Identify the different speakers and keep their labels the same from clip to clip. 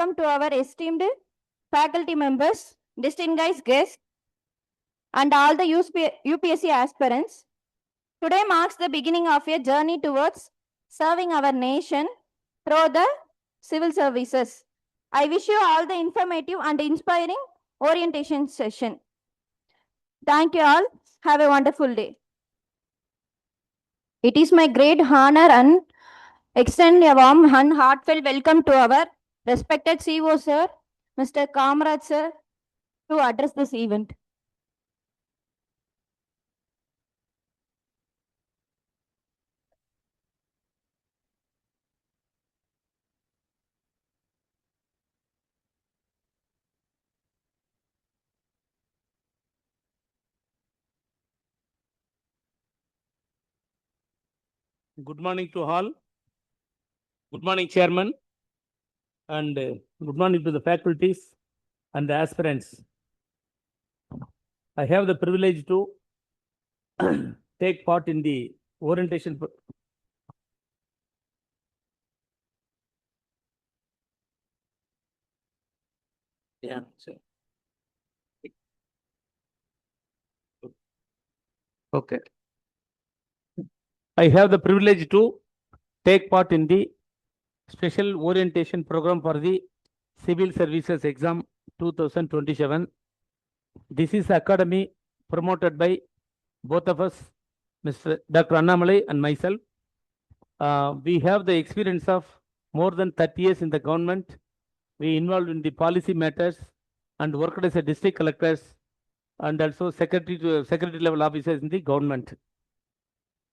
Speaker 1: welcome to our esteemed faculty members, distinguished guests, and all the UPSC aspirants. Today marks the beginning of a journey towards serving our nation through the civil services. I wish you all the informative and inspiring orientation session. Thank you all. Have a wonderful day. It is my great honor and extend a warm and heartfelt welcome to our respected CEO sir, Mr. Kamraj sir, to address this event.
Speaker 2: Good morning to all. Good morning, Chairman, and good morning to the faculties and the aspirants. I have the privilege to take part in the orientation. Yeah, sure. Okay. I have the privilege to take part in the special orientation program for the Civil Services Exam 2027. This is academy promoted by both of us, Mr. Dr. Annamalai and myself. We have the experience of more than 30 years in the government. We involved in the policy matters and worked as a district collectors and also secretary level officers in the government.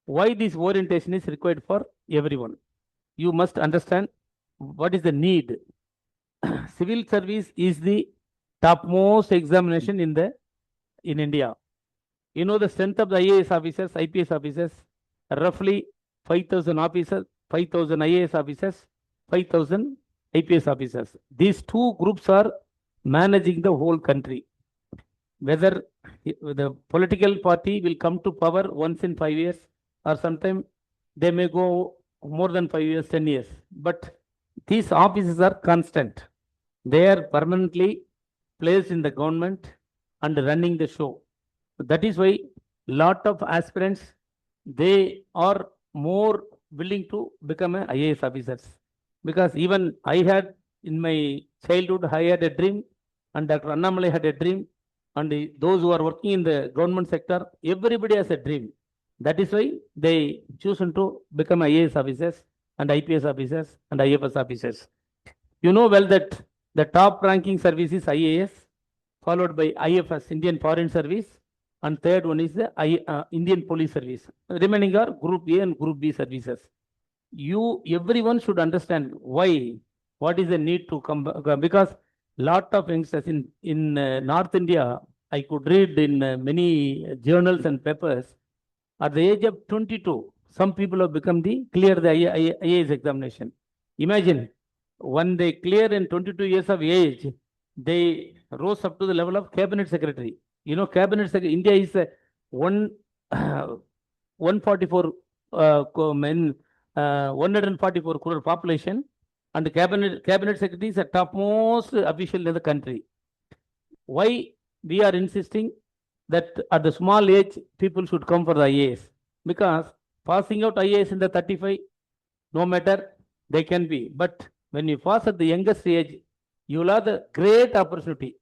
Speaker 2: Why this orientation is required for everyone? You must understand what is the need. Civil service is the topmost examination in India. You know the strength of the IAS officers, IPS officers, roughly 5,000 officers, 5,000 IAS officers, 5,000 IPS officers. These two groups are managing the whole country. Whether the political party will come to power once in 5 years or sometime they may go more than 5 years, 10 years. But these offices are constant. They are permanently placed in the government and running the show. That is why lot of aspirants, they are more willing to become a IAS officers. Because even I had in my childhood, I had a dream, and Dr. Annamalai had a dream, and those who are working in the government sector, everybody has a dream. That is why they chosen to become IAS officers and IPS officers and IFS officers. You know well that the top ranking service is IAS, followed by IFS, Indian Foreign Service, and third one is the Indian Police Service. Remaining are Group A and Group B services. Everyone should understand why, what is the need to come, because lot of youngsters in North India, I could read in many journals and papers, at the age of 22, some people have become clear the IAS examination. Imagine, when they clear in 22 years of age, they rose up to the level of cabinet secretary. You know, cabinet secretary, India is 144 144 crore population, and the cabinet secretary is the topmost official in the country. Why we are insisting that at the small age people should come for the IAS? Because passing out IAS in the 35, no matter, they can be. But when you pass at the youngest age, you will have the great opportunity.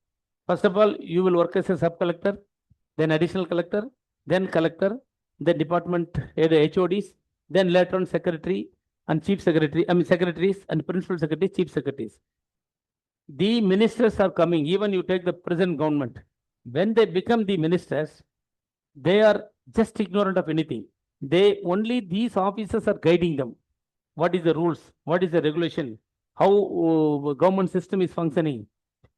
Speaker 2: First of all, you will work as a sub-collector, then additional collector, then department head HODs, then later on secretary and chief secretary, secretaries and principal secretaries, chief secretaries. The ministers are coming, even you take the present government. When they become the ministers, they are just ignorant of anything. These officers are guiding them. What is the rules? What is the regulation? How government system is functioning?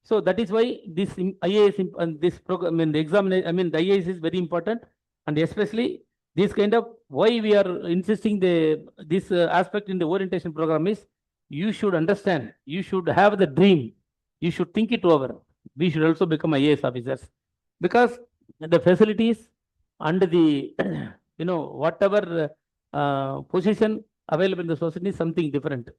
Speaker 2: So that is why this IAS and this program, the examination, the IAS is very important, and especially this kind of, why we are insisting this aspect in the orientation program is, you should understand, you should have the dream, you should think it over. We should also become IAS officers, because the facilities and the whatever position available in the society is something different.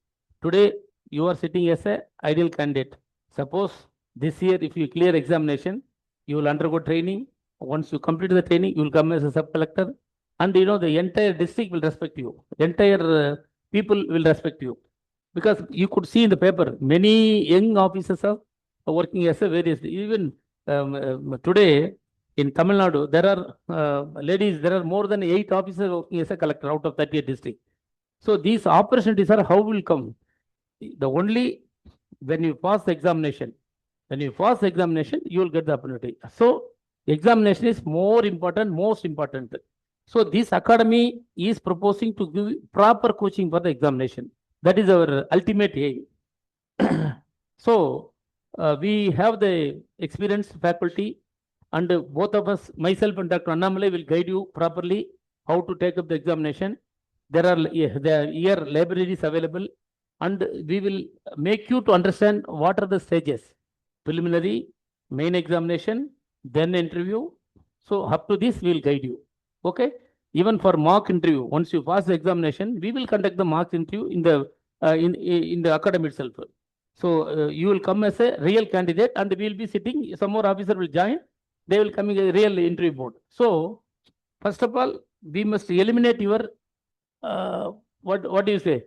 Speaker 2: Today you are sitting as a ideal candidate. Suppose this year, if you clear examination, you will undergo training. Once you complete the training, you will come as a sub-collector. And you know, the entire district will respect you. Entire people will respect you. Because you could see in the paper, many young officers are working as a various, even today in Tamil Nadu, there are ladies, there are more than 8 officers working as a collector out of 38 districts. So these opportunities are how will come. The only when you pass the examination, you will get the opportunity. So examination is more important, most important. So this academy is proposing to give proper coaching for the examination. That is our ultimate aim. So we have the experienced faculty, and both of us, myself and Dr. Annamalai, will guide you properly how to take up the examination. There are here libraries available, and we will make you to understand what are the stages: preliminary, main examination, then interview. So up to this, we will guide you. Okay. Even for mock interview, once you pass the examination, we will conduct the mock interview in the academy itself. So you will come as a real candidate, and we will be sitting. Some more officer will join. They will come in a real interview board. So first of all, we must eliminate your what do you say?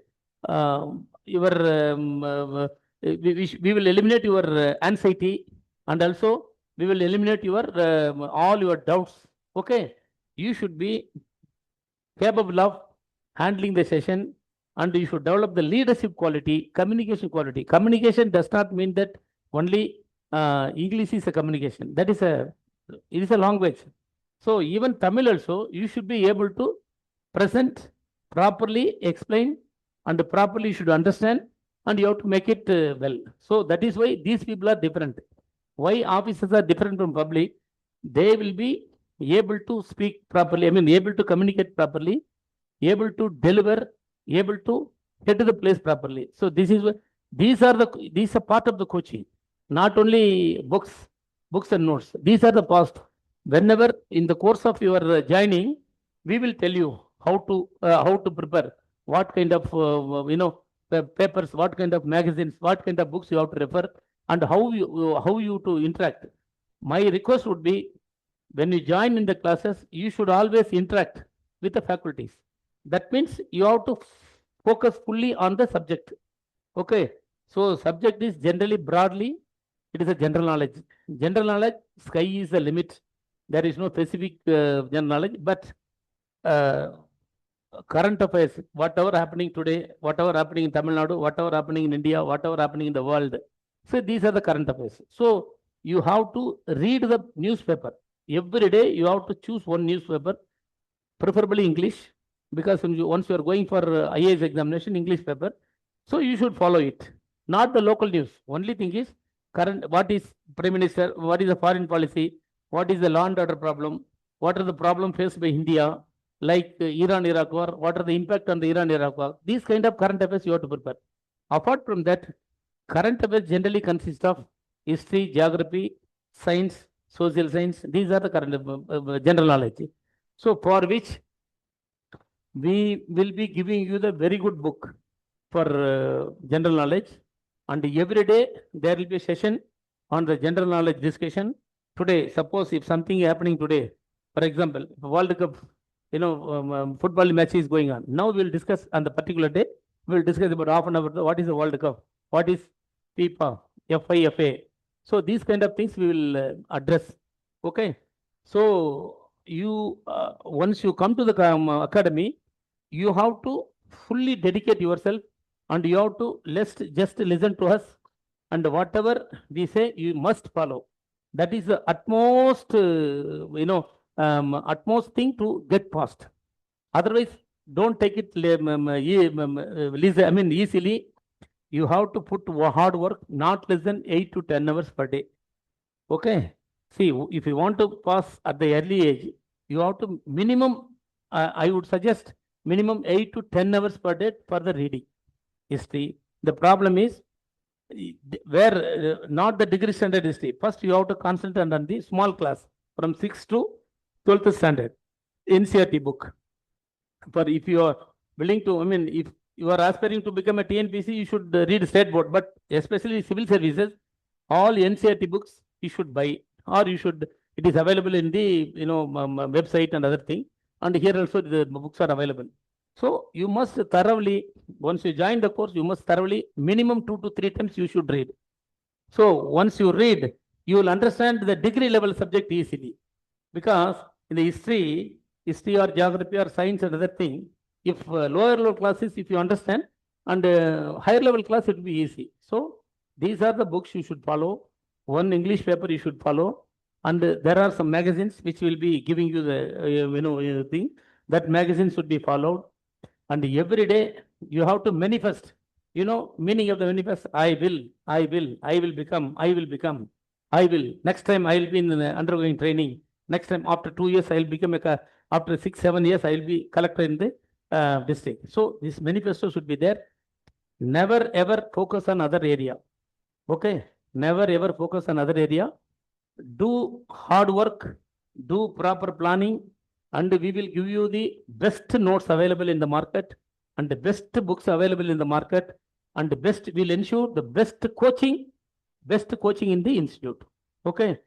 Speaker 2: Your we will eliminate your anxiety, and also we will eliminate your all your doubts. Okay, you should be capable of handling the session, and you should develop the leadership quality, communication quality. Communication does not mean that only English is a communication. It is a language. So even Tamil also, you should be able to present properly, explain, and properly you should understand, and you have to make it well. So that is why these people are different. Why officers are different from public? They will be able to speak properly, able to communicate properly, able to deliver, able to get to the place properly. So this is what these are part of the coaching, not only books and notes. These are the past. Whenever in the course of your joining, we will tell you how to prepare, what kind of papers, what kind of magazines, what kind of books you have to refer, and how you to interact. My request would be, when you join in the classes, you should always interact with the faculties. That means you have to focus fully on the subject. Okay. So subject is generally broadly, it is a general knowledge. General knowledge, sky is the limit. There is no specific general knowledge, but current affairs, whatever happening today, whatever happening in Tamil Nadu, whatever happening in India, whatever happening in the world. So these are the current affairs. So you have to read the newspaper. Every day you have to choose one newspaper, preferably English, because once you are going for IAS examination, English paper. So you should follow it, not the local news. Only thing is current, what is Prime Minister, what is the foreign policy, what is the law and order problem, what are the problem faced by India, like Iran-Iraq war, what are the impact on the Iran-Iraq war. These kind of current affairs you have to prepare. Apart from that, current affairs generally consist of history, geography, science, social science. These are the current general knowledge. So for which we will be giving you the very good book for general knowledge, and every day there will be a session on the general knowledge discussion. Today, suppose if something is happening today, for example, World Cup, football match is going on. Now we will discuss on the particular day. We will discuss about half an hour. What is the World Cup? What is FIFA, FIFA? So these kind of things we will address. Okay. So you once you come to the academy, you have to fully dedicate yourself, and you have to just listen to us, and whatever we say, you must follow. That is the utmost, utmost thing to get past. Otherwise, don't take it easily. You have to put hard work, not less than 8 to 10 hours per day. Okay. See, if you want to pass at the early age, you have to minimum, I would suggest minimum 8 to 10 hours per day for the reading history. The problem is where not the degree standard history. First, you have to concentrate on the small class from 6th to 12th standard NCERT book. For if you are willing to, if you are aspiring to become a TNPC, you should read state board, but especially civil services, all NCERT books you should buy, or you should, it is available in the, website and other thing. And here also the books are available. So you must thoroughly, once you join the course, you must thoroughly, minimum 2 to 3 times you should read. So once you read, you will understand the degree level subject easily. Because in the history or geography or science and other thing, if lower level classes, if you understand, and higher level class, it will be easy. So these are the books you should follow. One English paper you should follow. And there are some magazines which will be giving you the thing. That magazine should be followed. And every day you have to manifest. Meaning of the manifest, I will become. Next time I will be in undergoing training. Next time after 2 years, I will become after 6, 7 years, I will be collector in the district. So this manifesto should be there. Never ever focus on other area. Okay. Never ever focus on other area. Do hard work, do proper planning, and we will give you the best notes available in the market and the best books available in the market, and the best will ensure the best coaching in the institute. Okay.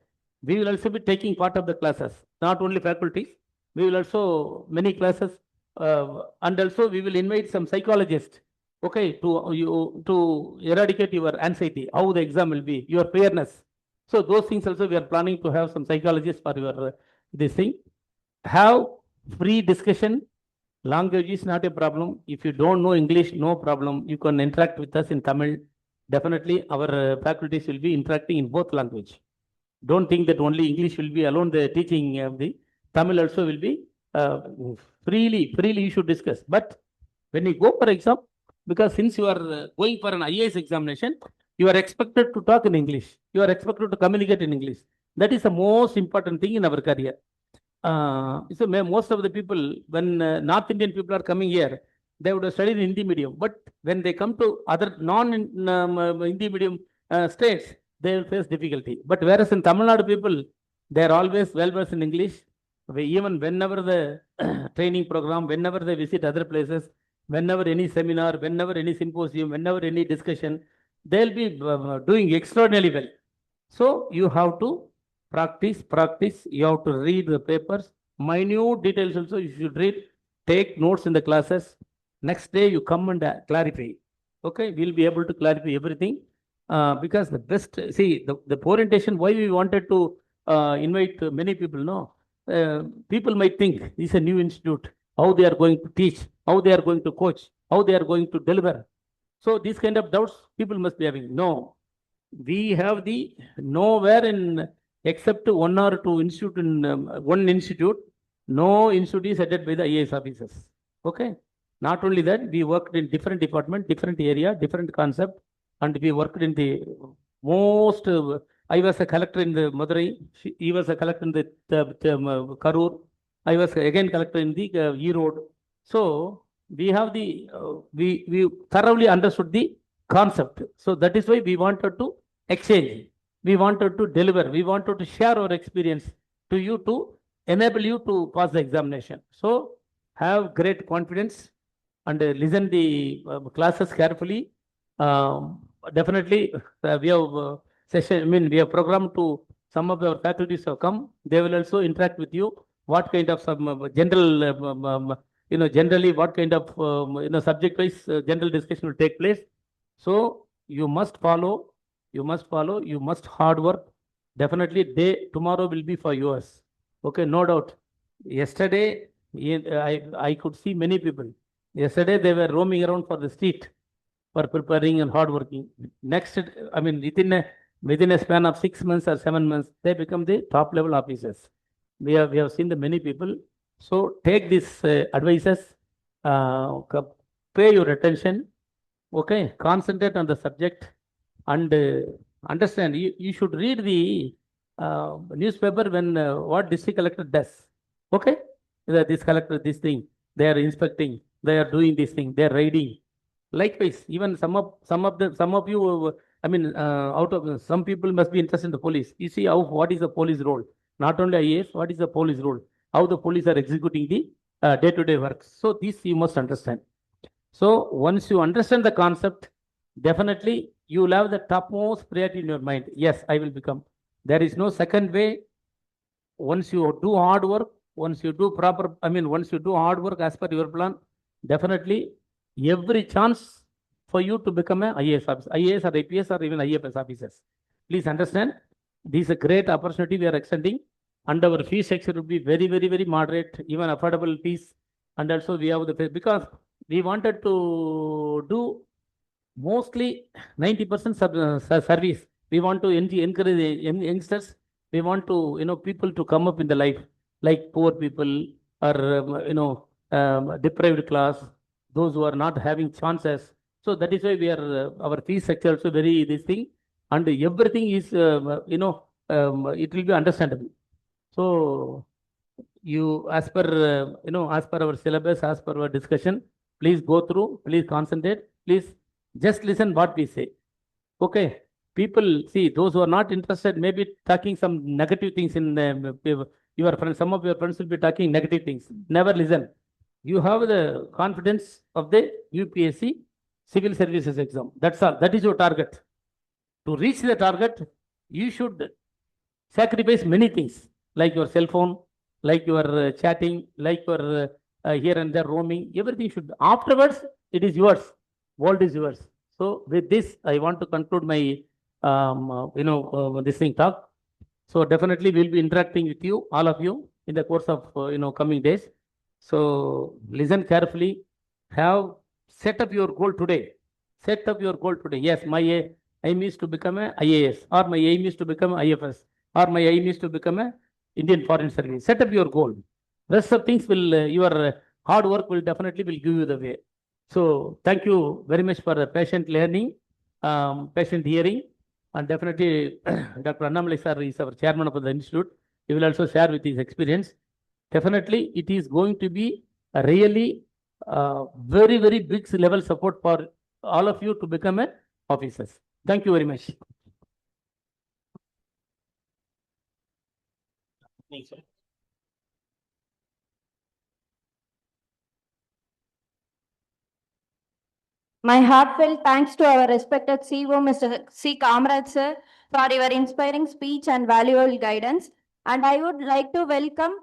Speaker 2: We will also be taking part of the classes, not only faculties. We will also many classes, and also we will invite some psychologists. Okay, to eradicate your anxiety, how the exam will be, your fairness. So those things also we are planning to have some psychologists for your this thing. Have free discussion. Language is not a problem. If you don't know English, no problem. You can interact with us in Tamil. Definitely, our faculties will be interacting in both language. Don't think that only English will be alone the teaching of the Tamil also will be freely you should discuss. But when you go for exam, because since you are going for an IAS examination, you are expected to talk in English. You are expected to communicate in English. That is the most important thing in our career. So most of the people, when North Indian people are coming here, they would have studied in Hindi medium. But when they come to other non-Hindi medium states, they will face difficulty. But whereas in Tamil Nadu people, they are always well versed in English. Even whenever the training program, whenever they visit other places, whenever any seminar, whenever any symposium, whenever any discussion, they'll be doing extraordinarily well. So you have to practice. You have to read the papers. Minute details also you should read. Take notes in the classes. Next day you come and clarify. Okay, we'll be able to clarify everything. Because the best, see, the orientation, why we wanted to invite many people, no? People might think this is a new institute, how they are going to teach, how they are going to coach, how they are going to deliver. So these kind of doubts people must be having. No, we have the nowhere in except 1 or 2 institute in one institute, no institute is headed by the IAS officers. Okay. Not only that, we worked in different department, different area, different concept, and we worked in the most. I was a collector in the Madurai. He was a collector in the Karur. I was again collector in the Erode. So we have the we thoroughly understood the concept. So that is why we wanted to exchange. We wanted to deliver. We wanted to share our experience to you to enable you to pass the examination. So have great confidence and listen the classes carefully. Definitely, we have session. I mean, we have programmed to some of our faculties have come. They will also interact with you. What kind of some general, generally what kind of subject-wise general discussion will take place. So you must follow. You must hard work. Definitely, tomorrow will be for yours. Okay, no doubt. Yesterday, I could see many people. Yesterday, they were roaming around for the street for preparing and hard working. Next, I mean, within a span of 6 months or 7 months, they become the top level officers. We have seen the many people. So take these advices, pay your attention. Okay, concentrate on the subject and understand. You should read the newspaper when what district collector does. Okay, this collector, this thing, they are inspecting, they are doing this thing, they are raiding. Likewise, even some of you, I mean, out of some people must be interested in the police. You see what is the police role? Not only IAS, what is the police role? How the police are executing the day-to-day work. So this you must understand. So once you understand the concept, definitely you will have the topmost priority in your mind. Yes, I will become. There is no second way. Once you do hard work, once you do once you do hard work as per your plan, definitely every chance for you to become a IAS officer, IAS or APS or even IFS officers. Please understand, this is a great opportunity we are extending, and our fee structure will be very, very, very moderate, even affordable fees. And also we have the, because we wanted to do mostly 90% service. We want to encourage the youngsters. We want to, people to come up in the life, like poor people or, deprived class, those who are not having chances. So that is why we are, our fee structure also very this thing, and everything is, it will be understandable. So you, as per, as per our syllabus, as per our discussion, please go through, please concentrate, please just listen what we say. Okay. People, see, those who are not interested, maybe talking some negative things in your friends, some of your friends will be talking negative things. Never listen. You have the confidence of the UPSC Civil Services exam. That's all. That is your target. To reach the target, you should sacrifice many things, like your cell phone, like your chatting, like your here and there roaming. Everything should. Afterwards, it is yours. World is yours. So with this, I want to conclude my this thing talk. So definitely we'll be interacting with you, all of you, in the course of coming days. So listen carefully. Have set up your goal today. Set up your goal today. Yes, my aim is to become a IAS, or my aim is to become a IFS, or my aim is to become a Indian Foreign Service. Set up your goal. Rest of things will your hard work will definitely will give you the way. So thank you very much for the patient learning, patient hearing, and definitely Dr. Annamalai sir is our chairman of the institute. He will also share with his experience. Definitely, it is going to be a really very, very big level support for all of you to become a officers. Thank you very much. Thanks, sir.
Speaker 1: My heartfelt thanks to our respected CEO, Mr. C. Kamraj sir, for your inspiring speech and valuable guidance. And I would like to welcome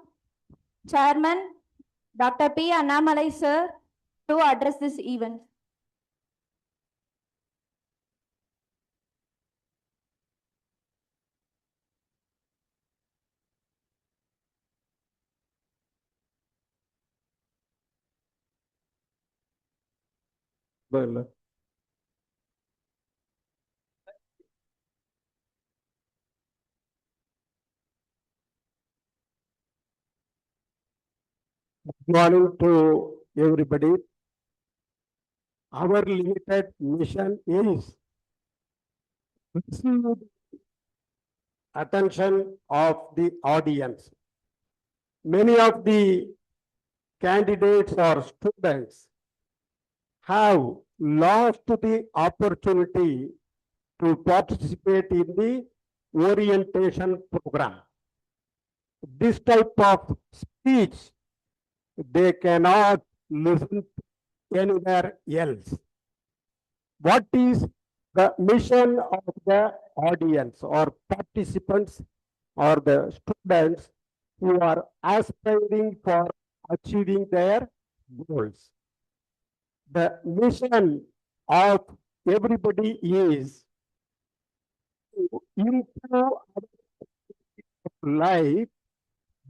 Speaker 1: Chairman Dr. P.Annamalai sir to address this event.
Speaker 3: Well, good morning to everybody. Our limited mission is to attention of the audience. Many of the candidates or students have lost the opportunity to participate in the orientation program. This type of speech they cannot listen to anywhere else. What is the mission of the audience or participants or the students who are aspiring for achieving their goals? The mission of everybody is to improve life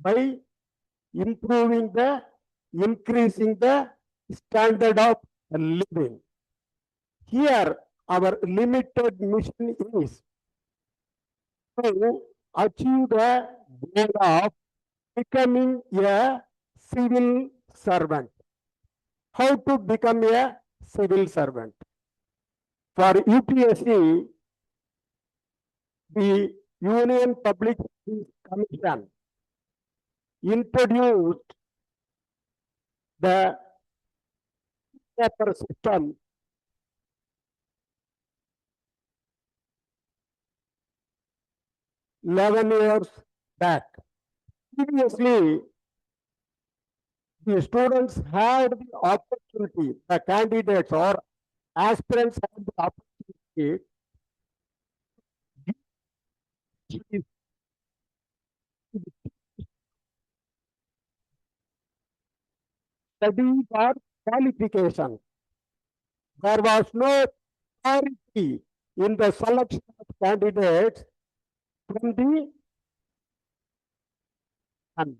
Speaker 3: by increasing the standard of living. Here, our limited mission is to achieve the goal of becoming a civil servant. How to become a civil servant? For UPSC, the Union Public Service Commission introduced the paper system 11 years back. Previously, the students had the opportunity, the candidates or aspirants had the opportunity to study for qualification. There was no priority in the selection of candidates from the and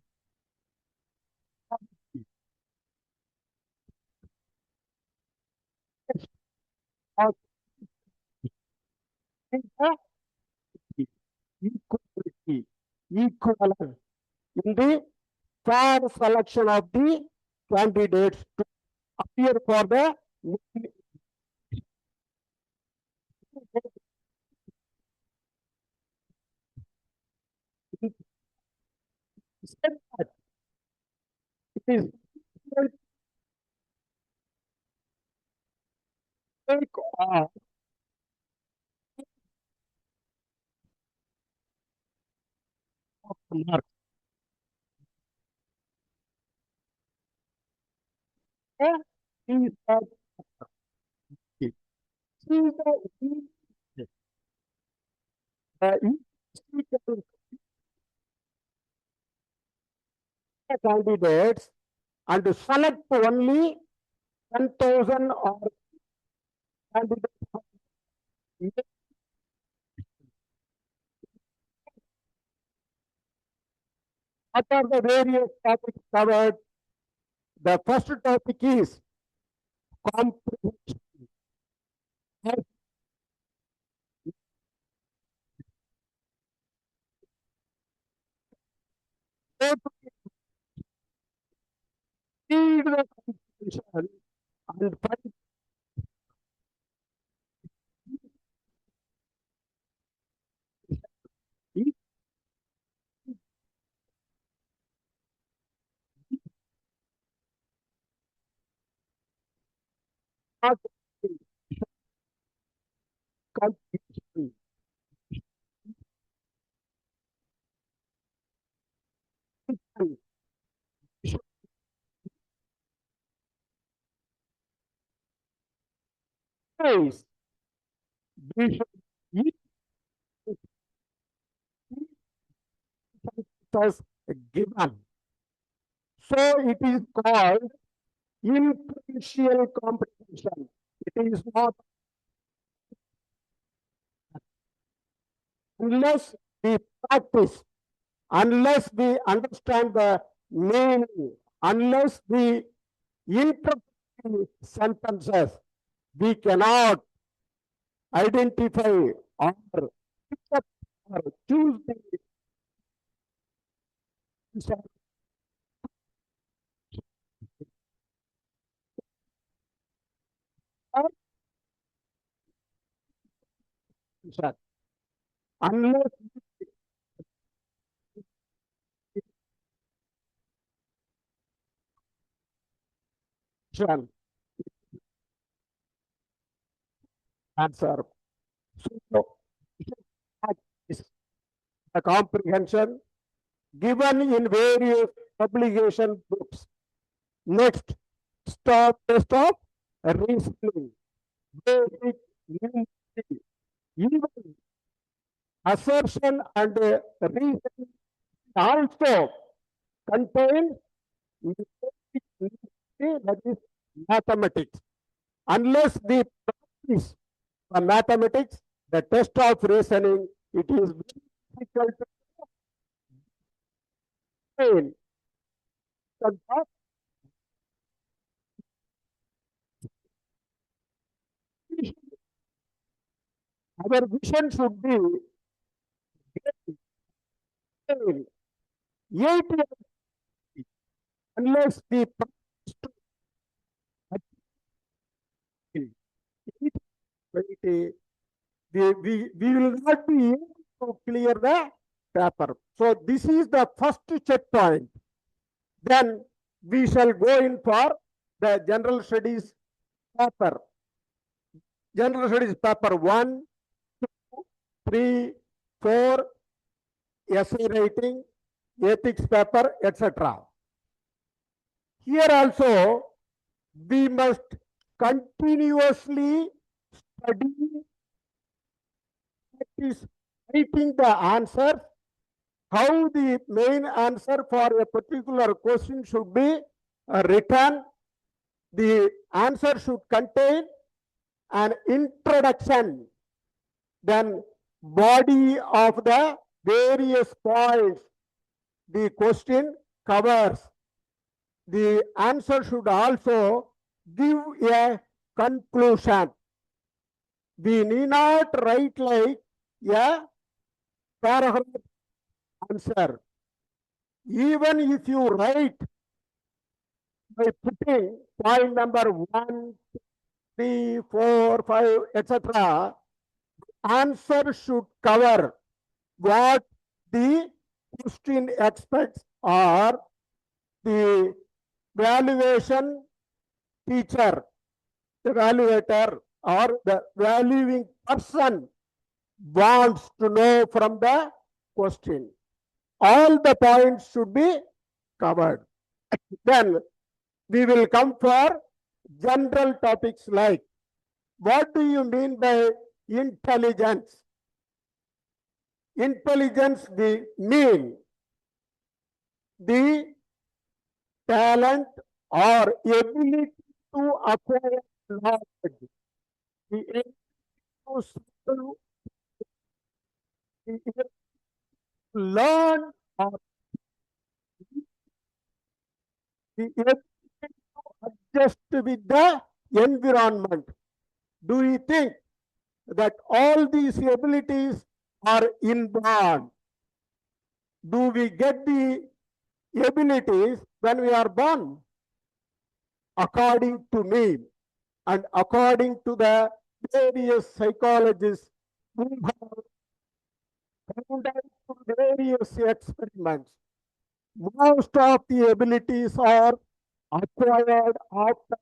Speaker 3: of the equality, equivalent in the fair selection of the candidates to appear for the it is take of marks. Is the candidates and select only 10,000 or candidates. What are the various topics covered? The first topic is comprehension. Read the comprehension and find each part of the comprehension. Is we should each was given. So it is called inferential comprehension. It is not unless we practice, unless we understand the meaning, unless we interpret the sentences, we cannot identify or pick up or choose the sentence. Unless we answer. So, practice the comprehension given in various publication books. Next, stop test of reasoning, basic numeracy, even assertion and reasoning also contain basic numeracy, that is mathematics. Unless we practice the mathematics, the test of reasoning, it is very difficult to obtain. Our vision should be 8 years unless we practice to achieve 8, we will not be able to clear the paper. So this is the first checkpoint. Then we shall go in for the general studies paper. General studies paper 1, 2, 3, 4, essay writing, ethics paper, etc. Here also, we must continuously study, practice writing the answer, how the main answer for a particular question should be written. The answer should contain an introduction, then body of the various points the question covers. The answer should also give a conclusion. We need not write like a paragraph answer. Even if you write by putting point number 1, 3, 4, 5, etc., answer should cover what the question expects, or the valuation teacher, the evaluator, or the valuing person wants to know from the question. All the points should be covered. Then we will come for general topics like, what do you mean by intelligence? Intelligence, we mean the talent or ability to acquire knowledge, the ability to learn, or the ability to adjust with the environment. Do you think that all these abilities are inborn? Do we get the abilities when we are born? According to me, and according to the various psychologists who have conducted various experiments, most of the abilities are acquired after.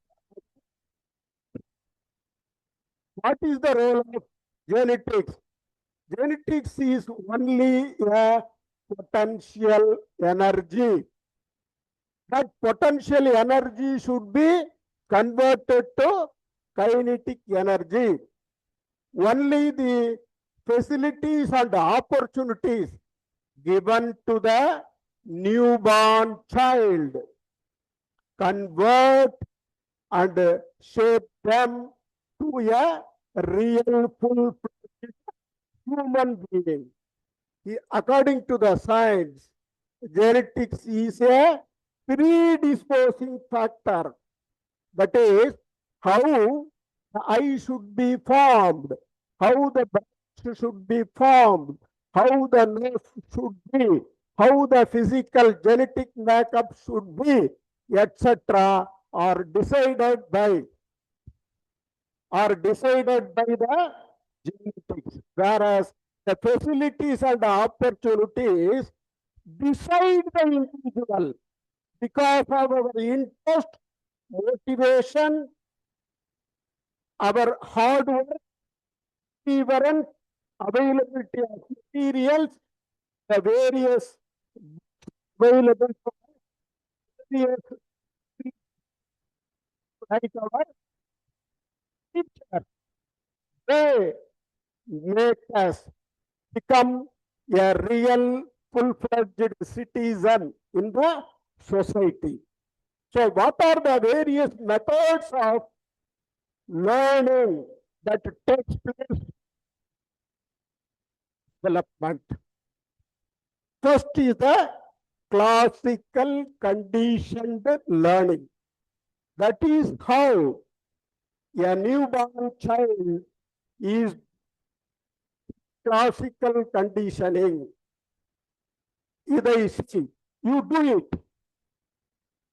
Speaker 3: What is the role of genetics? Genetics is only a potential energy. That potential energy should be converted to kinetic energy. Only the facilities and opportunities given to the newborn child convert and shape them to a real full-fledged human being. According to the science, genetics is a predisposing factor. That is, how the eye should be formed, how the breast should be formed, how the nose should be, how the physical genetic makeup should be, etc., are decided by the genetics, whereas the facilities and the opportunities decide the individual because of our interest, motivation, our hard work, perseverance, availability of materials, the various available various like our teachers, they make us become a real full-fledged citizen in the society. So what are the various methods of learning that takes place in development? First is the classical conditioned learning. That is how a newborn child is classical conditioning. Either see, you do it.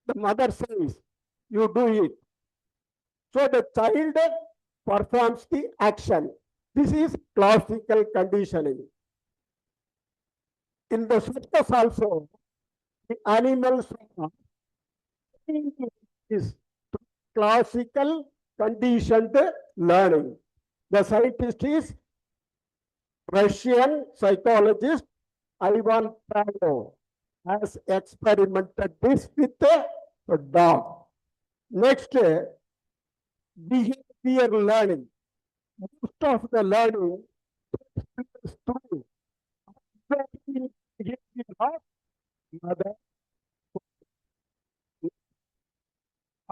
Speaker 3: The mother says, you do it. So the child performs the action. This is classical conditioning. In the circus also, the animals are is classical conditioned learning. The scientist is Russian psychologist Ivan Pavlov has experimented this with dog. Next, behavior learning. Most of the learning is through behavior of mother,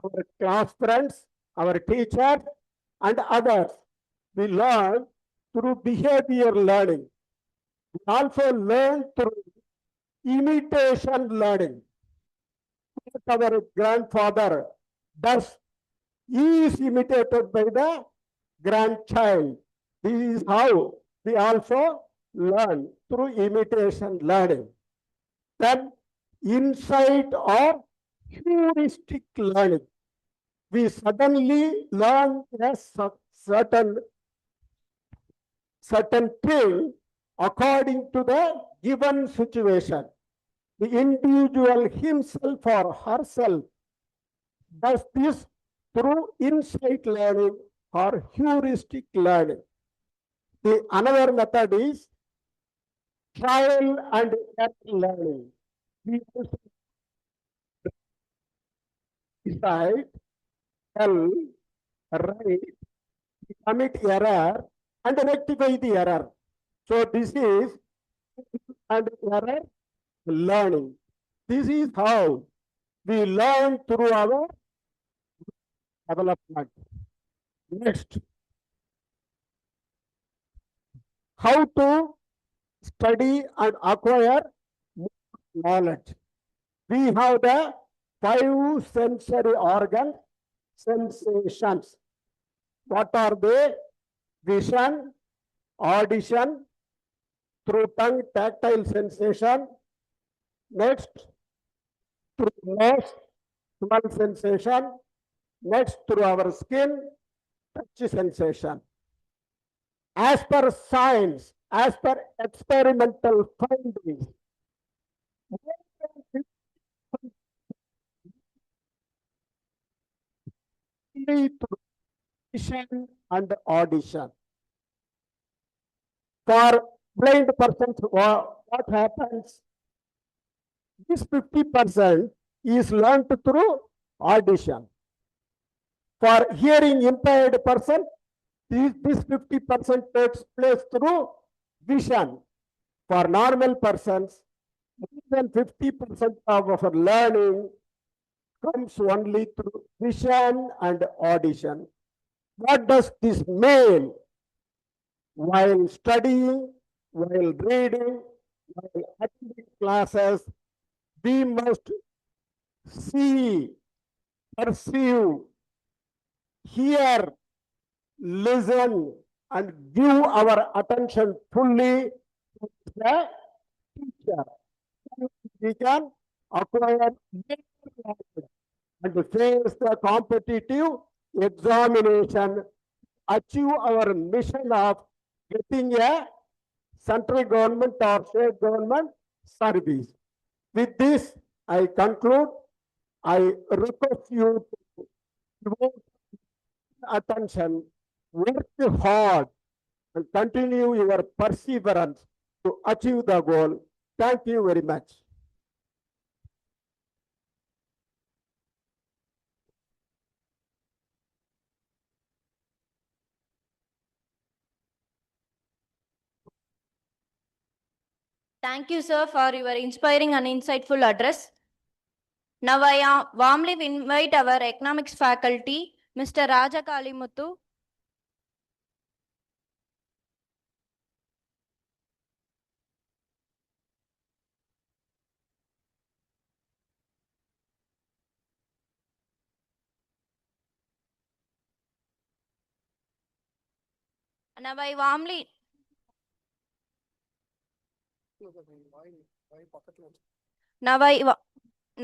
Speaker 3: our class friends, our teachers, and others. We learn through behavior learning. We also learn through imitation learning. What our grandfather does, he is imitated by the grandchild. This is how we also learn through imitation learning. Then insight or heuristic learning. We suddenly learn a certain thing according to the given situation. The individual himself or herself does this through insight learning or heuristic learning. The another method is trial and error learning. We also decide, tell, write, commit error, and rectify the error. So this is and error learning. This is how we learn through our development. Next, how to study and acquire knowledge. We have the 5 sensory organ sensations. What are they? Vision, audition, through tongue, tactile sensation. Next, through nose, smell sensation. Next, through our skin, touch sensation. As per science, as per experimental findings, only through vision and audition. For blind persons, what happens? This 50% is learned through audition. For hearing impaired person, this 50% takes place through vision. For normal persons, more than 50% of our learning comes only through vision and audition. What does this mean? While studying, while reading, while attending classes, we must see, perceive, hear, listen, and give our attention fully to the teacher. We can acquire knowledge and face the competitive examination, achieve our mission of getting a central government or state government service. With this, I conclude. I request you to devote attention, work hard, and continue your perseverance to achieve the goal. Thank you very much.
Speaker 1: Thank you, sir, for your inspiring and insightful address. Now I warmly invite our economics faculty, Mr. Raja Kalimuthu. Now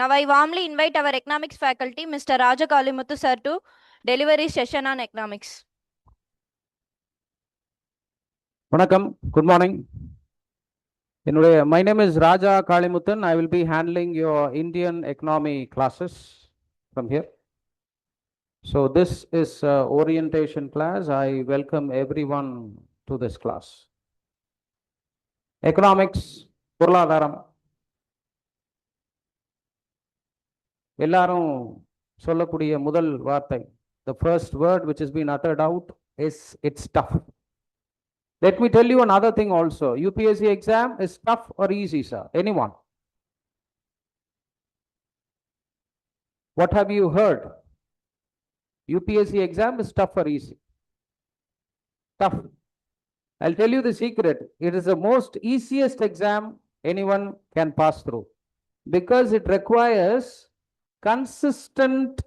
Speaker 1: I warmly invite our economics faculty, Mr. Raja Kalimuthu, sir, to deliver his session on economics.
Speaker 2: Vanakkam, good morning. My name is Raja Kalimuthan. I will be handling your Indian economy classes from here. So this is orientation class. I welcome everyone to this class. Economics, பொருளாதாரம். எல்லாரும் சொல்லக்கூடிய முதல் வார்த்தை, the first word which has been uttered out is it's tough. Let me tell you another thing also. UPSC exam is tough or easy, sir? Anyone? What have you heard? UPSC exam is tough or easy? Tough. I'll tell you the secret. It is the most easiest exam anyone can pass through because it requires consistent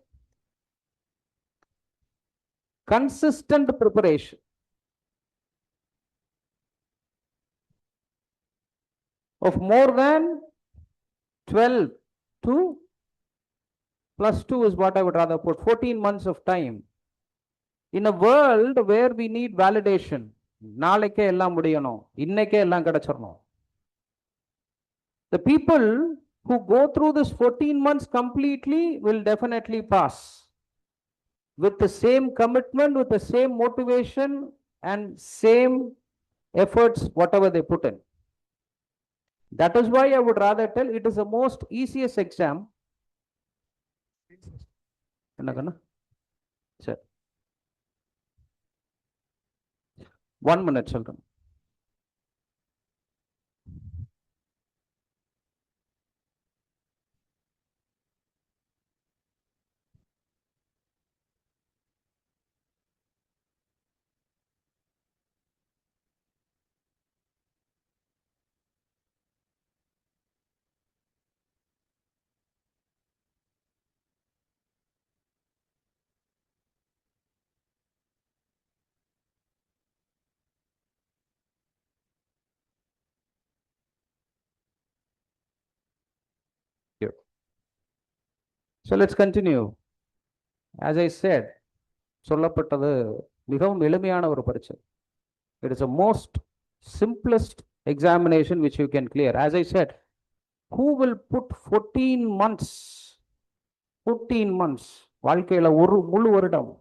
Speaker 2: preparation. Of more than 12 to plus 2 is what I would rather put, 14 months of time. In a world where we need validation, நாளைக்கே எல்லாம் முடியணும், இன்னைக்கே எல்லாம் கிடைச்சிரணும். The people who go through this 14 months completely will definitely pass with the same commitment, with the same motivation and same efforts, whatever they put in. That is why I would rather tell it is the most easiest exam. Sir. 1 minute, children. So let's continue. As I said, சொல்லப்பட்டது மிகவும் எளிமையான ஒரு பரீட்சை. It is the most simplest examination which you can clear. As I said, who will put 14 months? 14 months. வாழ்க்கையில ஒரு முழு வருடம்.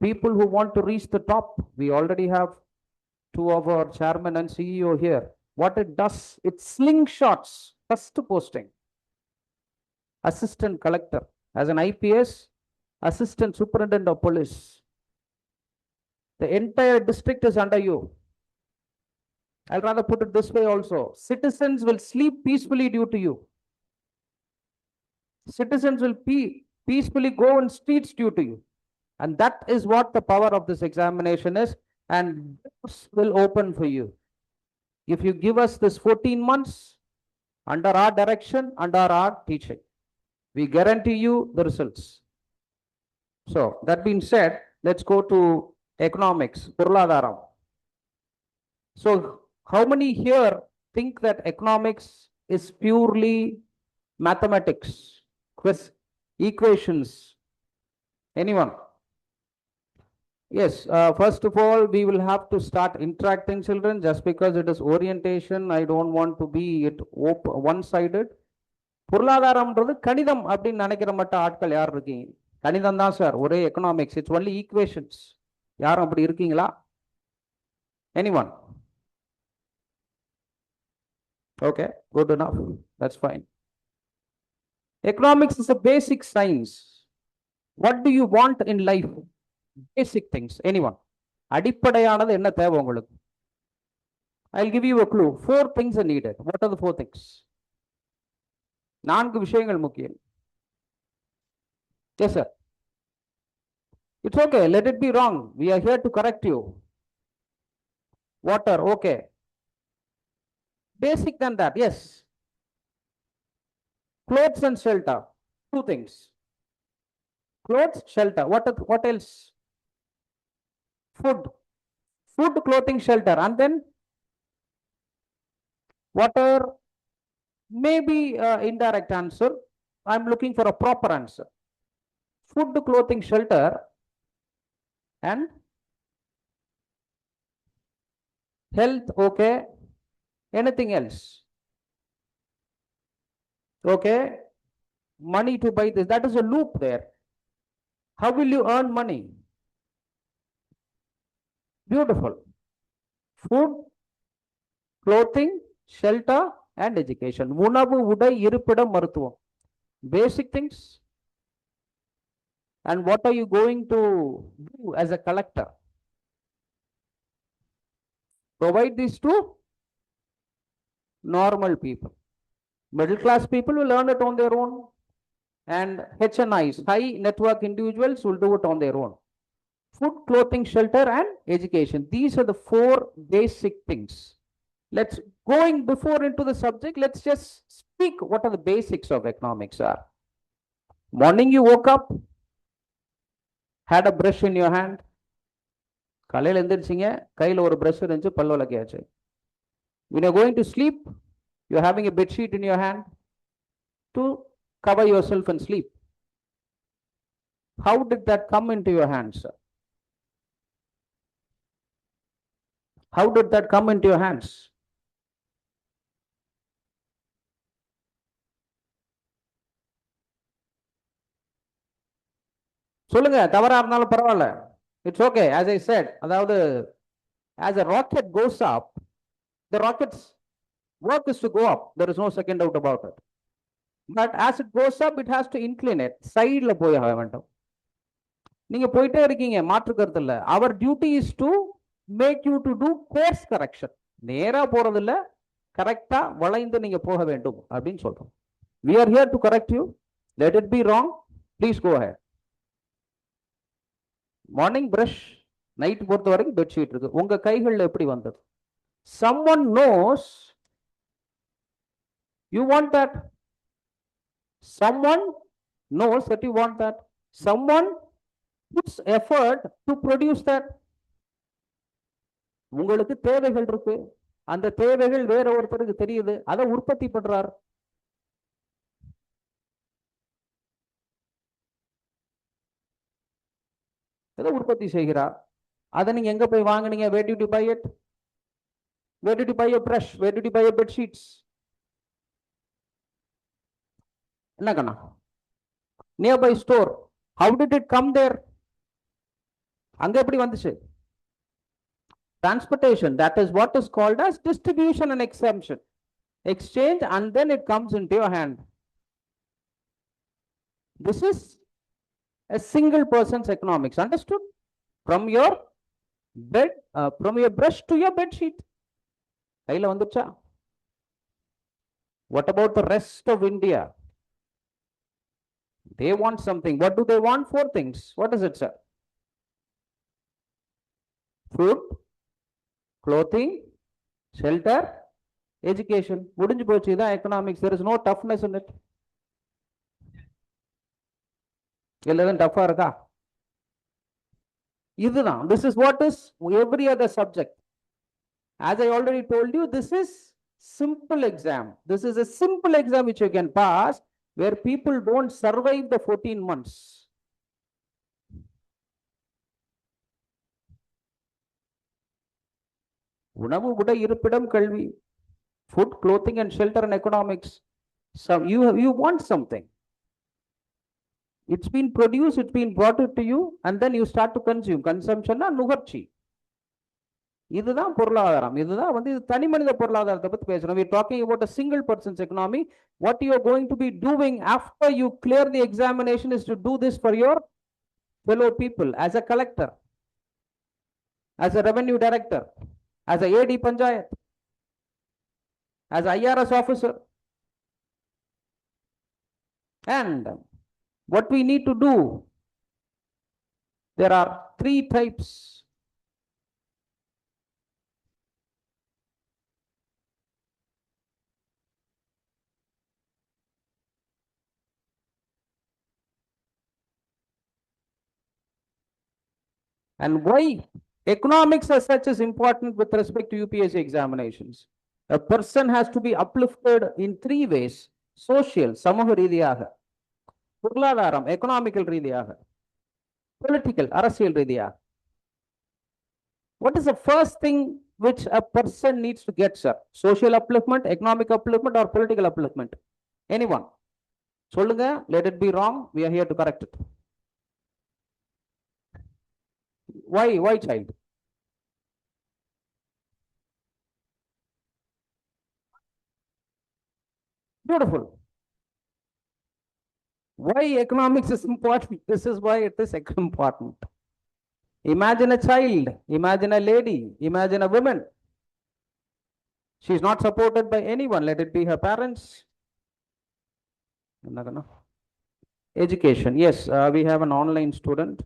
Speaker 2: People who want to reach the top, we already have 2 of our chairman and CEO here. What it does, it slingshots first posting. Assistant collector, as an IPS, assistant superintendent of police. The entire district is under you. I'll rather put it this way also. Citizens will sleep peacefully due to you. Citizens will peacefully go on streets due to you. And that is what the power of this examination is. And doors will open for you. If you give us this 14 months under our direction, under our teaching, we guarantee you the results. So that being said, let's go to economics, பொருளாதாரம். So how many here think that economics is purely mathematics, equations? Anyone? Yes, first of all, we will have to start interacting, children. Just because it is orientation, I don't want to be it one-sided. பொருளாதாரம்ன்றது கணிதம் அப்படின்னு நினைக்கிற மட்டும் ஆட்கள் யார் இருக்கீங்க? கணிதம் தான் sir, ஒரே எக்கனாமிக்ஸ், இட்ஸ் ஒன்லி ஈக்குவேஷன்ஸ். யாரும் அப்படி இருக்கீங்களா? Anyone? Okay, good enough, that's fine. Economics is a basic science. What do you want in life? Basic things. Anyone? அடிப்படையானது என்ன தேவை உங்களுக்கு? I'll give you a clue. 4 things are needed. What are the 4 things? 4 விஷயங்கள் முக்கியம். Yes, sir. It's okay. Let it be wrong. We are here to correct you. Water. Okay. Basic than that. Yes. Clothes and shelter. 2 things. Clothes, shelter. What else? Food. Food, clothing, shelter. And then water. Maybe indirect answer. I'm looking for a proper answer. Food, clothing, shelter, and health. Okay. Anything else? Okay. Money to buy this. That is a loop there. How will you earn money? Beautiful. Food, clothing, shelter, and education. உணவு, உடை, இருப்பிடம், மருத்துவம்.
Speaker 4: Basic things. And what are you going to do as a collector? Provide these to normal people. Middle class people will learn it on their own. And HNIs, high network individuals, will do it on their own. Food, clothing, shelter, and education. These are the 4 basic things. Let's going before into the subject. Let's just speak what are the basics of economics are. Morning you woke up, had a brush in your hand. காலையில் எழுந்திரிச்சிங்க, கையில் ஒரு brush இருந்துச்சு, பல்லு விளக்கியாச்சு. When you're going to sleep, you're having a bed sheet in your hand to cover yourself and sleep. How did that come into your hands, sir? How did that come into your hands? சொல்லுங்க, தவறா இருந்தாலும் பரவாயில்ல. It's okay. As I said, அதாவது as a rocket goes up, the rocket's work is to go up. There is no second doubt about it. But as it goes up, it has to incline it. Sideல போய் ஆக வேண்டும். நீங்க போயிட்டே இருக்கீங்க, மாற்று கருத்து இல்ல. Our duty is to make you to do course correction. நேரா போறது இல்ல, கரெக்டா வளைந்து நீங்க போக வேண்டும் அப்படின்னு சொல்றோம். We are here to correct you. Let it be wrong. Please go ahead. Morning brush, night பொறுத்த வரைக்கும் பெட்ஷீட் இருக்கு. உங்க கைகள்ல எப்படி வந்தது? Someone knows you want that. Someone knows that you want that. Someone puts effort to produce that. உங்களுக்கு தேவைகள் இருக்கு, அந்த தேவைகள் வேற ஒருத்தருக்கு தெரியுது, அதை உற்பத்தி பண்றார். எதை உற்பத்தி செய்கிறார்? அதை நீங்க எங்க போய் வாங்குனீங்க? Where did you buy it? Where did you buy a brush? Where did you buy a bed sheets? என்ன கண்ணா? Nearby store. How did it come there? அங்க எப்படி வந்துச்சு? Transportation. That is what is called as distribution and exemption. Exchange, and then it comes into your hand. This is a single person's economics. Understood? From your bed, from your brush to your bed sheet. கையில வந்துச்சா? What about the rest of India? They want something. What do they want? 4 things. What is it, sir? Food, clothing, shelter, education. முடிஞ்சு போச்சு. இதான் economics. There is no toughness in it. எல்லாரும் டஃபா இருக்கா? இதுதான். This is what is every other subject. As I already told you, this is simple exam. This is a simple exam which you can pass, where people don't survive the 14 months. உணவு, உடை, இருப்பிடம், கல்வி. Food, clothing and shelter and economics. So you want something. It's been produced, it's been brought to you, and then you start to consume. Consumption na நுகர்ச்சி. இதுதான் பொருளாதாரம். இதுதான் இது தனி மனித பொருளாதாரத்தை பத்தி பேசுறோம். We are talking about a single person's economy. What you are going to be doing after you clear the examination is to do this for your fellow people, as a collector, as a revenue director, as a AD Panchayat, as a IRS officer. And what we need to do, there are 3 types. And why economics as such is important with respect to UPSC examinations. A person has to be uplifted in 3 ways. Social, சமூக ரீதியாக. பொருளாதாரம், economical ரீதியாக. Political, அரசியல் ரீதியாக. What is the first thing which a person needs to get, sir? Social upliftment, economic upliftment, or political upliftment? Anyone? சொல்லுங்க. Let it be wrong. We are here to correct it. Why child? Beautiful. Why economics is important? This is why it is important. Imagine a child, imagine a lady, imagine a woman. She is not supported by anyone, let it be her parents. Education, yes, we have an online student.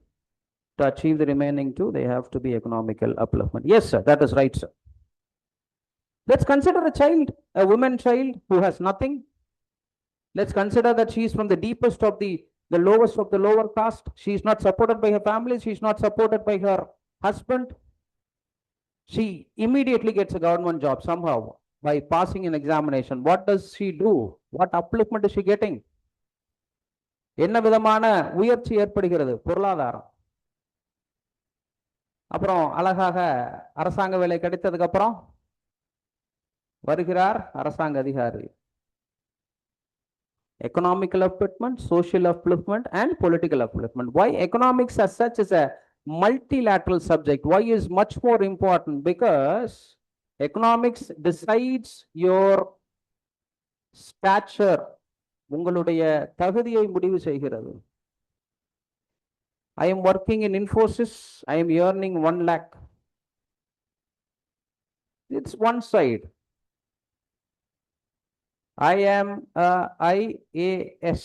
Speaker 4: To achieve the remaining two, they have to be economical upliftment. Yes, sir, that is right, sir. Let's consider a child, a woman child who has nothing. Let's consider that she is from the deepest of the lowest of the lower caste. She is not supported by her family. She is not supported by her husband. She immediately gets a government job somehow by passing an examination. What does she do? What upliftment is she getting? என்ன விதமான உயர்ச்சி ஏற்படுகிறது? பொருளாதாரம். அப்புறம் அழகாக அரசாங்க வேலை கிடைத்ததுக்கு அப்புறம் வருகிறார் அரசாங்க அதிகாரி. Economical upliftment, social upliftment, and political upliftment. Why economics as such is a multilateral subject? Why is much more important? Because economics decides your stature. உங்களுடைய தகுதியை முடிவு செய்கிறது. I am working in Infosys. I am earning 1 lakh. It's one side. I am a IAS.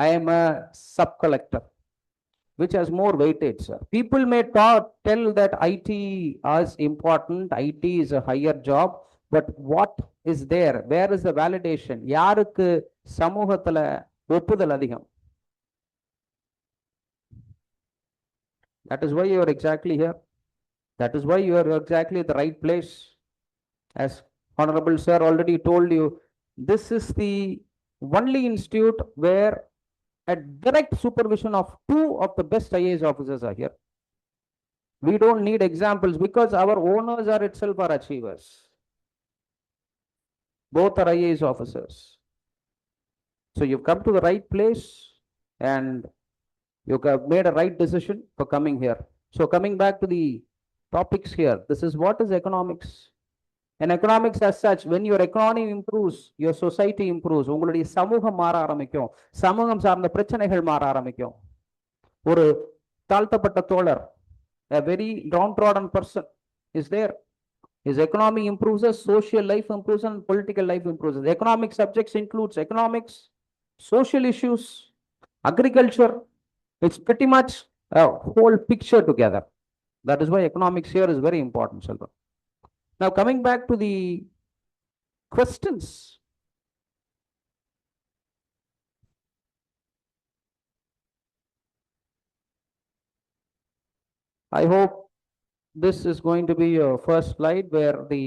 Speaker 4: I am a sub-collector, which has more weightage, sir. People may tell that IT is important, IT is a higher job, but what is there? Where is the validation? யாருக்கு சமூகத்துல ஒப்புதல் அதிகம்? That is why you are exactly here. That is why you are exactly at the right place. As Honorable Sir already told you, this is the only institute where a direct supervision of 2 of the best IAS officers are here. We don't need examples because our owners are itself are achievers. Both are IAS officers. So you've come to the right place and you have made a right decision for coming here. So coming back to the topics here, this is what is economics. And economics as such, when your economy improves, your society improves. உங்களுடைய சமூகம் மாற ஆரம்பிக்கும். சமூகம் சார்ந்த பிரச்சனைகள் மாற ஆரம்பிக்கும். ஒரு தாழ்த்தப்பட்ட தோழர், a very downtrodden person is there. His economy improves, social life improves, and political life improves. The economic subjects includes economics, social issues, agriculture. It's pretty much a whole picture together. That is why economics here is very important, children. Now coming back to the questions. I hope this is going to be your first slide where the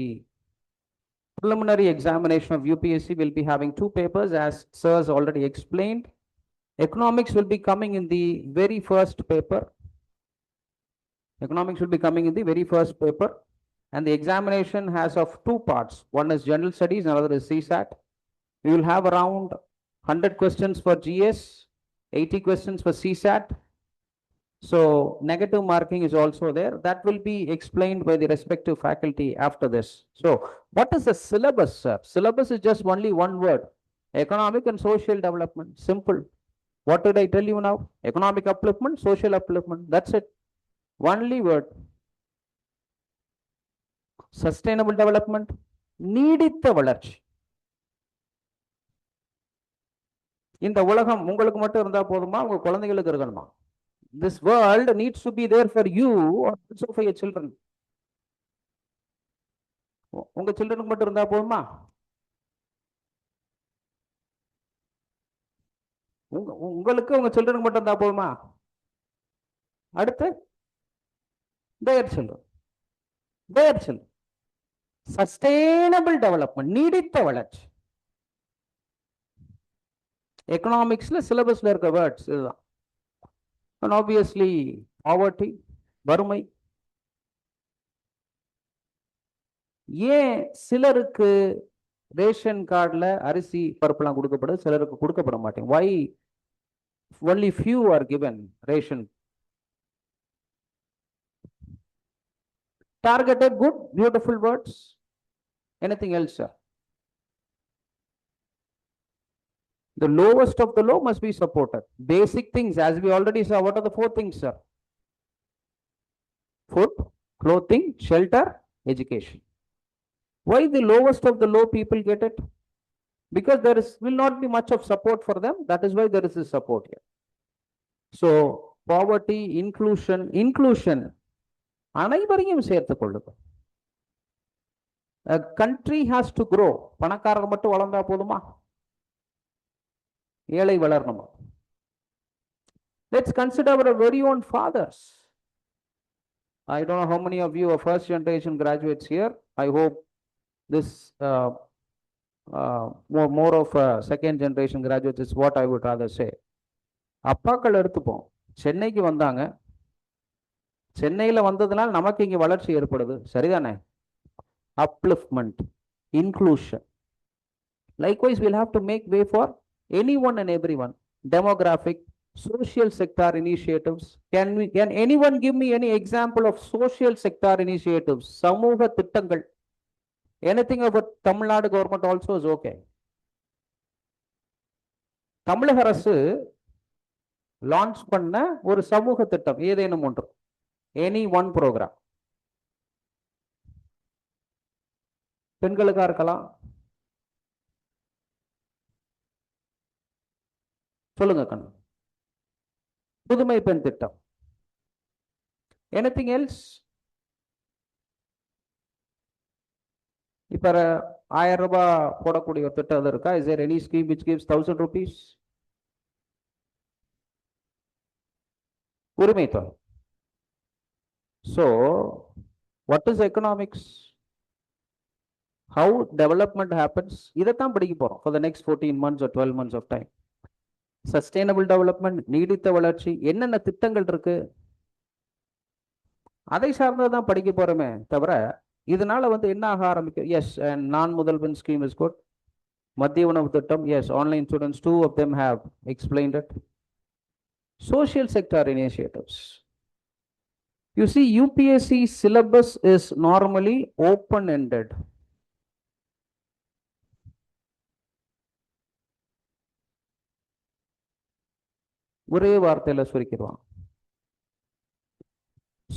Speaker 4: preliminary examination of UPSC will be having 2 papers as sirs already explained. Economics will be coming in the very first paper. Economics will be coming in the very first paper. And the examination has of 2 parts. One is general studies, another is CSAT. We will have around 100 questions for GS, 80 questions for CSAT. So negative marking is also there. That will be explained by the respective faculty after this. So what is the syllabus, sir? Syllabus is just only one word. Economic and social development. Simple. What did I tell you now? Economic upliftment, social upliftment. That's it. Only word. Sustainable development, நீடித்த வளர்ச்சி. இந்த உலகம் உங்களுக்கு மட்டும் இருந்தா போதுமா, உங்க குழந்தைகளுக்கு இருக்கணுமா? This world needs to be there for you or also for your children. உங்க சில்ட்ரனுக்கு மட்டும் இருந்தா போதுமா? உங்களுக்கு உங்க சில்ட்ரனுக்கு மட்டும் இருந்தா போதுமா? அடுத்து their children. Their children. Sustainable development, நீடித்த வளர்ச்சி. எக்கனாமிக்ஸ்ல சிலபஸ்ல இருக்க வேர்ட்ஸ் இதுதான். And obviously poverty, வறுமை. ஏன் சிலருக்கு ரேஷன் கார்டுல அரிசி பருப்புலாம் கொடுக்கப்படுது, சிலருக்கு கொடுக்கப்பட மாட்டேங்க? Why only few are given ration? Targeted, good, beautiful words. Anything else, sir? The lowest of the low must be supported. Basic things, as we already saw, what are the 4 things, sir? Food, clothing, shelter, education. Why the lowest of the low people get it? Because there will not be much of support for them. That is why there is this support here. So, poverty, inclusion, அனைவரையும் சேர்த்துக் கொள்ளுங்க. A country has to grow. பணக்காரர் மட்டும் வளர்ந்தா போதுமா? ஏழை வளரணுமா? Let's consider our very own fathers. I don't know how many of you are first generation graduates here. I hope this more of second generation graduates is what I would rather say. அப்பாக்கள் எடுத்துப்போம். சென்னைக்கு வந்தாங்க. சென்னையில வந்ததுனால நமக்கு இங்க வளர்ச்சி ஏற்படுது. சரிதானே? Upliftment, inclusion. Likewise, we'll have to make way for anyone and everyone. Demographic, social sector initiatives. Can anyone give me any example of social sector initiatives? சமூக திட்டங்கள். Anything about Tamil Nadu government also is okay. தமிழக அரசு launch பண்ண ஒரு சமூக திட்டம் ஏதேனும் ஒன்று. Any one program. பெண்களுக்கா இருக்கலாம். சொல்லுங்க கண்ணு. புதுமை பெண் திட்டம். Anything else? இப்ப 1000 ரூபாய் போடக்கூடிய ஒரு திட்டம் இருக்கா? Is there any scheme which gives 1000 rupees? உரிமை தொகை. So, what is economics? How development happens? இதைத்தான் படிக்க போறோம் for the next 14 months or 12 months of time. Sustainable development, நீடித்த வளர்ச்சி, என்னென்ன திட்டங்கள் இருக்கு, அதை சார்ந்ததான் படிக்க போறோமே தவிர இதனால என்ன ஆக ஆரம்பிக்கும்? Yes, and non-முதல்வன் scheme is good. மத்திய உணவு திட்டம், yes, online students, 2 of them have explained it. Social sector initiatives. You see, UPSC syllabus is normally open-ended. ஒரே வார்த்தையில சுருக்கிடுவான்.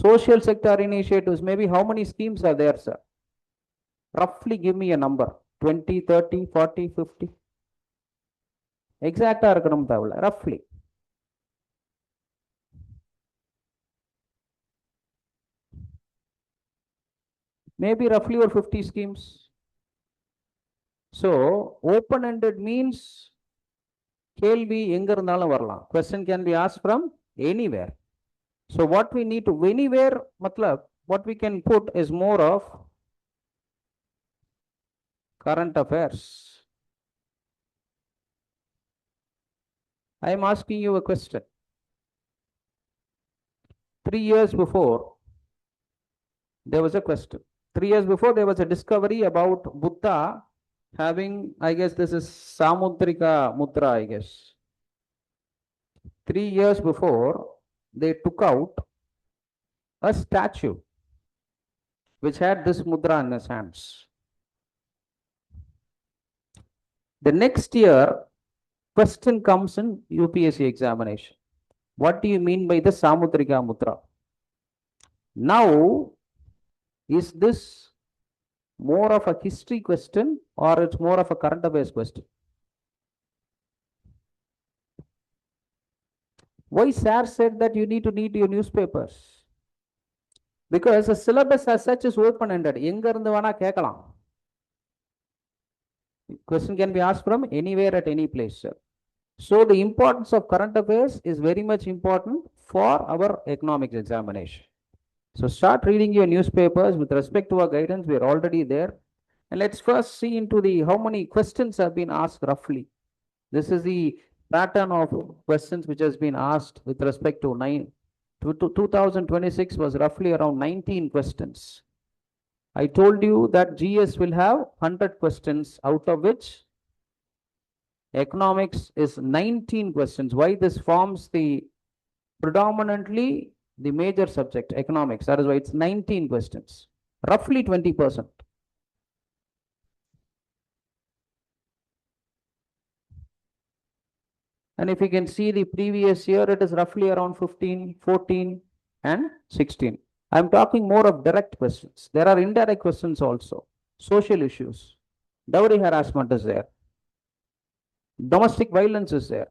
Speaker 4: Social sector initiatives, maybe how many schemes are there, sir? Roughly give me a number. 20, 30, 40, 50. Exact இருக்கணும் தேவையில்ல. Roughly. Maybe roughly or 50 schemes. So, open-ended means கேள்வி எங்க இருந்தாலும் வரலாம். Question can be asked from anywhere. So what we need to, anywhere matlab what we can put is more of current affairs. I am asking you a question. 3 years before there was a question. 3 years before there was a discovery about Buddha having, I guess this is Samudrika Mudra, I guess. 3 years before, they took out a statue which had this mudra in his hands. The next year, question comes in UPSC examination. What do you mean by the Samudrika Mudra? Now, is this more of a history question or it's more of a current affairs question? Why sir said that you need to read your newspapers? Because the syllabus as such is open-ended. எங்க இருந்து வேணா கேட்கலாம். Question can be asked from anywhere at any place, sir. So the importance of current affairs is very much important for our economics examination. So start reading your newspapers. With respect to our guidance, we are already there. And let's first see into the how many questions have been asked roughly. This is the pattern of questions which has been asked with respect to 2026 was roughly around 19 questions. I told you that GS will have 100 questions, out of which economics is 19 questions. Why this forms the predominantly the major subject, economics. That is why it's 19 questions, roughly 20%. And if you can see the previous year, it is roughly around 15, 14, and 16. I'm talking more of direct questions. There are indirect questions also. Social issues. Dowry harassment is there. Domestic violence is there.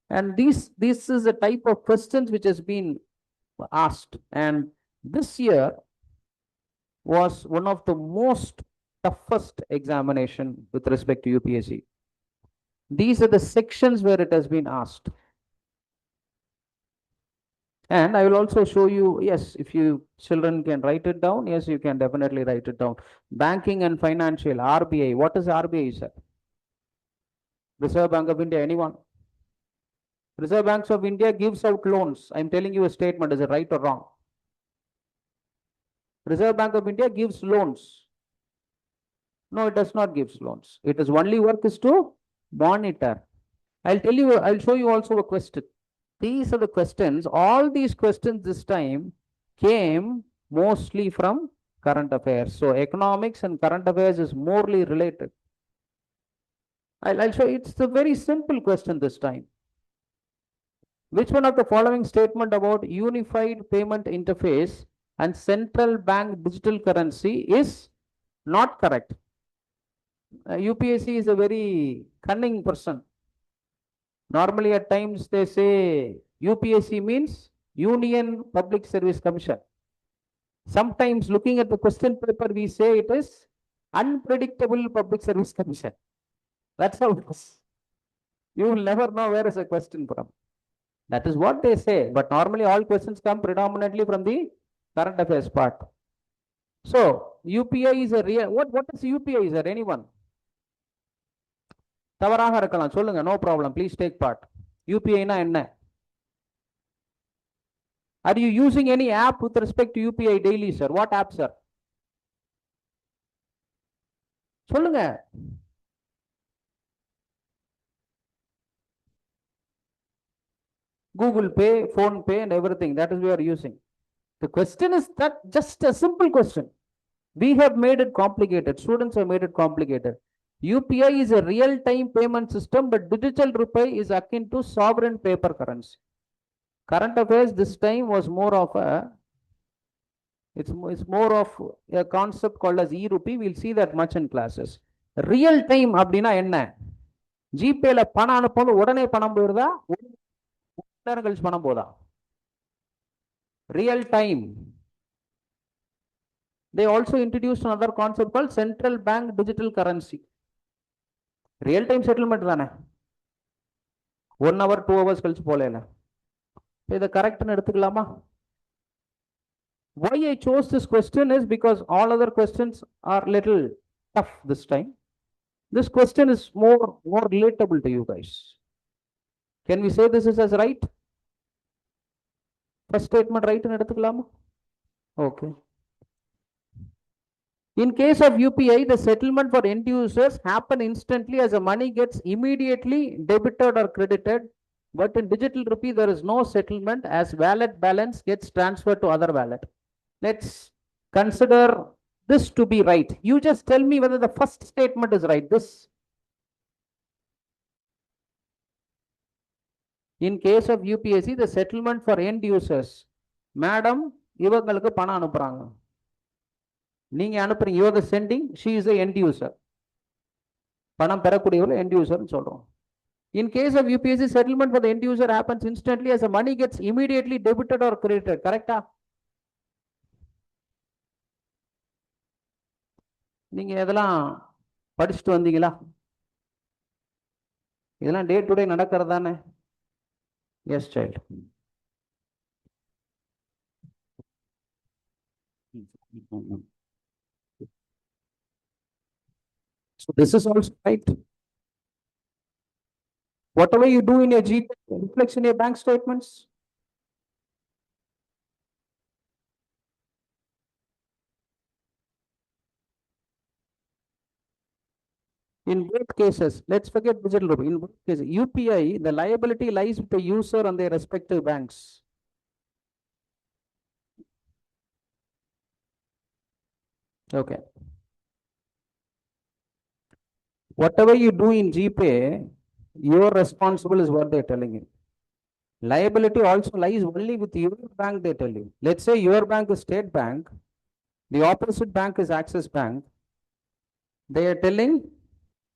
Speaker 4: And this is a type of questions which has been asked. And this year was one of the most toughest examination with respect to UPSC. These are the sections where it has been asked. And I will also show you, yes, if you children can write it down, yes, you can definitely write it down. Banking and financial, RBI. What is RBI, sir? Reserve Bank of India, anyone? Reserve Banks of India gives out loans. I'm telling you a statement, is it right or wrong? Reserve Bank of India gives loans. No, it does not give loans. It is only work is to monitor. I'll tell you, I'll show you also a question. These are the questions. All these questions this time came mostly from current affairs. So economics and current affairs is morely related. I'll show you. It's a very simple question this time. Which one of the following statement about unified payment interface and central bank digital currency is not correct? UPSC is a very cunning person. Normally at times they say UPSC means Union Public Service Commission. Sometimes looking at the question paper, we say it is Unpredictable Public Service Commission. That's how it is. You will never know where is a question from. That is what they say. But normally all questions come predominantly from the current affairs part. So UPI is a real, what is UPI? Is there anyone? தவறாக இருக்கலாம் சொல்லுங்க, no problem, please take part. UPI na என்ன? Are you using any app with respect to UPI daily, sir? What app, sir? சொல்லுங்க. Google Pay, Phone Pay and everything, that is we are using. The question is that just a simple question. We have made it complicated. Students have made it complicated. UPI is a real-time payment system, but digital rupee is akin to sovereign paper currency. Current affairs this time was more of a, it's more of a concept called as e-rupee. We'll see that much in classes. Real-time அப்படினா என்ன? ஜிபேல பணம் அனுப்பும்போது உடனே பணம் போயிருதா? நேரம் கழிச்சு பணம் போதா? Real-time. They also introduced another concept called central bank digital currency. Real-time settlement தானே, 1 hour 2 hours கழிச்சு போல. இதை கரெக்ட்னு எடுத்துக்கலாமா? Why I chose this question is because all other questions are little tough this time. This question is more relatable to you guys. Can we say this is as right? First statement right னு எடுத்துக்கலாமா? Okay. In case of UPI, the settlement for end users happen instantly as the money gets immediately debited or credited. But in digital rupee, there is no settlement as wallet balance gets transferred to other wallet. Let's consider this to be right. You just tell me whether the first statement is right. This. In case of UPSC, the settlement for end users. Madam, இவங்களுக்கு பணம் அனுப்புறாங்க. நீங்க அனுப்புறீங்க, you are the sending, she is the end user. பணம் பெறக்கூடியவர் end user னு சொல்றோம். In case of UPSC, settlement for the end user happens instantly as the money gets immediately debited or credited. Correct? நீங்க இதெல்லாம் படிச்சுட்டு வந்தீங்களா? இதெல்லாம் day to day நடக்கிறது தானே? Yes child. So this is also right. Whatever you do in your GP reflects in your bank statements. In both cases, let's forget digital rupee. In both cases, UPI, the liability lies with the user and their respective banks. Okay. Whatever you do in GPay, You're responsible is what they're telling you. Liability also lies only with your bank, they tell you. Let's say your bank is State Bank, the opposite bank is Axis Bank. They are telling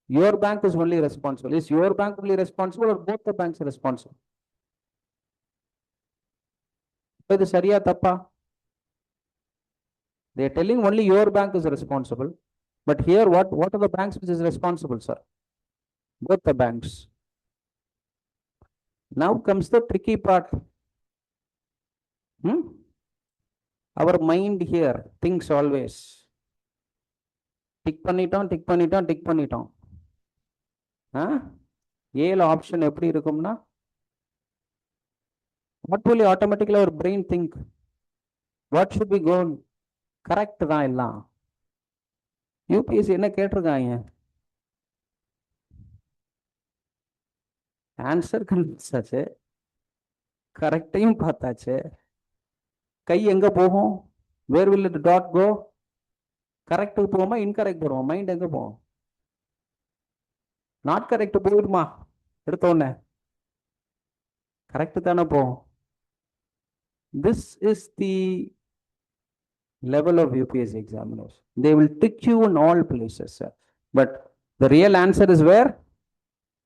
Speaker 4: your bank is only responsible. Is your bank only responsible or both the banks are responsible? So the Sharia Tappa. They are telling only your bank is responsible. But here, what are the banks which is responsible, sir? Both the banks. Now comes the tricky part. Our mind here thinks always. Tick பண்ணிட்டோம் tick பண்ணிட்டோம் tick பண்ணிட்டோம். ஏல option எப்படி இருக்கும்னா what will automatically our brain think? What should be go? Correct தான் எல்லாம். UPSC என்ன கேட்டிருக்காங்க? ஆன்சர் கண்டுபிடிச்சாச்சு, கரெக்டையும் பார்த்தாச்சு. கை எங்க போகும்? Where will it dot go? கரெக்டுக்கு போவோமா இன்கரெக்ட் போடுவோம்? மைண்ட் எங்க போகும்? நாட் கரெக்ட் போயிடுமா எடுத்த உடனே? கரெக்ட் தானே போகும். This is the level of UPSC examiners. They will trick you in all places, sir. But the real answer is where?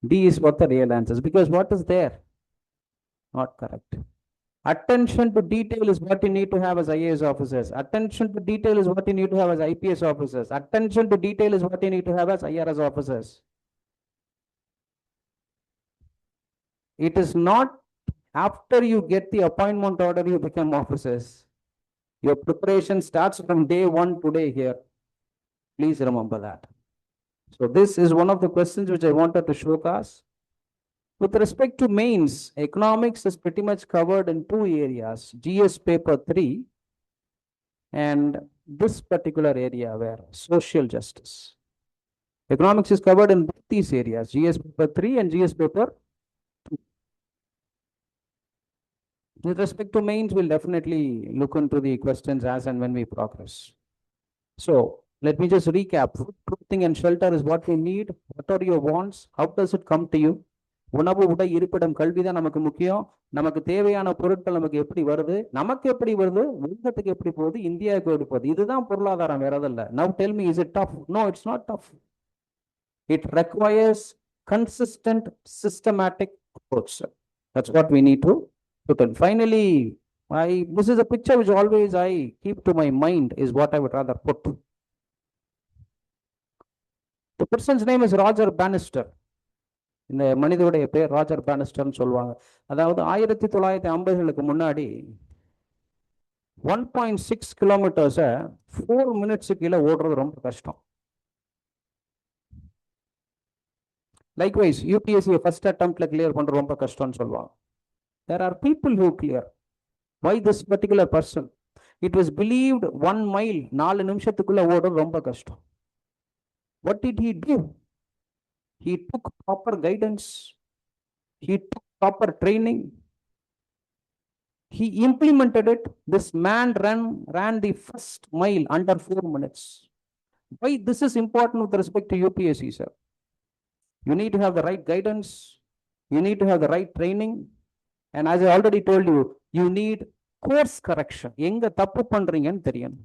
Speaker 4: D is what the real answer is, because what is there? Not correct. Attention to detail is what you need to have as IAS officers. Attention to detail is what you need to have as IPS officers. Attention to detail is what you need to have as IRS officers. It is not after you get the appointment order you become officers. Your preparation starts from day one today here. Please remember that. So this is one of the questions which I wanted to showcase. With respect to mains, economics is pretty much covered in two areas, GS paper 3 and this particular area where social justice. Economics is covered in both these areas, GS paper 3 and GS paper 2. With respect to mains, we'll definitely look into the questions as and when we progress. So let me just recap. Food, clothing and shelter is what we need. What are your wants? How does it come to you? உணவு, உடை, இருப்பிடம், கல்வி தான் நமக்கு முக்கியம். நமக்கு தேவையான பொருட்கள் நமக்கு எப்படி வருது, நமக்கு எப்படி வருது, உலகத்துக்கு எப்படி போகுது, இந்தியாவுக்கு எப்படி போகுது, இதுதான் பொருளாதாரம், வேற எதுவும் இல்லை. Now tell me, is it tough? No, it's not tough. It requires consistent, systematic approach. That's what we need to put in. Finally, this is a picture which always I keep to my mind, is what I would rather put. The person's name is Roger Bannister. இந்த மனிதனுடைய பேர் ராஜர் பேனிஸ்டர்னு சொல்லுவாங்க. அதாவது 1950களுக்கு முன்னாடி 1.6 கிலோமீட்டர்ஸை 4 மினிட்ஸுக்கு கீழே ஓடுறது ரொம்ப கஷ்டம். லைக்வைஸ் யூபிஎஸ்சி ஃபர்ஸ்ட் அட்டெம்ப்ட்ல கிளியர் பண்றது ரொம்ப கஷ்டம்னு சொல்லுவாங்க. There are people who clear. Why this particular person? It was believed 1 mile 4 நிமிஷத்துக்குள்ள ஓடுறது ரொம்ப கஷ்டம். What did he do? He took proper guidance. He took proper training. He implemented it. This man ran the first mile under 4 minutes. Why this is important with respect to UPSC, sir? You need to have the right guidance. You need to have the right training. And as I already told you, you need course correction. எங்க தப்பு பண்றீங்கன்னு தெரியும்.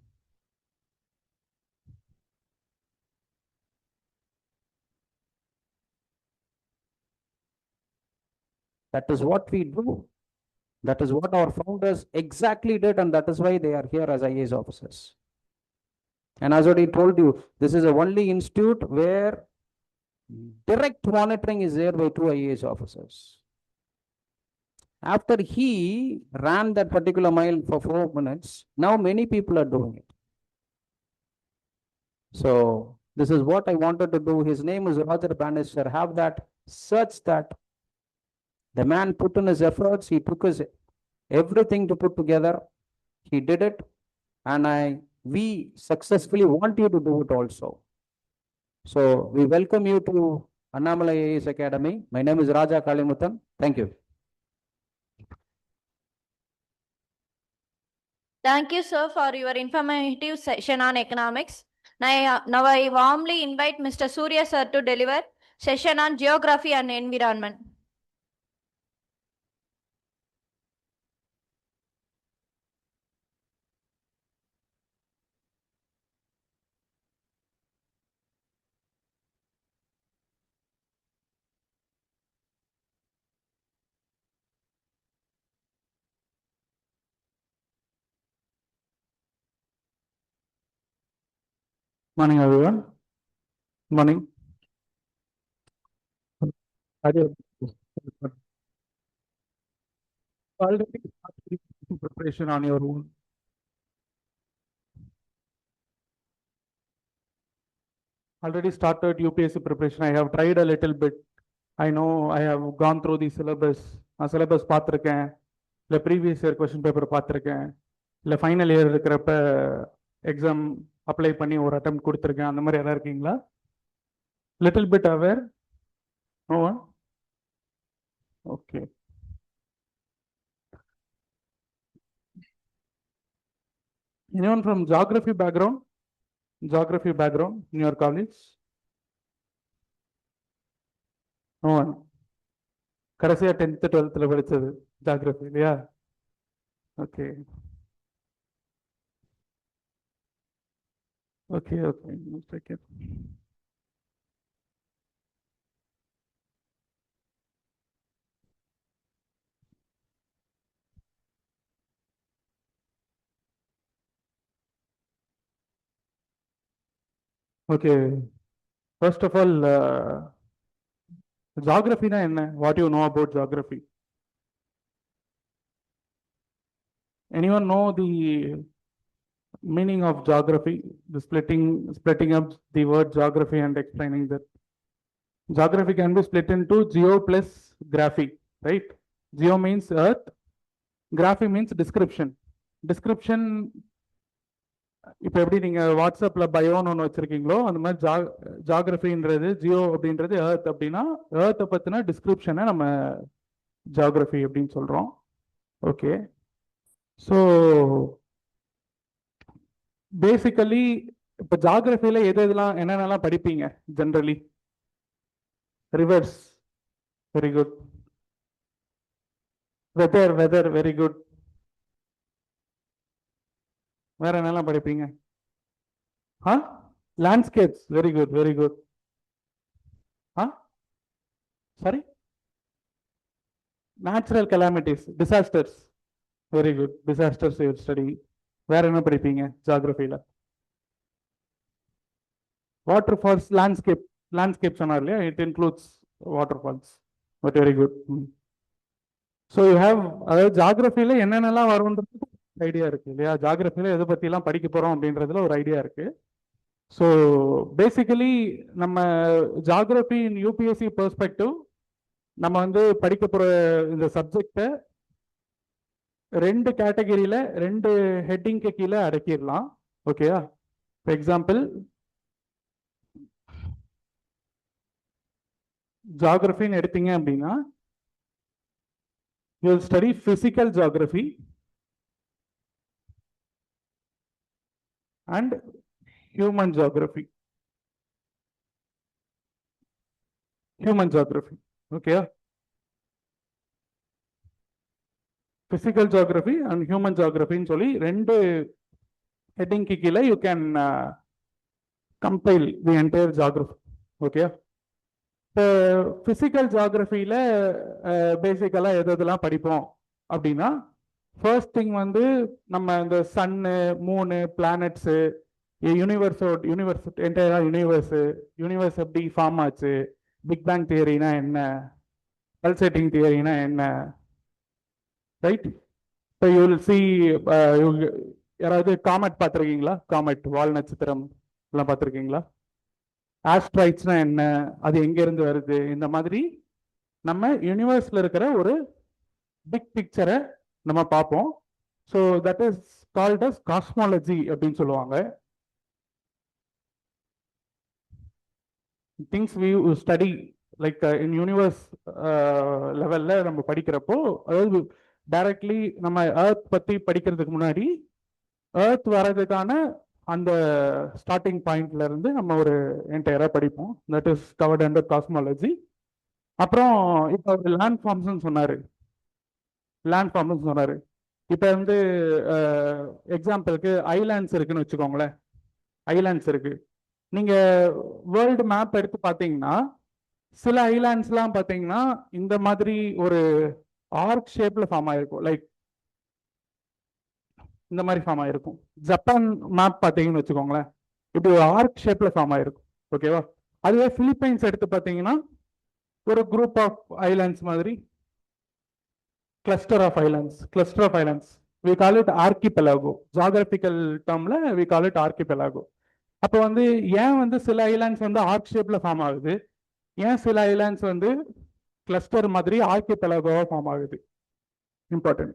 Speaker 4: That is what we do. That is what our founders exactly did, and that is why they are here as IAS officers. And as I already told you, this is the only institute where direct monitoring is there by 2 IAS officers. After he ran that particular mile for 4 minutes, now many people are doing it. So this is what I wanted to do. His name is Roger Bannister. Have that, search that. The man put in his efforts. He took his everything to put together. He did it, and we successfully want you to do it also. So we welcome you to Annamalai IAS Academy. My name is Raja Kalimuthan. Thank you.
Speaker 1: Thank you, sir, for your informative session on economics. Now I warmly invite Mr. Surya sir to deliver session on geography and environment.
Speaker 5: Morning, everyone. Morning. Already started preparation on your own. Already started UPSC preparation. I have tried a little bit. I know I have gone through the syllabus. Syllabus பார்த்திருக்கேன். இல்ல previous year question paper பார்த்திருக்கேன். இல்ல final year இருக்கிறப்ப exam apply பண்ணி ஒரு attempt கொடுத்திருக்கேன். அந்த மாதிரி யாரா இருக்கீங்களா? Little bit aware? No one? Okay. Anyone from geography background? Geography background in your college? No one. கடைசியா 10th 12th படிச்சது ஜியோகிராஃபி இல்லையா? Okay okay okay second. Okay first of all ஜியோகிராஃபினா என்ன? What you know about geography? Anyone know the meaning of geography? The splitting up the word geography and explaining that. Geography can be split into geo plus graphy, right? Geo means earth, graphy means description. Description இப்போ எப்படி நீங்க வாட்ஸ்அப்ல பயோன்னு ஒன்று வச்சிருக்கீங்களோ அந்த மாதிரி ஜியோகிராஃபின்றது ஜியோ அப்படின்றது earth அப்படின்னா எர்த்தை பத்தின டிஸ்கிரிப்ஷனை நம்ம ஜியோகிராஃபி அப்படின்னு சொல்றோம். ஓகே, ஸோ பேசிக்கலி இப்போ ஜியோகிராஃபியில எதெல்லாம் என்னென்னலாம் படிப்பீங்க generally? Rivers, very good. Weather, very good. வேற என்னெல்லாம் படிப்பீங்க? Landscapes, very good, very good. Sorry, natural calamities, disasters, very good. Disasters study. வேற என்ன படிப்பீங்க ஜியோகிராஃபியில? வாட்டர் ஃபால்ஸ், லேண்ட்ஸ்கேப் சொன்னார் இல்லையா? It includes waterfalls, but very good. So you have, அதாவது ஜியோகிராஃபியில என்னென்னலாம் வரும்ன்றது ஐடியா இருக்கு இல்லையா? ஜியோகிராஃபியில எதை பத்தி எல்லாம் படிக்க போறோம் அப்படின்றதுல ஒரு ஐடியா இருக்கு. ஸோ பேசிக்கலி நம்ம ஜியோகிராஃபி இன் யூபிஎஸ்சி பெர்ஸ்பெக்டிவ் நம்ம வந்து படிக்க போற இந்த சப்ஜெக்டை 2 கேட்டகரியில 2 ஹெட்டிங்க்கு கீழே அடக்கிடலாம். ஓகேயா? ஃபார் எக்ஸாம்பிள், ஜியோகிராஃபின்னு எடுத்தீங்க அப்படின்னா you will study physical geography and human geography. Okay, physical geography and human geography ன்னு சொல்லி 2 heading கீழே you can compile the entire geography. Okay, physical geographyல பேசிக்கலா எதெல்லாம் படிப்போம் அப்படின்னா, ஃபர்ஸ்ட் திங் வந்து நம்ம இந்த சன்னு, மூணு, பிளானட்ஸு, யூனிவர்ஸ், என்டையரா யூனிவர்ஸ் எப்படி ஃபார்ம் ஆச்சு, பிக் பேங் தியரினா என்ன, பல்சேட்டிங் தியரினா என்ன, ரைட்? இப்போ யூ வில் சி, யாராவது காமெட் பார்த்துருக்கீங்களா? காமெட், வால் நட்சத்திரம் எல்லாம் பார்த்துருக்கீங்களா? ஆஸ்ட்ராய்ட்ஸ்னா என்ன, அது எங்கேருந்து வருது, இந்த மாதிரி நம்ம யூனிவர்ஸில் இருக்கிற ஒரு பிக் பிக்சரை நம்ம பார்ப்போம். So that is called as cosmology அப்படின்னு சொல்லுவாங்க. Things we study like in universe லெவல்ல நம்ம படிக்கிறப்போ, அதாவது டைரக்ட்லி நம்ம எர்த் பத்தி படிக்கிறதுக்கு முன்னாடி எர்த் வர்றதுக்கான அந்த ஸ்டார்டிங் பாயிண்ட்ல இருந்து நம்ம ஒரு என்டையரா படிப்போம். That is covered under cosmology. அப்புறம் இப்போ அவர் லேண்ட் ஃபார்ம்ஸ்னு சொன்னாரு. லேண்ட் ஃபார்ம்ஸ் சொன்னாரு. இப்போ வந்து எக்ஸாம்பிளுக்கு ஐலாண்ட்ஸ் இருக்குன்னு வச்சுக்கோங்களேன். ஐலாண்ட்ஸ் இருக்கு. நீங்க வேர்ல்டு மேப் எடுத்து பார்த்தீங்கன்னா சில ஐலாண்ட்ஸ்லாம் பார்த்தீங்கன்னா இந்த மாதிரி ஒரு ஆர்க் ஷேப்ல ஃபார்ம் ஆயிருக்கும். லைக் இந்த மாதிரி ஃபார்ம் ஆயிருக்கும். ஜப்பான் மேப் பார்த்தீங்கன்னு வச்சுக்கோங்களேன், இப்படி ஒரு ஆர்க் ஷேப்ல ஃபார்ம் ஆயிருக்கும். ஓகேவா? அதுவே பிலிப்பைன்ஸ் எடுத்து பார்த்தீங்கன்னா ஒரு குரூப் ஆஃப் ஐலாண்ட்ஸ் மாதிரி, cluster of islands we call it archipelago. Geographical டேர்ம்ல we call it archipelago. அப்போ வந்து ஏன் வந்து சில ஐலாண்ட்ஸ் வந்து ஆர்க் ஷேப்ல ஃபார்ம் ஆகுது, ஏன் சில ஐலாண்ட்ஸ் வந்து கிளஸ்டர் மாதிரி ஆர்கிபெலாகோவா ஃபார்ம் ஆகுது, இம்பார்ட்டன்ட்.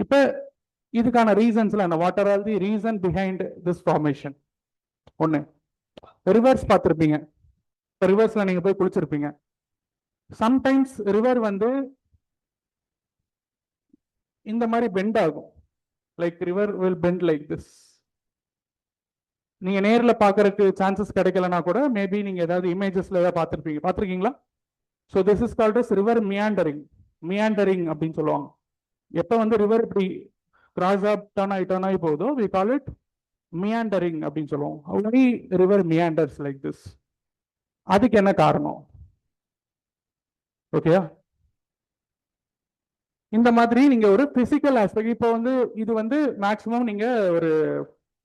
Speaker 5: இப்போ இதுக்கான ரீசன்ஸ்ல என்ன, what are all the reason behind this formation? ஒன்று, ரிவர்ஸ் பார்த்துருப்பீங்க. இப்போ ரிவர்ஸ்ல நீங்க போய் குளிச்சிருப்பீங்க. சம்டைம்ஸ் ரிவர் வந்து இந்த மாதிரி பெண்ட் ஆகும். Like river will bend like this. நீங்க நேர்ல பாக்குறதுக்கு சான்சஸ் கிடைக்கலனா கூட மேபி நீங்க ஏதாவது இமேஜஸ்ல ஏதாவது பார்த்துருக்கீங்களா? So this is called as river meandering அப்படின்னு சொல்லுவாங்க. எப்போ வந்து ரிவர் இப்படி கிராஸ் ஆப் டர்ன் ஆகி போகுதோ we call it மியாண்டரிங் அப்படின்னு சொல்லுவோம். Why river meanders like this? அதுக்கு என்ன காரணம்? ஓகேயா? இந்த மாதிரி நீங்க ஒரு பிசிக்கல் ஆஸ்பெக்ட், இப்போ வந்து இது வந்து மேக்சிமம் நீங்க ஒரு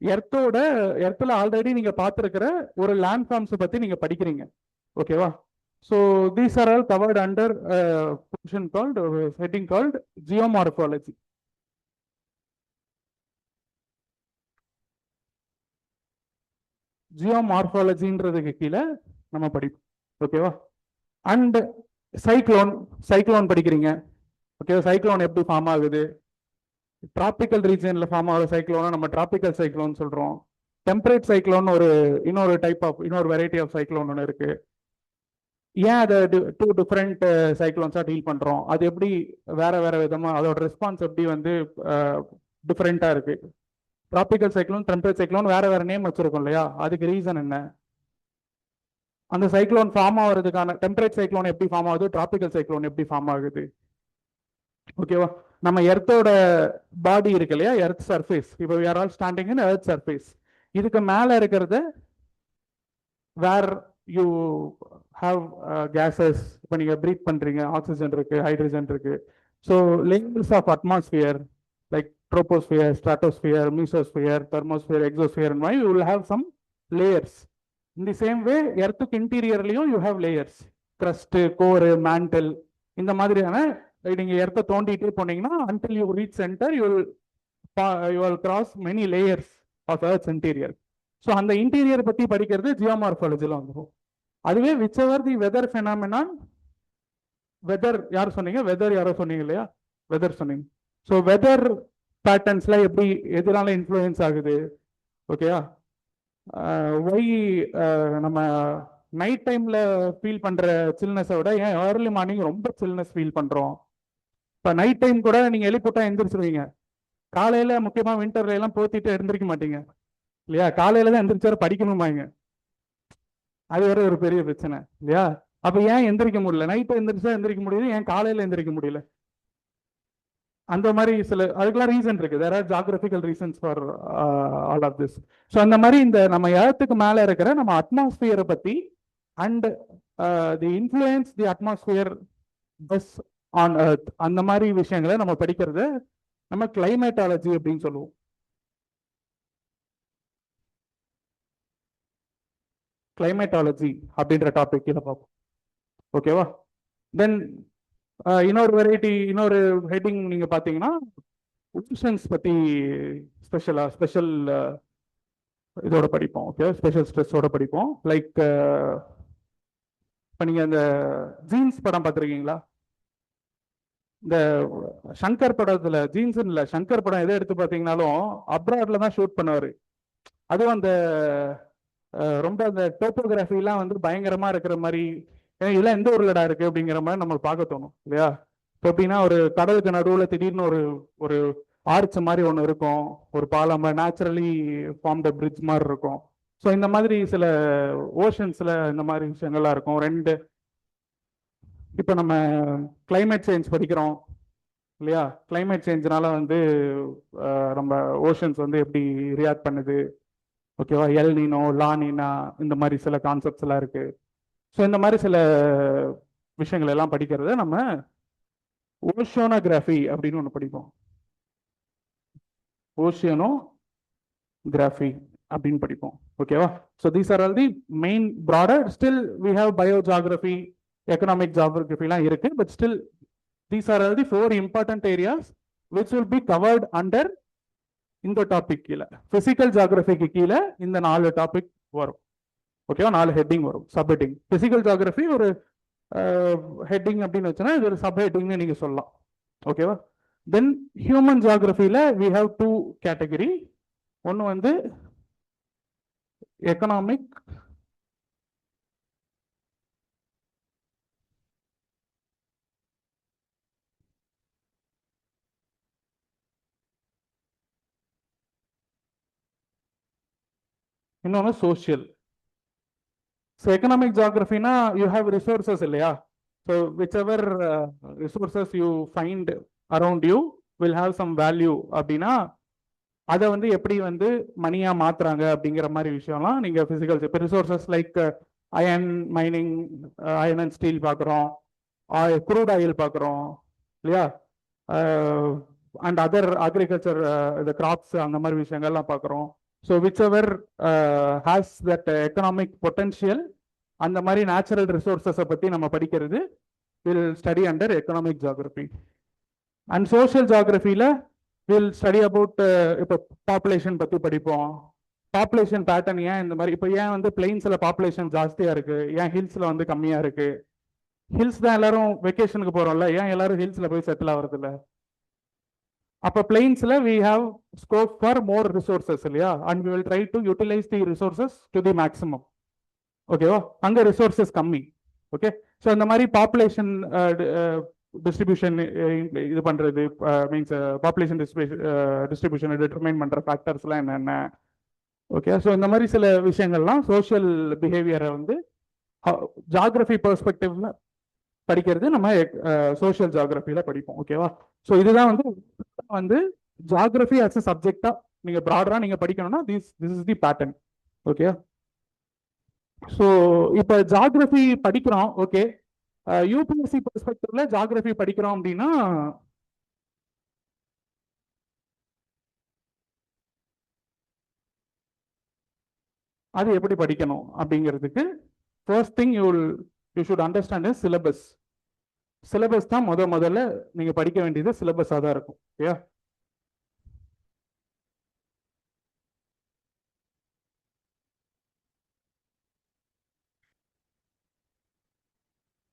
Speaker 5: எர்த்ல ஆல்ரெடி நீங்க பார்த்துருக்கிற ஒரு லேண்ட் ஃபார்ம்ஸ் பத்தி நீங்க படிக்கிறீங்க. ஓகேவா? So these are all covert under portion called heading called geomorphology. ஜியோமார்பாலஜின்றதுக்கு கீழே நம்ம படிப்போம். ஓகேவா? அண்ட் சைக்ளோன் படிக்கிறீங்க. ஓகே, சைக்ளோன் எப்படி ஃபார்ம் ஆகுது? டிராபிக்கல் ரீஜன்ல ஃபார்ம் ஆகிற சைக்ளோனை நம்ம டிராபிக்கல் சைக்ளோன் சொல்றோம். டெம்பரேட் சைக்ளோன் இன்னொரு வெரைட்டி ஆஃப் சைக்ளோன் ஒன்று இருக்கு. ஏன் அதை டூ டிஃப்ரெண்ட் சைக்ளோன்ஸா டீல் பண்றோம்? அது எப்படி வேற விதமா அதோட ரெஸ்பான்ஸ் எப்படி வந்து டிஃப்ரெண்டா இருக்கு? டிராபிக்கல் சைக்ளோன், டெம்பரேட் சைக்ளோன் வேற நேம் வச்சிருக்கோம் இல்லையா? அதுக்கு ரீசன் என்ன? அந்த சைக்ளோன் ஃபார்ம் ஆகிறதுக்கான, டெம்பரேட் சைக்ளோன் எப்படி ஃபார்ம் ஆகுது, டிராபிக்கல் சைக்ளோன் எப்படி ஃபார்ம் ஆகுது? ஓகேவா? நம்ம எர்த்தோட பாடி இருக்கு இல்லையா, எர்த் சர்ஃபேஸ். இப்போ we are all standing in earth surface. இதுக்கு மேல இருக்கிறது வேர் யூ ஹாவ் கேசஸ். இப்போ நீங்க பிரீத் பண்றீங்க, ஆக்சிஜன் இருக்கு, ஹைட்ரஜன் இருக்கு. So layers of atmosphere like troposphere, stratosphere, mesosphere, thermosphere, exosphere, and why you will have some layers. In the same way, earth interiorலயும் you have layers, crust, core, mantle. இந்த மாதிரியான நீங்க எர்த்தை தோண்டிட்டே போனீங்கன்னா until you reach center you will cross many layers of earth's interior. So அந்த interior பத்தி படிக்கிறது ஜியோமார்பாலஜில வந்துடும். அதுவே whichever the weather phenomenon, weather யார் சொன்னீங்க? வெதர் யாரோ சொன்னீங்க இல்லையா? வெதர் சொன்னீங்க. ஸோ வெதர் பேட்டர்ன்ஸ்ல எப்படி எதனால இன்ஃப்ளூயன்ஸ் ஆகுது? ஓகேயா? ஒய் நம்ம நைட் டைம்ல ஃபீல் பண்ற சில்னஸை விட ஏன் ஏர்லி மார்னிங் ரொம்ப சில்னஸ் ஃபீல் பண்றோம்? இப்போ நைட் டைம் கூட நீங்க எழுப்பிட்டா எந்திரிச்சிருவீங்க. காலையில முக்கியமா விண்டர்ல எல்லாம் போத்திட்டு எழுந்திரிக்க மாட்டீங்க இல்லையா? காலையில தான் எந்திரிச்சாரு படிக்கணுமாங்க. அது வேற ஒரு பெரிய பிரச்சனை இல்லையா? அப்ப ஏன் எந்திரிக்க முடியல? நைட்டு எந்திரிச்சா எந்திரிக்க முடியுது, ஏன் காலையில எந்திரிக்க முடியல? அந்த மாதிரி சில அதுக்கெல்லாம் ரீசன் இருக்கு. There are geographical reasons for all of this. So அந்த மாதிரி இந்த நம்ம எர்த்துக்கு மேல இருக்கிற நம்ம அட்மாஸ்பியரை பத்தி and the influence the atmosphere bus on earth, அந்த மாதிரி விஷயங்களை நம்ம படிக்கிறது நம்ம கிளைமேட்டாலஜி அப்படின்னு சொல்லுவோம். கிளைமேட்டாலஜி அப்படின்ற டாபிக் கீழே பார்ப்போம். ஓகேவா? தென் இன்னொரு ஹெட்டிங் நீங்க பாத்தீங்கன்னா ஓஷன்ஸ் பத்தி ஸ்பெஷல் இதோட படிப்போம். ஓகே, ஸ்பெஷல் ஸ்ட்ரெஸ்ஸோட படிப்போம். லைக் இப்போ நீங்க இந்த ஜீன்ஸ் படம் பார்த்துருக்கீங்களா? இந்த சங்கர் படத்துல ஜீன்ஸ் இல்ல, சங்கர் படம் எதை எடுத்து பார்த்தீங்கன்னாலும் அப்ராட்ல தான் ஷூட் பண்ணுவாரு. அதுவும் அந்த ரொம்ப அந்த டோப்போகிராஃபிலாம் வந்து பயங்கரமா இருக்கிற மாதிரி, இதெல்லாம் எந்த ஊர்லடா இருக்கு அப்படிங்கிற மாதிரி நம்ம பார்க்க தோணும் இல்லையா? இப்போ எப்படின்னா ஒரு கடலுக்கு நடுவில் திடீர்னு ஒரு ஆர்ச் மாதிரி ஒன்று இருக்கும், ஒரு பாலம் நேச்சுரலி ஃபார்ம்டு பிரிட்ஜ் மாதிரி இருக்கும். ஸோ இந்த மாதிரி சில ஓஷன்ஸில் இந்த மாதிரி விஷயங்கள்லாம் இருக்கும். இப்போ நம்ம கிளைமேட் சேஞ்ச் படிக்கிறோம் இல்லையா? கிளைமேட் சேஞ்ச்னால வந்து நம்ம ஓஷன்ஸ் வந்து எப்படி ரியாக்ட் பண்ணுது, ஓகேவா? எல் நீனோ, லா நீனா, இந்த மாதிரி சில கான்செப்ட்ஸ் எல்லாம் இருக்கு. ஸோ இந்த மாதிரி சில விஷயங்கள் எல்லாம் படிக்கிறத நம்ம ஓஷியோனோகிராஃபி அப்படின்னு ஒன்று படிப்போம். ஓஷியோனோகிராஃபி அப்படின்னு படிப்போம், ஓகேவா? So these are all the main broader. Still we have biogeography, economic ஜியாகிரபிலாம் இருக்கு. But still these are all the 4 important areas which will be covered under இந்த டாபிக் கீழே. பிசிக்கல் ஜியாகிரபிக்கு கீழே இந்த 4 டாபிக் வரும், ஓகேவா? 4 ஹெட்டிங் வரும், சப் ஹெட்டிங். பிசிக்கல் ஜியாகிரபி ஒரு ஹெட்டிங் அப்படின்னு வச்சுன்னா இது ஒரு சப் ஹெட்டிங்னு நீங்க சொல்லலாம், ஓகேவா? தென் ஹியூமன் ஜியாகிரபியில we have 2 கேட்டகரி. ஒன்று வந்து எக்கனாமிக், இன்னொன்று சோஷியல். ஸோ எக்கனாமிக் ஜியாகிரபினா யூ ஹேவ் ரிசோர்சஸ் இல்லையா? So whichever resources you find around you will have some value அப்படின்னா அதை வந்து எப்படி வந்து மணியா மாத்துறாங்க அப்படிங்கிற மாதிரி விஷயம்லாம் நீங்க பிசிக்கல். இப்போ resources like iron mining, iron and Steeles பார்க்குறோம், க்ரூட் ஆயில் பார்க்குறோம் இல்லையா? அண்ட் அதர் அக்ரிகல்ச்சர், இந்த கிராப்ஸ், அந்த மாதிரி விஷயங்கள்லாம் பார்க்குறோம். So which ever has that economic potential, அந்த மாதிரி நேச்சுரல் ரிசோர்ஸஸை பற்றி நம்ம படிக்கிறது will study under economic geography. And social ஜியாகிரபியில் will study about, இப்போ பாப்புலேஷன் பற்றி படிப்போம். பாப்புலேஷன் பேட்டர்ன் ஏன் இந்த மாதிரி, இப்போ ஏன் வந்து பிளெயின்ஸில் பாப்புலேஷன் ஜாஸ்தியாக இருக்குது, ஏன் ஹில்ஸில் வந்து கம்மியாக இருக்குது? ஹில்ஸ் தான் எல்லாரும் வெக்கேஷனுக்கு போகிறோம்ல, ஏன் எல்லாரும் ஹில்ஸில் போய் செட்டில் ஆகிறதில்ல? அப்போ பிளெயின்ஸில் we have scope for more resources இல்லையா? And we will try to utilise the resources to the maximum, ஓகேவா? அங்கே ரிசோர்சஸ் கம்மி, ஓகே? ஸோ இந்த மாதிரி பாப்புலேஷன் டிஸ்ட்ரிபியூஷன் இது பண்ணுறது, மீன்ஸ் பாப்புலேஷன் டிஸ்ட்ரிபியூஷனை டிட்டர்மைன் பண்ணுற ஃபேக்டர்ஸ்லாம் என்னென்ன, ஓகே? ஸோ இந்த மாதிரி சில விஷயங்கள்லாம் சோஷியல் பிஹேவியரை வந்து ஜியாகிரபி பெர்ஸ்பெக்டிவ்ல படிக்கிறது நம்ம சோஷியல் ஜியாகிரபியில படிப்போம், ஓகேவா? ஸோ இதுதான் வந்து ஜியாகிரபி அஸ் அ சப்ஜெக்டா நீங்க ப்ராடரா நீங்க படிக்கணும்னா this is the pattern, okay? So இப்போ ஜியாகிரபி படிக்கிறோம், ஓகே? யூபிஎஸ்சி பெர்ஸ்பெக்டிவ்ல ஜியாகிரபி படிக்கிறோம் அப்படின்னா அது எப்படி படிக்கணும் அப்படிங்கிறதுக்கு first thing you should understand is syllabus. Syllabus தான் முதல்ல நீங்க படிக்க வேண்டியது சிலபஸாக தான் இருக்கும், okay?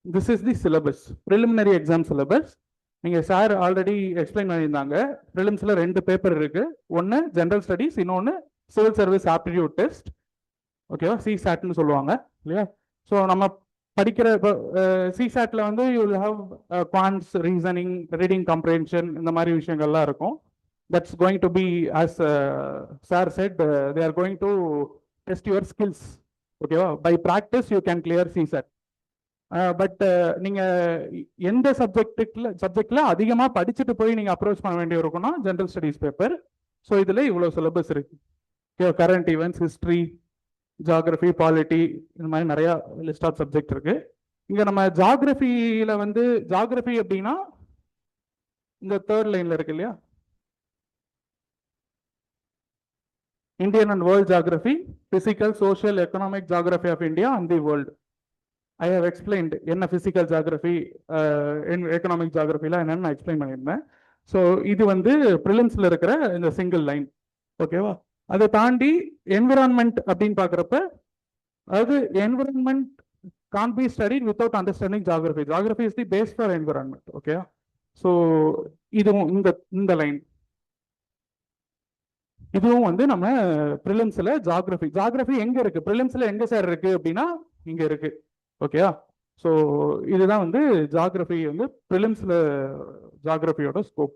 Speaker 5: This is the syllabus, preliminary exam syllabus. நீங்க சார் ஆல்ரெடி எக்ஸ்பிளைன் பண்ணியிருந்தாங்க. ப்ரிலிம்ஸ்ல 2 பேப்பர் இருக்கு, ஒன்று ஜென்ரல் ஸ்டடிஸ், இன்னொன்று சிவில் சர்வீஸ் ஆப்டிடியூட் டெஸ்ட், ஓகேவா? சிசாட்னு சொல்லுவாங்க இல்லையா? ஸோ நம்ம படிக்கிற இப்போ சிசாட்ல வந்து you will have quants, reasoning, reading comprehension, இந்த மாதிரி விஷயங்கள்லாம் இருக்கும். That's going to be as sir said, they are going to test your skills, ஓகேவா? By practice you can clear CSAT. But நீங்க எந்த சப்ஜெக்ட்ல அதிகமா படிச்சுட்டு போய் நீங்க அப்ரோச் பண்ண வேண்டிய இருக்கும்னா ஜென்ரல் ஸ்டடிஸ் பேப்பர். ஸோ இதுல இவ்வளவு சிலபஸ் இருக்கு, current events, history, geography, polity, இந்த மாதிரி நிறைய லிஸ்ட் ஆஃப் சப்ஜெக்ட் இருக்கு. இங்க நம்ம ஜியாகிரபியில வந்து ஜியாகிரபி அப்படின்னா இந்த 3rd லைன்ல இருக்கு இல்லையா? Indian and world geography, physical, social, economic geography of India and the world. I have explained என்ன பிசிக்கல் ஜியாகிரபி, எக்கனாமிக் ஜியாகிரபிலாம் என்னன்னு நான் எக்ஸ்பிளைன் பண்ணியிருந்தேன். ஸோ இது வந்து ப்ரிலிம்ஸ்ல இருக்கிற இந்த சிங்கிள் லைன், ஓகேவா? அதை தாண்டி என்விரான்மெண்ட் அப்படின்னு பார்க்குறப்ப, அதாவது environment can't be studied without understanding geography. Geography is the base for environment, okay? So இதுவும் இந்த லைன், இதுவும் வந்து நம்ம ப்ரிலிம்ஸ்ல ஜியாகிரபி எங்க இருக்கு, ப்ரிலிம்ஸ்ல எங்க சார் இருக்கு அப்படின்னா இங்க இருக்கு, ஓகேயா? ஸோ இதுதான் வந்து ஜியாகிரபி வந்து ப்ரிலிம்ஸ்ல ஜியாகிரபியோட ஸ்கோப்.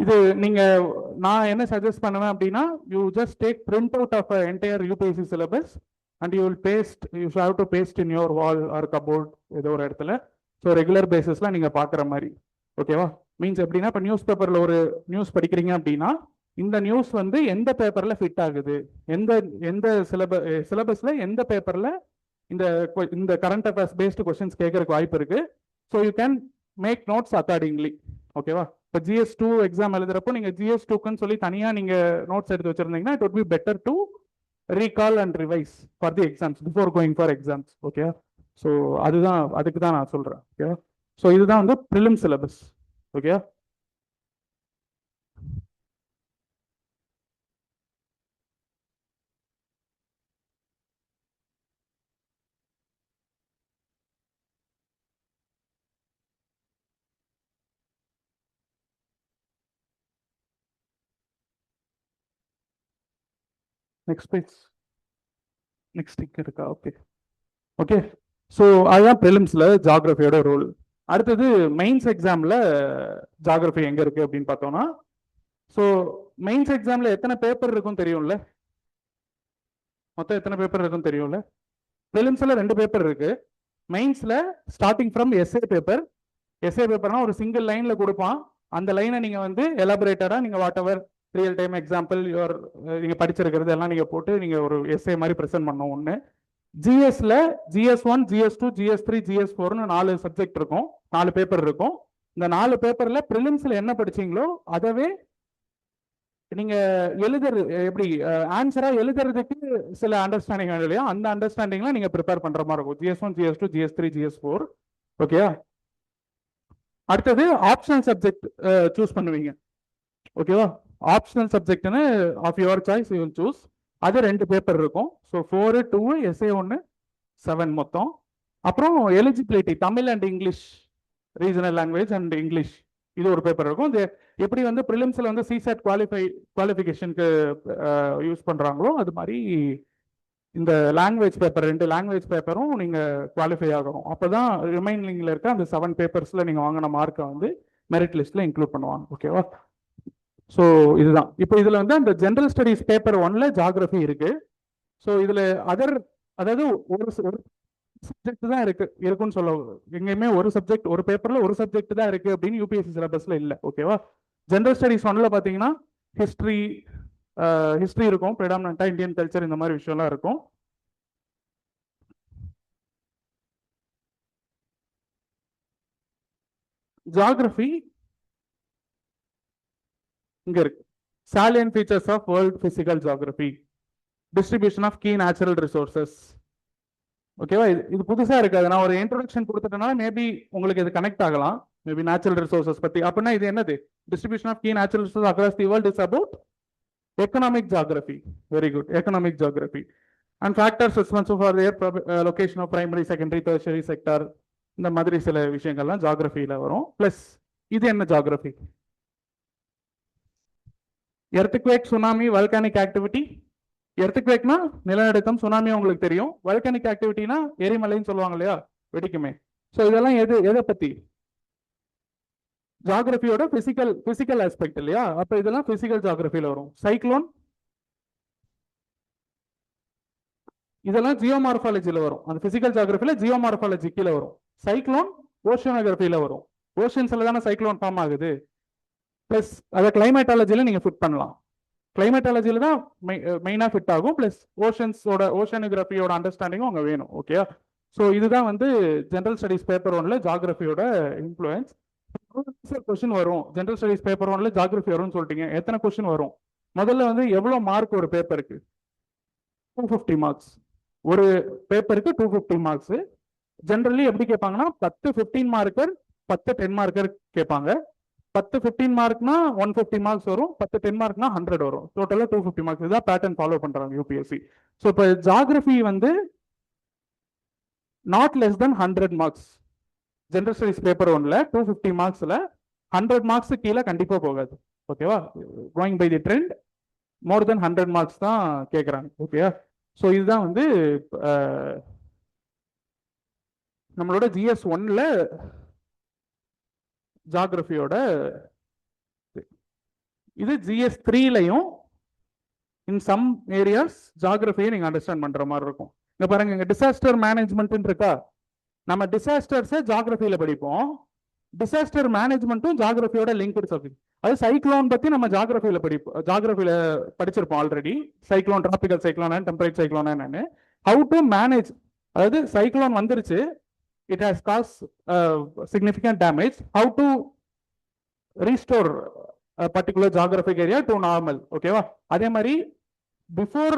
Speaker 5: இது நீங்க நான் என்ன சஜஸ்ட் பண்ணுவேன் அப்படின்னா you just take print out of entire UPSC syllabus and you will paste you have to paste in your wall or cupboard ஏதோ ஒரு இடத்துல. ஸோ ரெகுலர் பேசிஸ்ல நீங்க பார்க்குற மாதிரி ஓகேவா. மீன்ஸ் எப்படின்னா இப்போ நியூஸ் பேப்பர்ல ஒரு நியூஸ் படிக்கிறீங்க அப்படின்னா இந்த நியூஸ் வந்து எந்த பேப்பர்ல ஃபிட் ஆகுது, எந்த எந்த சிலபஸ்ல எந்த பேப்பர்ல இந்த இந்த கரண்ட் அஃபேர்ஸ் பேஸ்டு கொஸ்டின்ஸ் கேட்கறதுக்கு வாய்ப்பு இருக்கு. So you can make notes accordingly ஓகேவா. இப்போ GS2 எக்ஸாம் எழுதுறப்போ நீங்க GS2க்குன்னு சொல்லி தனியா நீங்க நோட்ஸ் எடுத்து வச்சிருந்தீங்கன்னா it would be better to recall and revise for the exams before going for exams okay. So அதுதான் அதுக்கு தான் நான் சொல்றேன் ஓகே. ஸோ இதுதான் வந்து prelim syllabus okay. Next page next tick இருக்கா ஓகே ஓகே. ஸோ அதுதான் ப்ரிலிம்ஸ்ல ஜாகிரபியோட ரோல். அடுத்தது மெயின்ஸ் எக்ஸாம்ல ஜாகிரபி எங்க இருக்கு அப்படின்னு பார்த்தோம்னா ஸோ மெயின்ஸ் எக்ஸாம்ல எத்தனை பேப்பர் இருக்கும் தெரியும்ல, மொத்தம் எத்தனை பேப்பர் இருக்கும் தெரியும்ல. ப்ரிலிம்ஸ்ல 2 பேப்பர் இருக்கு. மெயின்ஸ்ல starting from SA paper. SA பேப்பர்னா ஒரு சிங்கிள் லைன்ல கொடுப்பான். அந்த லைனை நீங்க வந்து எலாபரேட்டடா நீங்க what ever real time example your நீங்க படிச்சிருக்கிறது எல்லாம் நீங்க போட்டு நீங்க ஒரு எஸ்ஏ மாதிரி ப்ரெசென்ட் பண்ணணும். ஒன்று ஜிஎஸ்ல GS1 GS2 GS3 GS4ன்னு 4 சப்ஜெக்ட் இருக்கும், 4 பேப்பர் இருக்கும். இந்த 4 பேப்பர்ல ப்ரிலிம்ஸ்ல என்ன படிச்சீங்களோ அதவே நீங்க எழுதுறது எப்படி ஆன்சரா எழுதுறதுக்கு சில அண்டர்ஸ்டாண்டிங் வேணும் இல்லையா, அந்த அண்டர்ஸ்டாண்டிங்ல நீங்க ப்ரிப்பேர் பண்ற மாதிரி இருக்கும். GS1 GS2 GS3 GS4 okay. அடுத்தது ஆப்ஷனல் சப்ஜெக்ட் சூஸ் பண்ணுவீங்க ஓகேவா. ஆப்ஷனல் சப்ஜெக்ட்னு of your choice you will choose. அது 2 பேப்பர் இருக்கும். ஸோ 4 2 எஸ்ஏ 1 7 மொத்தம். அப்புறம் eligibility Tamil and English, regional language and English, இது ஒரு பேப்பர் இருக்கும். இது எப்படி வந்து ப்ரிலிம்ஸ்ல வந்து சிசெட் குவாலிஃபிகேஷனுக்கு யூஸ் பண்றாங்களோ அது மாதிரி இந்த லாங்குவேஜ் பேப்பர் 2 லாங்குவேஜ் பேப்பரும் நீங்க குவாலிஃபை ஆகணும். அப்பதான் ரிமைனிங்ல இருக்க அந்த 7 பேப்பர்ஸ்ல நீங்க வாங்கின மார்க்கை வந்து மெரிட் லிஸ்ட்ல இன்க்ளூட் பண்ணுவாங்க ஓகேவா. ஸோ இதுதான் இப்போ இதுல வந்து அந்த ஜென்ரல் ஸ்டடீஸ் பேப்பர் 1ல ஜாகிரபி இருக்கு. ஸோ இதுல அதாவது ஒரு சப்ஜெக்ட் தான் இருக்குன்னு சொல்ல எங்கேயுமே ஒரு சப்ஜெக்ட் ஒரு பேப்பர்ல ஒரு சப்ஜெக்ட் தான் இருக்கு அப்படின்னு யூபிஎஸ்சி சிலபஸ்ல இல்லை ஓகேவா. ஜென்ரல் ஸ்டடீஸ் 1ல பாத்தீங்கன்னா ஹிஸ்டரி இருக்கும், ப்ரிடாமினண்டா இந்தியன் கல்ச்சர் இந்த மாதிரி விஷயம்லாம் இருக்கும். ஜியாகிரபி இங்க இருக்கு. salient features of world physical geography, distribution of key natural resources ஓகேவா. இது புதுசா இருக்காது. நான் ஒரு இன்ட்ரோடக்ஷன் கொடுத்துட்டேன்னா மேபி உங்களுக்கு இது கனெக்ட் ஆகலாம். மேபி நேச்சுரல் ரிசோர்சஸ் பத்தி. அப்படின்னா இது என்னது, distribution of key natural resource across the world is about economic geography. Very good, economic geography. And factors responsible for their location of primary secondary tertiary sector, இந்த மாதிரி சில விஷயங்கள்லாம் ஜியாகிரபியில வரும். பிளஸ் இது என்ன geography, earthquake, tsunami, volcanic activity. எர்த்குவேக்னா நிலநடுக்கம், சுனாமி உங்களுக்கு தெரியும். வல்கானிக் ஆக்டிவிட்டினா எரிமலைன்னு சொல்லுவாங்க இல்லையா, வெடிக்குமே. ஸோ இதெல்லாம் எதை பத்தி, ஜியாகிரபியோட பிசிக்கல் ஆஸ்பெக்ட் இல்லையா. அப்ப இதெல்லாம் பிசிக்கல் ஜியாகிரபியில வரும். சைக்ளோன் இதெல்லாம் ஜியோமார்பாலஜில வரும். அந்த பிசிக்கல் ஜியாகிரபியில ஜியோமார்பாலஜி கீழே வரும். சைக்ளோன் ஓஷியோனோகிராஃபில வரும். ஓஷன்ஸ்ல தானே சைக்ளோன் ஃபார்ம் ஆகுது. பிளஸ் அதை கிளைமேட்டாலஜில நீங்க ஃபிட் பண்ணலாம். கிளைமேட்டாலஜில தான் மெயினா ஃபிட் ஆகும். பிளஸ் ஓஷனோகிராஃபியோட அண்டர்ஸ்டாண்டிங்கும் அங்க வேணும். ஓகே. ஸோ இதுதான் வந்து ஜென்ரல் ஸ்டடிஸ் பேப்பர் 1ல ஜியாகிரபியோட இன்ஃப்ளூயன்ஸ். கொஸ்டின் வரும். ஜென்ரல் ஸ்டடிஸ் பேப்பர் 1ல ஜியாகிரபி வரும்னு சொல்லிட்டீங்க, எத்தனை கொஸ்டின் வரும்? முதல்ல வந்து எவ்வளவு மார்க் ஒரு பேப்பருக்கு? 250 மார்க்ஸ். ஒரு பேப்பருக்கு 250 மார்க்ஸ். ஜென்ரலி எப்படி கேட்பாங்கன்னா 10 15 மார்க்கர், 10 10 மார்க்கர் கேட்பாங்க. 10 15 மார்க்னா 150 மார்க்ஸ் வரும், 10 10 மார்க்னா 100 வரும். டோட்டலா 250 மார்க்ஸ். இதான் பேட்டர்ன் ஃபாலோ பண்றாங்க யூபிஎஸ்சி. ஸோ இப்போ ஜியாகிரபி வந்து not less then 100 marks. General studies paper 1ல 250 மார்க்ஸ்ல 100 மார்க்ஸ் கீழே கண்டிப்பா போகாது. ஓகேவா. Going by the trend more then 100 marks தான் கேட்குறாங்க. ஓகே. ஸோ இதுதான் வந்து நம்மளோட GS1ல ஜியாகிரபியோட. இது GS 3லயும் இன் சம் ஏரியாஸ் ஜாகிரபியை நீங்க அண்டர்ஸ்டாண்ட் பண்ற மாதிரி இருக்கும். இங்க பாருங்க, இங்க டிசாஸ்டர் மேனேஜ்மெண்ட் இருக்கா, நம்ம டிசாஸ்டர்ஸை ஜாகிரபியில படிப்போம். டிசாஸ்டர் மேனேஜ்மெண்ட்டும் ஜாகிரபியோட லிங்க்டு சப்ஜெக்ட். அது சைக்ளோன் பத்தி நம்ம ஜாகிரபியில படிச்சிருப்போம் already. Cyclone, tropical cyclone, temperate cyclone என்னன்னு, ஹவு டு மேனேஜ். அதாவது சைக்ளோன் வந்துருச்சு, it has caused significant damage, how to restore particular geographic area to normal. ஓகேவா? அதே மாதிரி before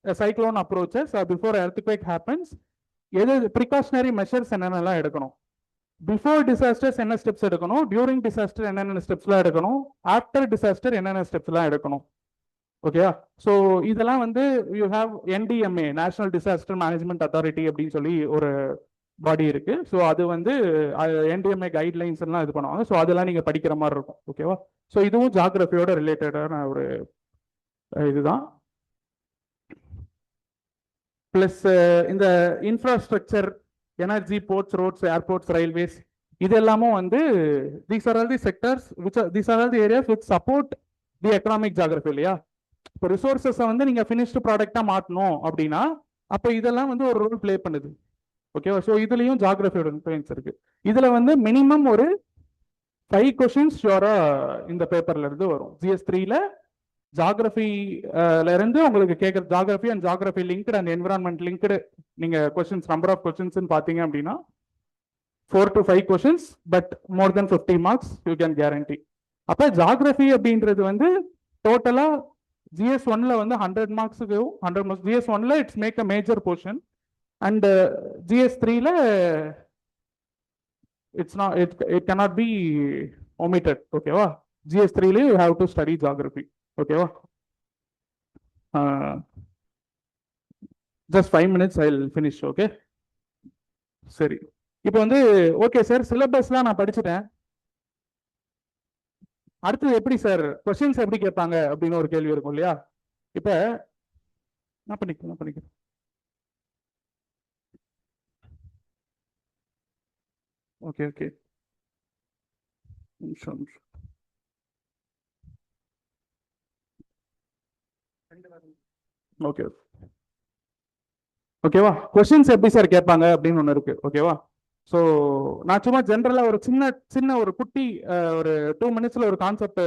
Speaker 5: cyclone approaches, before earthquake happens, எது ப்ரிகாஷனரி மெஷர்ஸ் என்னென்னலாம் எடுக்கணும், before disasters என்ன ஸ்டெப்ஸ் எடுக்கணும், டியூரிங் டிசாஸ்டர் என்னென்ன ஸ்டெப்ஸ்லாம் எடுக்கணும், ஆஃப்டர் டிசாஸ்டர் என்னென்ன ஸ்டெப்ஸ்லாம் எடுக்கணும். ஓகேவா? ஸோ இதெல்லாம் வந்து you have NDMA, national disaster management authority அப்படின்னு சொல்லி ஒரு பாடி இருக்கு. ஸோ அது வந்து NDMA கைட்லைன்ஸ் எல்லாம் இது பண்ணுவாங்க. ஸோ அதெல்லாம் நீங்க படிக்கிற மாதிரி இருக்கும். ஓகேவா? ஸோ இதுவும் ஜாகிரபியோட ரிலேட்டடான ஒரு இதுதான். பிளஸ் இந்த infrastructure, energy, ports, roads, airports, railways, இது எல்லாமும் வந்து these are all the sectors which these are all the areas which support the economic geography இல்லையா? இப்போ ரிசோர்ஸஸை வந்து நீங்க ஃபினிஷ்டு ப்ராடக்டா மாற்றணும் அப்படின்னா அப்போ இதெல்லாம் வந்து ஒரு ரோல் பிளே பண்ணுது. ஓகேவா? ஸோ இதுலயும் ஜாகிரபியோட இன்ஃப்ளூயன்ஸ் இருக்கு. இதுல வந்து மினிமம் ஒரு 5 கொஸ்டின்ஸ் ஷுவரா இந்த பேப்பர்ல இருந்து வரும். GS 3ல ஜாகிரபில இருந்து உங்களுக்கு கேட்குற geography and geography linked and environment linked நீங்க கொஸ்டின்ஸ், நம்பர் ஆஃப் கொஸ்டின்ஸ் பாத்தீங்க அப்படின்னா 4 to 5 questions, but more then 50 marks you can guarantee. அப்ப ஜாகிரபி அப்படின்றது வந்து டோட்டலா GS 1ல வந்து 100 மார்க்ஸுக்கு 100 மார்க்ஸ். GS 1ல it's make a major portion and GS 3ல it's not, it cannot be omitted. ஓகேவா? GS 3ல you have to study geography. ஓகேவா? just 5 minutes I'll finish. Okay, சரி. இப்போ வந்து ஓகே சார், சிலபஸ்லாம் நான் படிச்சுட்டேன், அடுத்து எப்படி சார் கொஸ்டின்ஸ் எப்படி கேட்பாங்க அப்படின்னு ஒரு கேள்வி இருக்கும் இல்லையா? இப்ப நான் பண்ணிக்கிறேன். ஓகே நிமிஷம். ஓகேவா? கொஸ்டின்ஸ் எப்படி சார் கேட்பாங்க அப்படின்னு ஒன்று இருக்கு. ஓகேவா? ஸோ நான் சும்மா ஜென்ரலா ஒரு சின்ன ஒரு குட்டி ஒரு 2 minutesல ஒரு கான்செப்ட்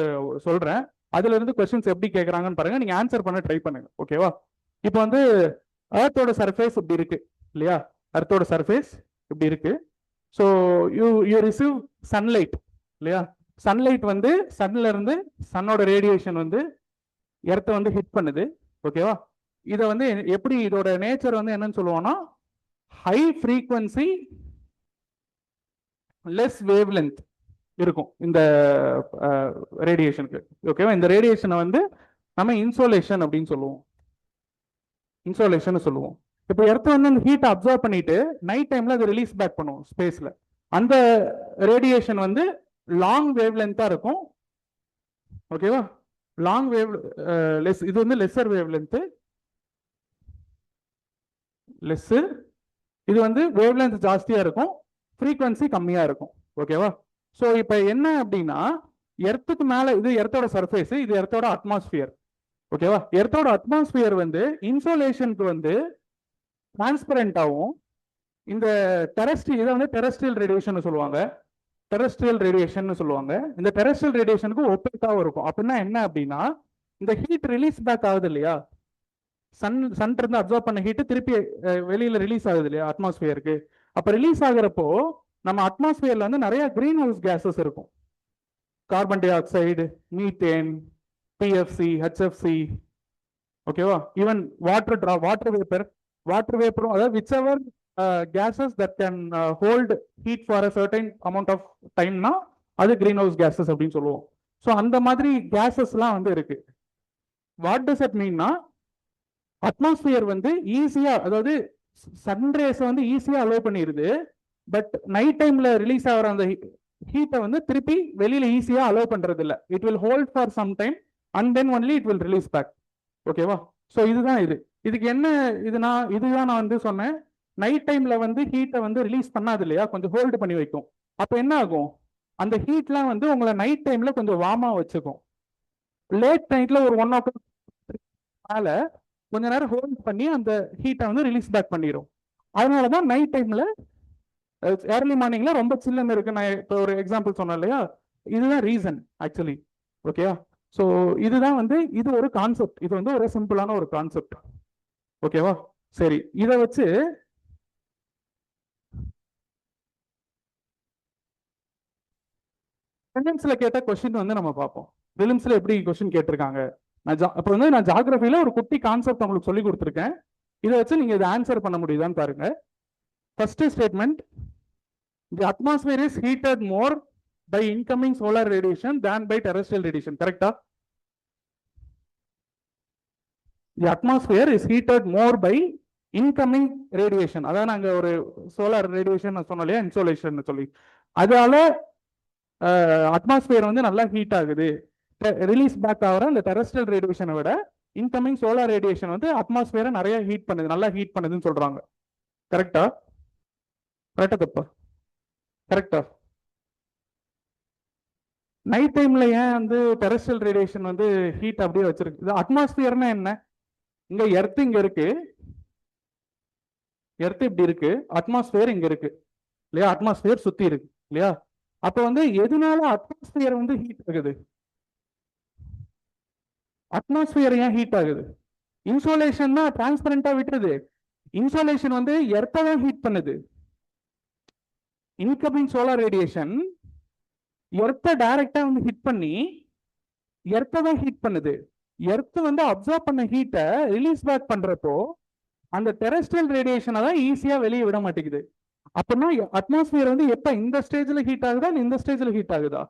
Speaker 5: சொல்றேன். அதுல இருந்து கொஸ்டின்ஸ் எப்படி கேட்கறாங்கன்னு பாருங்க, நீங்க ஆன்சர் பண்ண ட்ரை பண்ணுங்க. ஓகேவா? இப்போ வந்து எர்த்தோட சர்ஃபேஸ் இப்படி இருக்கு இல்லையா? எர்த்தோட சர்ஃபேஸ் இப்படி இருக்கு. ஸோ யூ ரிசீவ் சன்லைட் இல்லையா? சன்லைட் வந்து சன்ல இருந்து சன்னோட ரேடியேஷன் வந்து எர்த்தை வந்து ஹிட் பண்ணுது. ஓகேவா? இதை வந்து எப்படி, இதோட நேச்சர் வந்து என்னன்னு சொல்லுவோம்னா high frequency less wave length இருக்கும் இந்த ரேடியேஷனுக்கு. ஓகேவா? இந்த ரேடியேஷனை வந்து நம்ம இன்சோலேஷன் அப்படின்னு சொல்லுவோம். இன்சோலேஷன் சொல்லுவோம். இப்போ எர்த் வந்து அந்த ஹீட்டை அப்சர்வ் பண்ணிட்டு நைட் டைம்ல அதை ரிலீஸ் பேக் பண்ணுவோம் ஸ்பேஸ்ல. அந்த ரேடியேஷன் வந்து லாங் வேவ் லென்த்தா இருக்கும். ஓகேவா? லாங் வேவ் லெஸ், இது வந்து லெஸ்ஸர் வேவ் லென்த், லெஸ். இது வந்து வேவ் லென்த் ஜாஸ்தியா இருக்கும், ஃப்ரீக்வன்சி கம்மியா இருக்கும். ஓகேவா? ஸோ இப்போ என்ன அப்படின்னா எர்த்துக்கு மேல இது எர்த்தோட சர்ஃபேஸ், இது எர்த்தோட அட்மாஸ்பியர். ஓகேவா? எர்த்தோட அட்மாஸ்பியர் வந்து இன்சோலேஷனுக்கு வந்து டிரான்ஸ்பரண்டாகவும், இந்த இதை வந்து டெரஸ்ட்ரியல் ரேடியேஷன் சொல்லுவாங்க. டெரஸ்ட்ரியல் ரேடியேஷன் சொல்லுவாங்க. இந்த டெரஸ்ட்ரியல் ரேடியேஷனுக்கு ஒப்பேக்காகவும் இருக்கும். அப்படின்னா என்ன அப்படின்னா இந்த ஹீட் ரிலீஸ் பேக் ஆகுது இல்லையா? சன் இருந்து அப்சர்வ் பண்ண ஹீட் திருப்பி வெளியில ரிலீஸ் ஆகுது இல்லையா அட்மாஸ்பியருக்கு? அப்ப ரிலீஸ் ஆகுறப்போ நம்ம அட்மாஸ்பியர்ல வந்து நிறைய கிரீன் ஹவுஸ் கேசஸ் இருக்கும். Carbon di oxide, methane, PFC, HFC. ஓகேவா? ஈவன் வாட்டர் வேப்பரும், அதாவது which ever gases that can hold heat for a certain amount of time னா அது கிரீன் ஹவுஸ் கேசஸ் அப்படின்னு சொல்லுவோம். ஸோ அந்த மாதிரி கேசஸ்லாம் வந்து இருக்கு. வாட் டஸ் இட் மீன்னா அட்மாஸ்பியர் வந்து ஈஸியா, அதாவது சன்ரேஸ் வந்து ஈஸியா அலோவ் பண்ணிடுது. பட் நைட் டைம்ல ரிலீஸ் ஆகிற அந்த ஹீட்டை வந்து திருப்பி வெளியில ஈஸியா அலோவ் பண்றது இல்லை. It will hold for some time and then only it will release back. ஓகேவா? ஸோ இதுதான் இதுக்கு என்ன இதுதான் நான் வந்து சொன்னேன். நைட் டைம்ல வந்து ஹீட்டை வந்து ரிலீஸ் பண்ணாது இல்லையா, கொஞ்சம் ஹோல்டு பண்ணி வைக்கும். அப்போ என்ன ஆகும், அந்த ஹீட்லாம் வந்து உங்களை நைட் டைம்ல கொஞ்சம் வார்மா வச்சுக்கும். லேட் நைட்ல ஒரு 1 o'clock மேல கொஞ்ச நேரம் ஹோல்ட் பண்ணி அந்த ஹீட்டை வந்து ரிலீஸ் பேக் பண்ணிடும். அதனாலதான் நைட் டைம்ல ஏர்லி மார்னிங்ல ரொம்ப சில்லுன்னு இருக்கு. நான் இப்போ ஒரு எக்ஸாம்பிள் சொன்னேன் இல்லையா, இதுதான் ரீசன் ஆக்சுவலி. ஓகேயா? ஸோ இதுதான் வந்து இது ஒரு கான்செப்ட். இது வந்து ஒரு சிம்பிளான ஒரு கான்செப்ட். ஓகேவா? சரி, இதை வச்சு ப்ரிலிம்ஸ்ல கேட்ட கொஸ்டின் வந்து நம்ம பார்ப்போம். ப்ரிலிம்ஸ்ல எப்படி கொஸ்டின் கேட்டிருக்காங்க. அப்போ வந்து நான் ஜாகிரபியில ஒரு குட்டி கான்செப்ட் உங்களுக்கு சொல்லி கொடுத்துருக்கேன். இதை வச்சு நீங்க இதை ஆன்சர் பண்ண முடியுதான்னு பாருங்க. First statement, the atmosphere is heated more by incoming solar radiation than by terrestrial radiation. Correcta? The atmosphere is heated more by incoming radiation. அதான் நாங்க ஒரு solar radiation சொன்னோம் இல்லையா, insolation சொல்லி. அதனால அட்மாஸ்பியர் வந்து நல்லா ஹீட் ஆகுது. ரிலீஸ் பேக் ஆகிற இந்த டெரஸ்ட்ரியல் ரேடியேஷனை விட இன்கமிங் சோலார் ரேடியேஷன் வந்து அட்மாஸ்பியரை நிறைய ஹீட் பண்ணுது, நல்லா ஹீட் பண்ணுதுன்னு சொல்றாங்க. கரெக்டா? கரெக்டா தப்பா? கரெக்டா? நைட் டைம்ல ஏன் வந்து டெரஸ்ட்ரியல் ரேடியேஷன் வந்து ஹீட் அப்படியே வச்சிருக்கு? அட்மாஸ்பியர்னா என்ன? இங்க எர்த் இங்க இருக்கு, எர்த் இப்படி இருக்கு, அட்மாஸ்பியர் இங்க இருக்கு இல்லையா, அட்மாஸ்பியர் சுத்தி இருக்கு இல்லையா. அப்ப வந்து எதனால அட்மாஸ்பியர் வந்து ஹீட் ஆகுது? அட்மாஸ்பியர் ஏன் ஹீட் ஆகுது? இன்சோலேஷன்னா டிரான்ஸ்பரண்டா விட்டுருது. இன்சோலேஷன் வந்து எர்த்தை தான் ஹீட் பண்ணுது. இன்கமிங் சோலார் ரேடியேஷன் எர்த்தை டைரக்டா வந்து ஹிட் பண்ணி எர்த்தை தான் ஹீட் பண்ணுது. எர்த் வந்து அப்சர்வ் பண்ண ஹீட்டை ரிலீஸ் பேக் பண்றப்போ அந்த டெரஸ்ட்ரியல் ரேடியேஷனை தான் ஈஸியா வெளியே விட மாட்டேங்குது. அப்படின்னா அட்மாஸ்பியர் வந்து எப்ப இந்த ஸ்டேஜ்ல ஹீட் ஆகுதா, இந்த ஸ்டேஜ்ல ஹீட் ஆகுதா?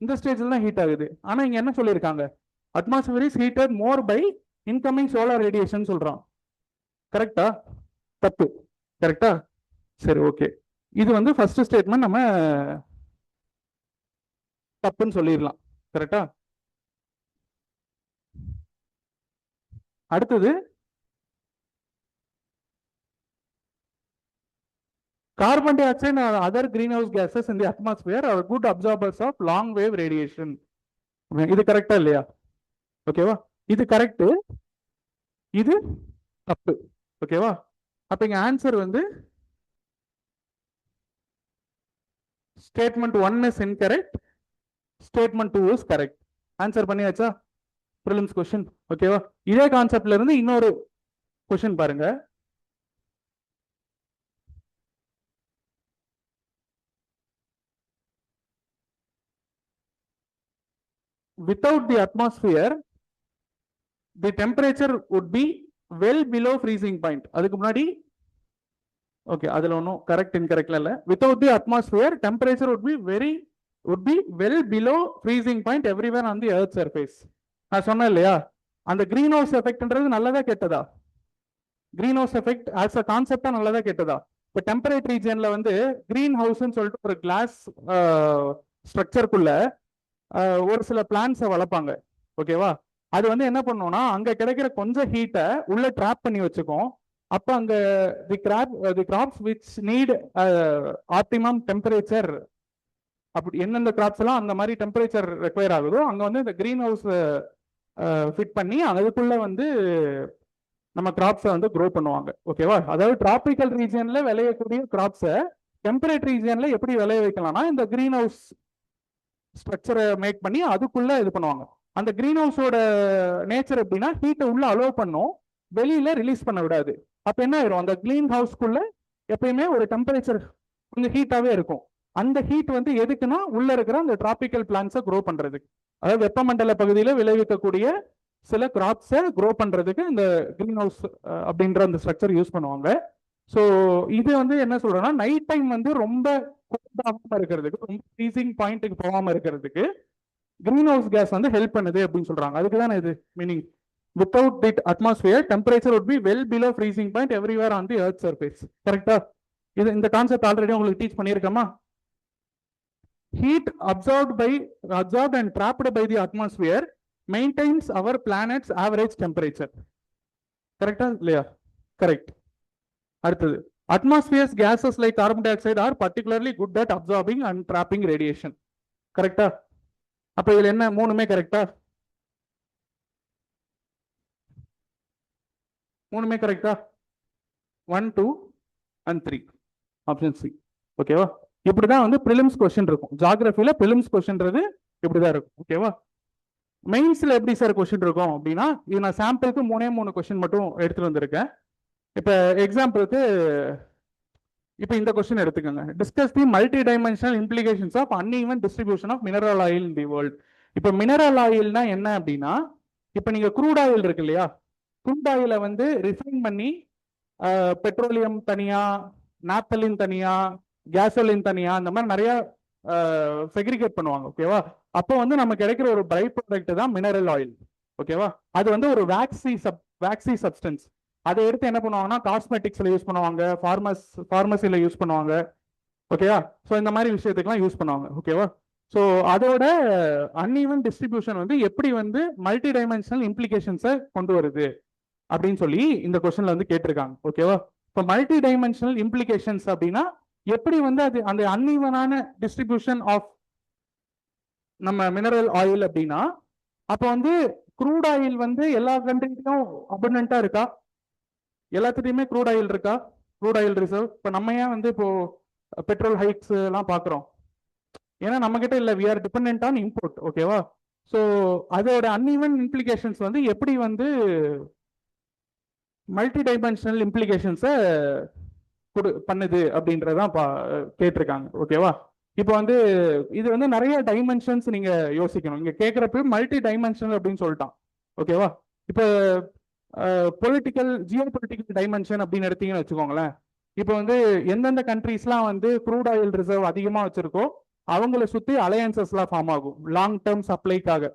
Speaker 5: இந்த ஸ்டேஜ்ல தான் ஹீட் ஆகுது. ஆனா இங்க என்ன சொல்லியிருக்காங்க? Atmosphere is heated more by incoming solar radiation சொல்றான். கரெக்டா? தப்பு. கரெக்டா? சரி, ஓகே. இது வந்து ஃபர்ஸ்ட் ஸ்டேட்மெண்ட் நம்ம தப்புன்னு சொல்லிடலாம். கரெக்டா? அடுத்தது, carbon dioxide and other greenhouse gases in the atmosphere are good absorbers of long wave radiation. இது கரெக்டா இல்லையா? ஓகேவா? இது கரெக்ட், இது தப்பு. ஓகேவா? அப்ப இங்க ஆன்சர் வந்து statement 1 is incorrect, statement 2 is correct. Answer பண்ணியாச்சா ப்ரிலிம்ஸ் क्वेश्चन? ஓகேவா? இதே கான்செப்ட்ல இருந்து இன்னொரு क्वेश्चन பாருங்க. Without the atmosphere, the temperature would be well below freezing point. அதுக்கு முன்னாடி ஓகே, அதுல ஒன்றும் கரெக்ட் இன்கரெக்ட்ல இல்ல. Without the atmosphere, temperature would be well below freezing point everywhere on the earth surface. நான் சொன்னேன் இல்லையா, அந்த கிரீன் ஹவுஸ் எஃபெக்ட்ன்றது நல்லதா கெட்டதா? Greenhouse effect as a கான்செப்டா நல்லதா கெட்டதா? இப்போ டெம்பரேட் ரீஜன்ல வந்து கிரீன் ஹவுஸ்ன்னு சொல்லிட்டு ஒரு கிளாஸ் ஸ்ட்ரக்சருக்குள்ள ஒரு சில பிளான்ஸை வளர்ப்பாங்க. ஓகேவா? அது வந்து என்ன பண்ணுவோம்னா அங்க கிடைக்கிற கொஞ்சம் ஹீட்டை உள்ள ட்ராப் பண்ணி வச்சுக்கும். அப்ப அங்க the crops which need optimum temperature, அப்படி எந்தெந்த கிராப்ஸ் எல்லாம் அந்த மாதிரி டெம்பரேச்சர் ரெக்வயர் ஆகுதோ அங்க வந்து இந்த கிரீன் ஹவுஸ் ஃபிட் பண்ணி அதுக்குள்ள வந்து நம்ம கிராப்ஸை வந்து க்ரோ பண்ணுவாங்க. ஓகேவா? அதாவது டிராபிக்கல் ரீஜன்ல விளையக்கூடிய கிராப்ஸை டெம்பரேட் ரீஜன்ல எப்படி விளைய வைக்கலாம்னா இந்த கிரீன் ஹவுஸ் ஸ்ட்ரக்சரை மேக் பண்ணி அதுக்குள்ள இது பண்ணுவாங்க. அந்த கிரீன் ஹவுஸோட நேச்சர் எப்படின்னா ஹீட்டை உள்ள அலோவ் பண்ணும், வெளியில ரிலீஸ் பண்ண விடாது. அப்ப என்ன ஆயிரும், அந்த கிரீன் ஹவுஸ்க்குள்ள எப்பயுமே ஒரு டெம்பரேச்சர் கொஞ்சம் ஹீட்டாவே இருக்கும். அந்த ஹீட் வந்து எதுக்குன்னா உள்ள இருக்கிற அந்த டிராபிக்கல் பிளான்ஸை க்ரோ பண்றதுக்கு, அதாவது வெப்பமண்டல பகுதியில விளைவிக்கக்கூடிய சில கிராப்ஸை க்ரோ பண்றதுக்கு இந்த கிரீன் ஹவுஸ் அப்படின்ற அந்த ஸ்ட்ரக்சர் யூஸ் பண்ணுவாங்க. ஸோ இது வந்து என்ன சொல்றேன்னா நைட் டைம் வந்து ரொம்ப கூலாகாம இருக்கிறதுக்கு, ரொம்ப ஃப்ரீசிங் பாயிண்ட்டுக்கு போகாம இருக்கிறதுக்கு கிரீன் ஹவுஸ் கேஸ் வந்து ஹெல்ப் பண்ணுது அப்படின்னு சொல்றாங்க. அதுக்கு தானே இது meaning. Without the atmosphere, temperature would be well below freezing point everywhere on the earth surface. கரெக்டா? இது இந்த கான்செப்ட் ஆல்ரெடி உங்களுக்கு teach பண்ணியிருக்கோமா? Heat absorbed and trapped by the atmosphere maintains our planet's average temperature. கரெக்டா இல்லையா? Correct. அடுத்தது, atmosphere's gases like carbon dioxide are particularly good at absorbing and trapping radiation. கரெக்டா? அப்ப இதுல என்ன மூணுமே கரெக்டா? மூணுமே கரெக்டா? 1, 2 and 3 ஆப்ஷன் சி. ஓகேவா? இப்படிதான் வந்து ப்ரிலிம்ஸ் கொஸ்டின் இருக்கும். ஜியோகிராஃபில ப்ரிலிம்ஸ் கொஸ்டின்றது இப்படிதான் இருக்கும். ஓகேவா? மெயின்ஸ்ல எப்படி சார் கொஸ்டின் இருக்கும் அப்படின்னா, இது நான் சாம்பிளுக்கு 3 கொஸ்டின் மட்டும் எடுத்துட்டு வந்திருக்கேன். இப்ப எக்ஸாம்பிளுக்கு இப்போ இந்த கொஸ்டின் எடுத்துக்கோங்க. Discuss the multidimensional implications of uneven distribution of mineral oil in the world. இப்போ மினரல் ஆயில்னா என்ன அப்படின்னா, இப்போ நீங்க க்ரூட் ஆயில் இருக்கு இல்லையா, க்ரூட் ஆயிலை வந்து ரிஃபைன் பண்ணி பெட்ரோலியம் தனியா, நாப்தலின் தனியா, கேசோலின் தனியா, அந்த மாதிரி நிறைய செக்ரிகேட் பண்ணுவாங்க. ஓகேவா? அப்போ வந்து நமக்கு கிடைக்கிற ஒரு பை ப்ராடக்ட் தான் மினரல் ஆயில். ஓகேவா? அது வந்து ஒரு வேக்சி சப்ஸ்டன்ஸ். அதை எடுத்து என்ன பண்ணுவாங்கன்னா காஸ்மெட்டிக்ஸ்ல யூஸ் பண்ணுவாங்க, ஃபார்மசில யூஸ் பண்ணுவாங்க. ஓகேவா? ஸோ இந்த மாதிரி விஷயத்துக்குலாம் யூஸ் பண்ணுவாங்க. ஓகேவா? ஸோ அதோட அன்ஈவன் டிஸ்ட்ரிபியூஷன் வந்து எப்படி வந்து மல்டி டைமென்ஷனல் இம்ப்ளிகேஷன்ஸை கொண்டு வருது அப்படின்னு சொல்லி இந்த கொஸ்டின்ல வந்து கேட்டிருக்காங்க. ஓகேவா? இப்போ மல்டி டைமென்ஷனல் இம்ப்ளிகேஷன்ஸ் அப்படின்னா எப்படி வந்து அது அந்த அன்ஈவனான டிஸ்ட்ரிபியூஷன் ஆஃப் நம்ம மினரல் ஆயில் அப்படின்னா, அப்போ வந்து க்ரூட் ஆயில் வந்து எல்லா கண்ட்ரிலையும் அபண்டன்ட்டா இருக்கா? எல்லாத்துட்டையுமே க்ரூட் ஆயில் இருக்கா? Crude oil reserve. இப்போ நம்ம ஏன் வந்து இப்போ பெட்ரோல் ஹைக்ஸ் எல்லாம் பார்க்குறோம்? ஏன்னா நம்ம கிட்ட இல்லை, we are depend on import. ஓகேவா? ஸோ அதோட அன்ஈவன் இம்ப்ளிகேஷன்ஸ் வந்து எப்படி வந்து மல்டி டைமென்ஷனல் இம்ப்ளிகேஷன்ஸை பண்ணுது அப்படின்றதான் கேட்டிருக்காங்க. ஓகேவா? இப்போ வந்து இது வந்து நிறைய டைமென்ஷன்ஸ் நீங்க யோசிக்கணும். இங்க கேட்குறப்ப மல்டி டைமென்ஷனல் அப்படின்னு சொல்லிட்டான். ஓகேவா? இப்போ பொலிட்டிக்கல் ஜியோ பொலிட்டிக்கல் டைமென்ஷன் அப்படின்னு எடுத்தீங்கன்னு வச்சுக்கோங்களேன். இப்போ வந்து எந்தெந்த கண்ட்ரீஸ்லாம் வந்து க்ரூட் ஆயில் ரிசர்வ் அதிகமாக வச்சிருக்கோ அவங்கள சுற்றி அலையன்சஸ்லாம் ஃபார்ம் ஆகும் லாங் டேர்ம் சப்ளைக்காக.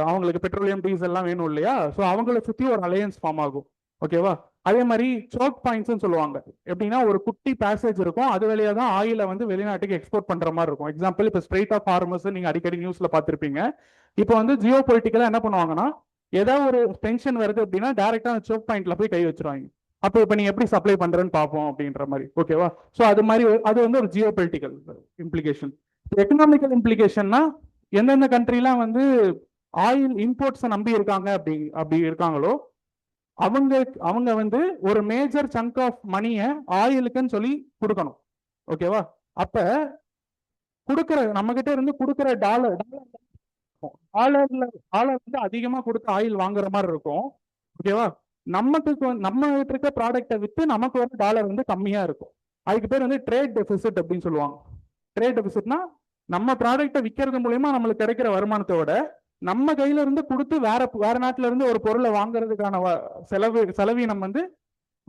Speaker 5: அவங்களுக்கு பெட்ரோலியம் டீசல்லாம் வேணும் இல்லையா? ஸோ அவங்கள சுற்றி ஒரு அலையன்ஸ் ஃபார்ம் ஆகும். ஓகேவா? அதே மாதிரி சோக் பாயிண்ட்ஸ் சொல்லுவாங்க. எப்படின்னா ஒரு குட்டி பேசேஜ் இருக்கும், அது வழியா தான் ஆயிலை வந்து வெளிநாட்டுக்கு எக்ஸ்போர்ட் பண்ற மாதிரி இருக்கும். எக்ஸாம்பிள் இப்போ ஸ்ட்ரெயிட் ஆஃப் ஹார்மஸ் நீங்க அடிக்கடி நியூஸ்ல பார்த்துருப்பீங்க. இப்போ வந்து ஜியோ பொலிட்டிக்கலா என்ன பண்ணுவாங்கன்னா, ஏதாவது ஒரு டென்ஷன் வருது அப்படின்னா டைரக்டா அந்த சோக் பாயிண்ட்ல போய் கை வச்சிருவாங்க. அப்போ இப்போ நீங்க எப்படி சப்ளை பண்றேன்னு பார்ப்போம் அப்படின்ற மாதிரி. ஓகேவா? ஸோ அது மாதிரி அது வந்து ஒரு ஜியோ பொலிட்டிக்கல் இம்ப்ளிகேஷன். எக்கனாமிக்கல் இம்ப்ளிகேஷன்னா எந்தெந்த கண்ட்ரிலாம் வந்து ஆயில் இம்போர்ட்ஸை நம்பி இருக்காங்க அப்படி இருக்காங்களோ அவங்க வந்து ஒரு மேஜர் சங்க் ஆஃப் மணியை ஆயிலுக்குன்னு சொல்லி கொடுக்கணும். ஓகேவா? அப்ப கொடுக்கிற நம்ம கிட்ட இருந்து கொடுக்கிற டாலர் வந்து அதிகமா கொடுத்து ஆயில் வாங்குற மாதிரி இருக்கும். ஓகேவா? நம்ம கிட்ட இருக்க ப்ராடக்டை வித்து நமக்கு ஒரு டாலர் வந்து கம்மியா இருக்கும். அதுக்கு பேர் வந்து ட்ரேட் டெபிசிட் அப்படின்னு சொல்லுவாங்க. ட்ரேட் டெபிசிட்னா நம்ம ப்ராடக்டை விற்கிறது மூலயமா நம்மளுக்கு கிடைக்கிற வருமானத்தோட நம்ம கையில இருந்து கொடுத்து வேற நாட்டுல இருந்து ஒரு பொருளை வாங்குறதுக்கான செலவீனம் வந்து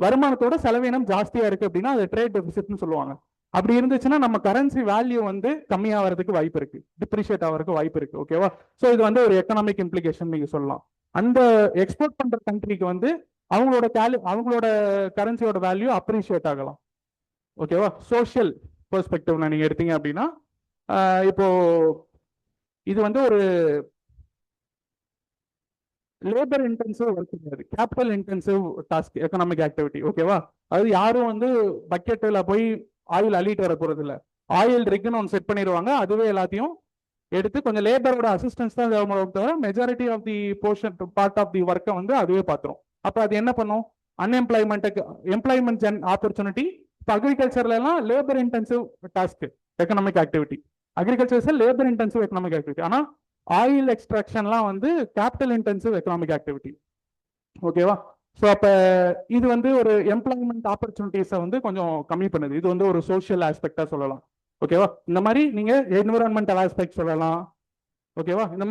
Speaker 5: வருமானத்தோட செலவீனம் ஜாஸ்தியா இருக்கு அப்படின்னா அது ட்ரேட் டெபிசிட்னு சொல்லுவாங்க. அப்படி இருந்துச்சுன்னா நம்ம கரன்சி வேல்யூ வந்து கம்மியாகிறதுக்கு வாய்ப்பு இருக்கு, டிப்ரிஷியேட் ஆகிறதுக்கு வாய்ப்பு இருக்கு. ஓகேவா? ஸோ இது வந்து ஒரு எக்கனாமிக் இம்ப்ளிகேஷன் நீங்க சொல்லலாம். அந்த எக்ஸ்போர்ட் பண்ற கண்ட்ரிக்கு வந்து அவங்களோட கரன்சியோட வேல்யூ அப்ரிஷியேட் ஆகலாம். ஓகேவா? சோஷியல் பெர்ஸ்பெக்டிவ்ல நீங்க எடுத்தீங்க அப்படின்னா இப்போ இது வந்து ஒரு லேபர் இன்டென்சிவ் ஒர்க் கிடையாது, capital intensive task, economic activity. ஓகேவா? அது யாரும் வந்து பக்கெட்டில் போய் ஆயில் அள்ளிட்டு வர போறது இல்லை. ஆயில் ரிக்னு ஒன்று செட் பண்ணிடுவாங்க, அதுவே எல்லாத்தையும் எடுத்து கொஞ்சம் லேபரோட அசிஸ்டன்ஸ் தான் தவிர majority of the portion part of the ஒர்க்கை வந்து அதுவே பார்த்துரும். அப்போ அது என்ன பண்ணும்? அன்எம்ப்ளாய்மெண்ட்டுக்கு எம்ப்ளாய்மெண்ட் ஆப்பர்ச்சுனிட்டி. இப்போ அக்ரிகல்ச்சர்ல எல்லாம் labour intensive task economic activity. Agriculture labour intensive economic activity. ஆனால் ஆயில் எக்ஸ்ட்ராக்ஷன்லாம் வந்து கேபிட்டல் இன்டென்சிவ் எக்கனாமிக் ஆக்டிவிட்டி. ஓகேவா? ஸோ அப்போ இது வந்து ஒரு எம்ப்ளாய்மெண்ட் ஆப்பர்ச்சுனிட்டிஸை வந்து கொஞ்சம் கம்மி பண்ணுது. இது வந்து ஒரு சோஷியல் ஆஸ்பெக்டாக சொல்லலாம். ஓகேவா? இந்த மாதிரி நீங்க என்விரான்மெண்டல் ஆஸ்பெக்ட் சொல்லலாம். ஓகேவா? இந்த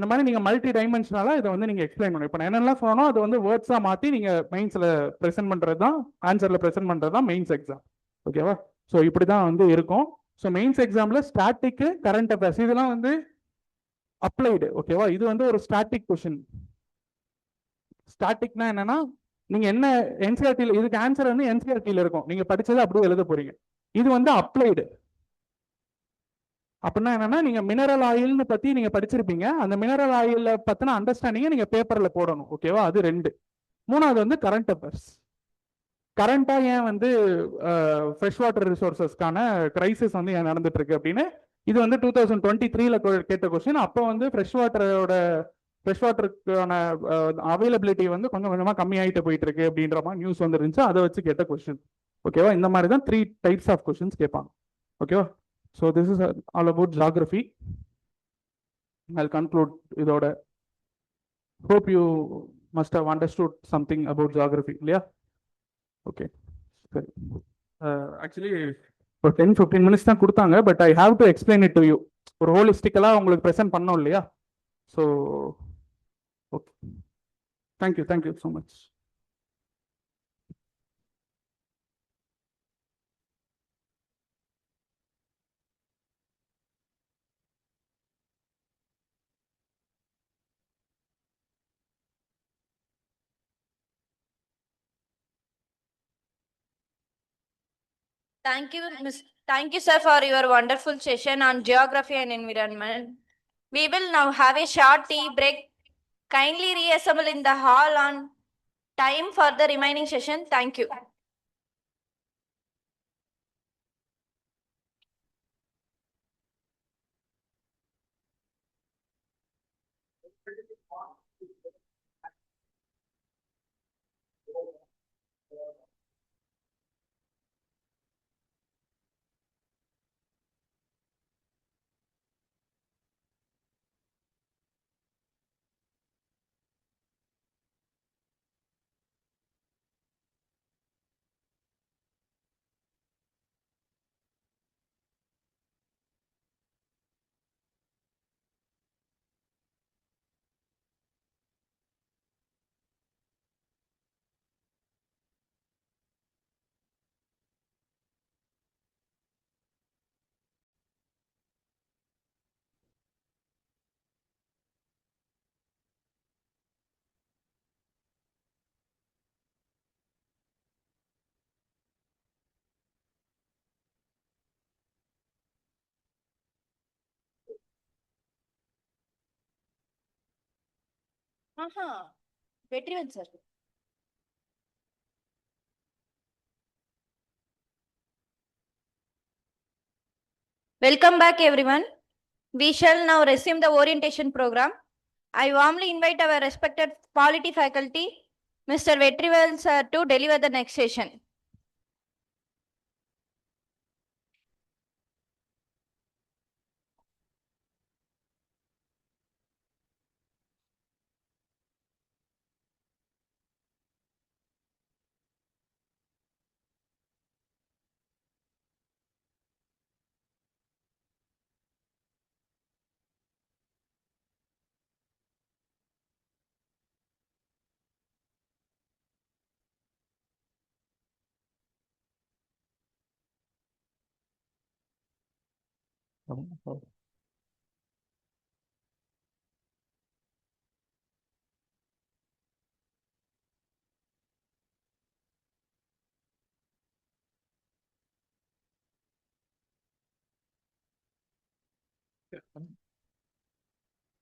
Speaker 5: மாதிரி நீங்க மல்டி டைமென்ஷனலா இதை வந்து நீங்க எக்ஸ்பிளைன் பண்ணணும். இப்போ நான் என்னெல்லாம் சொல்லணும் அது வந்து வேர்ட்ஸா மாற்றி நீங்க மெயின்ஸ்ல ப்ரெசென்ட் பண்றது தான், ஆன்சர்ல ப்ரெசென்ட் பண்றது தான் மெயின்ஸ் எக்ஸாம். ஓகேவா? ஸோ இப்படி தான் வந்து இருக்கும். ஸோ மெயின்ஸ் எக்ஸாம்ல ஸ்டாட்டிக், கரண்ட் அஃபேர்ஸ் இதெல்லாம் வந்து அப்ளைடு. ஓகேவா? இது வந்து ஒரு ஸ்டாட்டிக் கொஸ்டின். ஸ்டாட்டிக்னா என்னன்னா நீங்க என்ன என்சிஆர்டியில் இதுக்கு ஆன்சர் வந்து என்சிஆர்டியில் இருக்கும், நீங்க படிச்சதை அப்படியே எழுத போறீங்க. இது வந்து அப்ளைடு. அப்படின்னா என்னன்னா நீங்க மினரல் ஆயில்னு பத்தி நீங்க படிச்சிருப்பீங்க, அந்த மினரல் ஆயில் பத்தின அண்டர்ஸ்டாண்டிங்கை நீங்க பேப்பர்ல போடணும். ஓகேவா? அது 2. 3வது வந்து கரண்ட் அஃபேர்ஸ். கரண்டா ஏன் வந்து ஃப்ரெஷ் வாட்டர் ரிசோர்சஸ்க்கான கிரைசிஸ் வந்து ஏன் நடந்துட்டு இருக்கு அப்படின்னு இது வந்து 2023ல கேட்ட கொஸ்டின். அப்போ வந்து ஃப்ரெஷ் வாட்டரோட ஃப்ரெஷ் வாட்டருக்கான அவைலபிலிட்டி வந்து கொஞ்சம் கொஞ்சமாக கம்மியாயிட்டு போயிட்டு இருக்கு அப்படின்ற மாதிரி நியூஸ் வந்துருந்துச்சு. அதை வச்சு கேட்ட கொஸ்டின். ஓகேவா? இந்த மாதிரி தான் 3 types ஆஃப் கொஸ்டின்ஸ் கேட்பாங்க. ஓகேவா? So this is all about geography. I'll conclude இதோட. Hope you must have understood something about geography. இல்லையா? ஓகே, சரி. ஆக்சுவலி ஒரு 10-15 minutes தான் கொடுத்தாங்க. But I have to explain it to you. ஒரு ஹோலிஸ்டிக்கலாக உங்களுக்கு ப்ரெசென்ட் பண்ணோம் இல்லையா? So okay, thank you so much.
Speaker 1: Thank you, Thank you, sir, for your wonderful session on geography and environment. We will now have a short tea break. Kindly reassemble in the hall on time for the remaining session. Thank you. Vetrivan, sir. Welcome back, everyone. We shall now resume the orientation program. I warmly invite our respected polity faculty, Mr. Vetrivan, sir, to deliver the next session.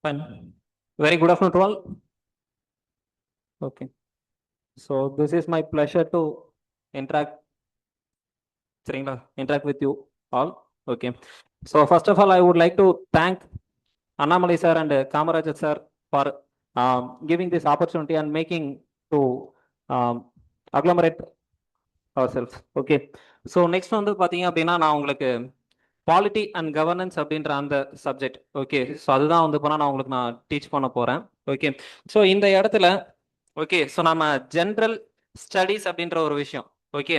Speaker 6: Fine. Very good afternoon to all. Okay. So this is my pleasure to interact with you all. Okay. So first of all, I would like to thank Annamalai sir and Kamaraj sir for giving this opportunity and making to agglomerate ourselves. Okay. So next வந்து பாத்தீங்க அப்படின்னா நான் உங்களுக்கு polity and governance அப்படின்ற அந்த subject. Okay. So அதுதான் வந்து போனால் நான் உங்களுக்கு டீச் பண்ண போகிறேன். ஓகே. ஸோ இந்த இடத்துல ஓகே, ஸோ நம்ம ஜென்ரல் ஸ்டடீஸ் அப்படின்ற ஒரு விஷயம். ஓகே.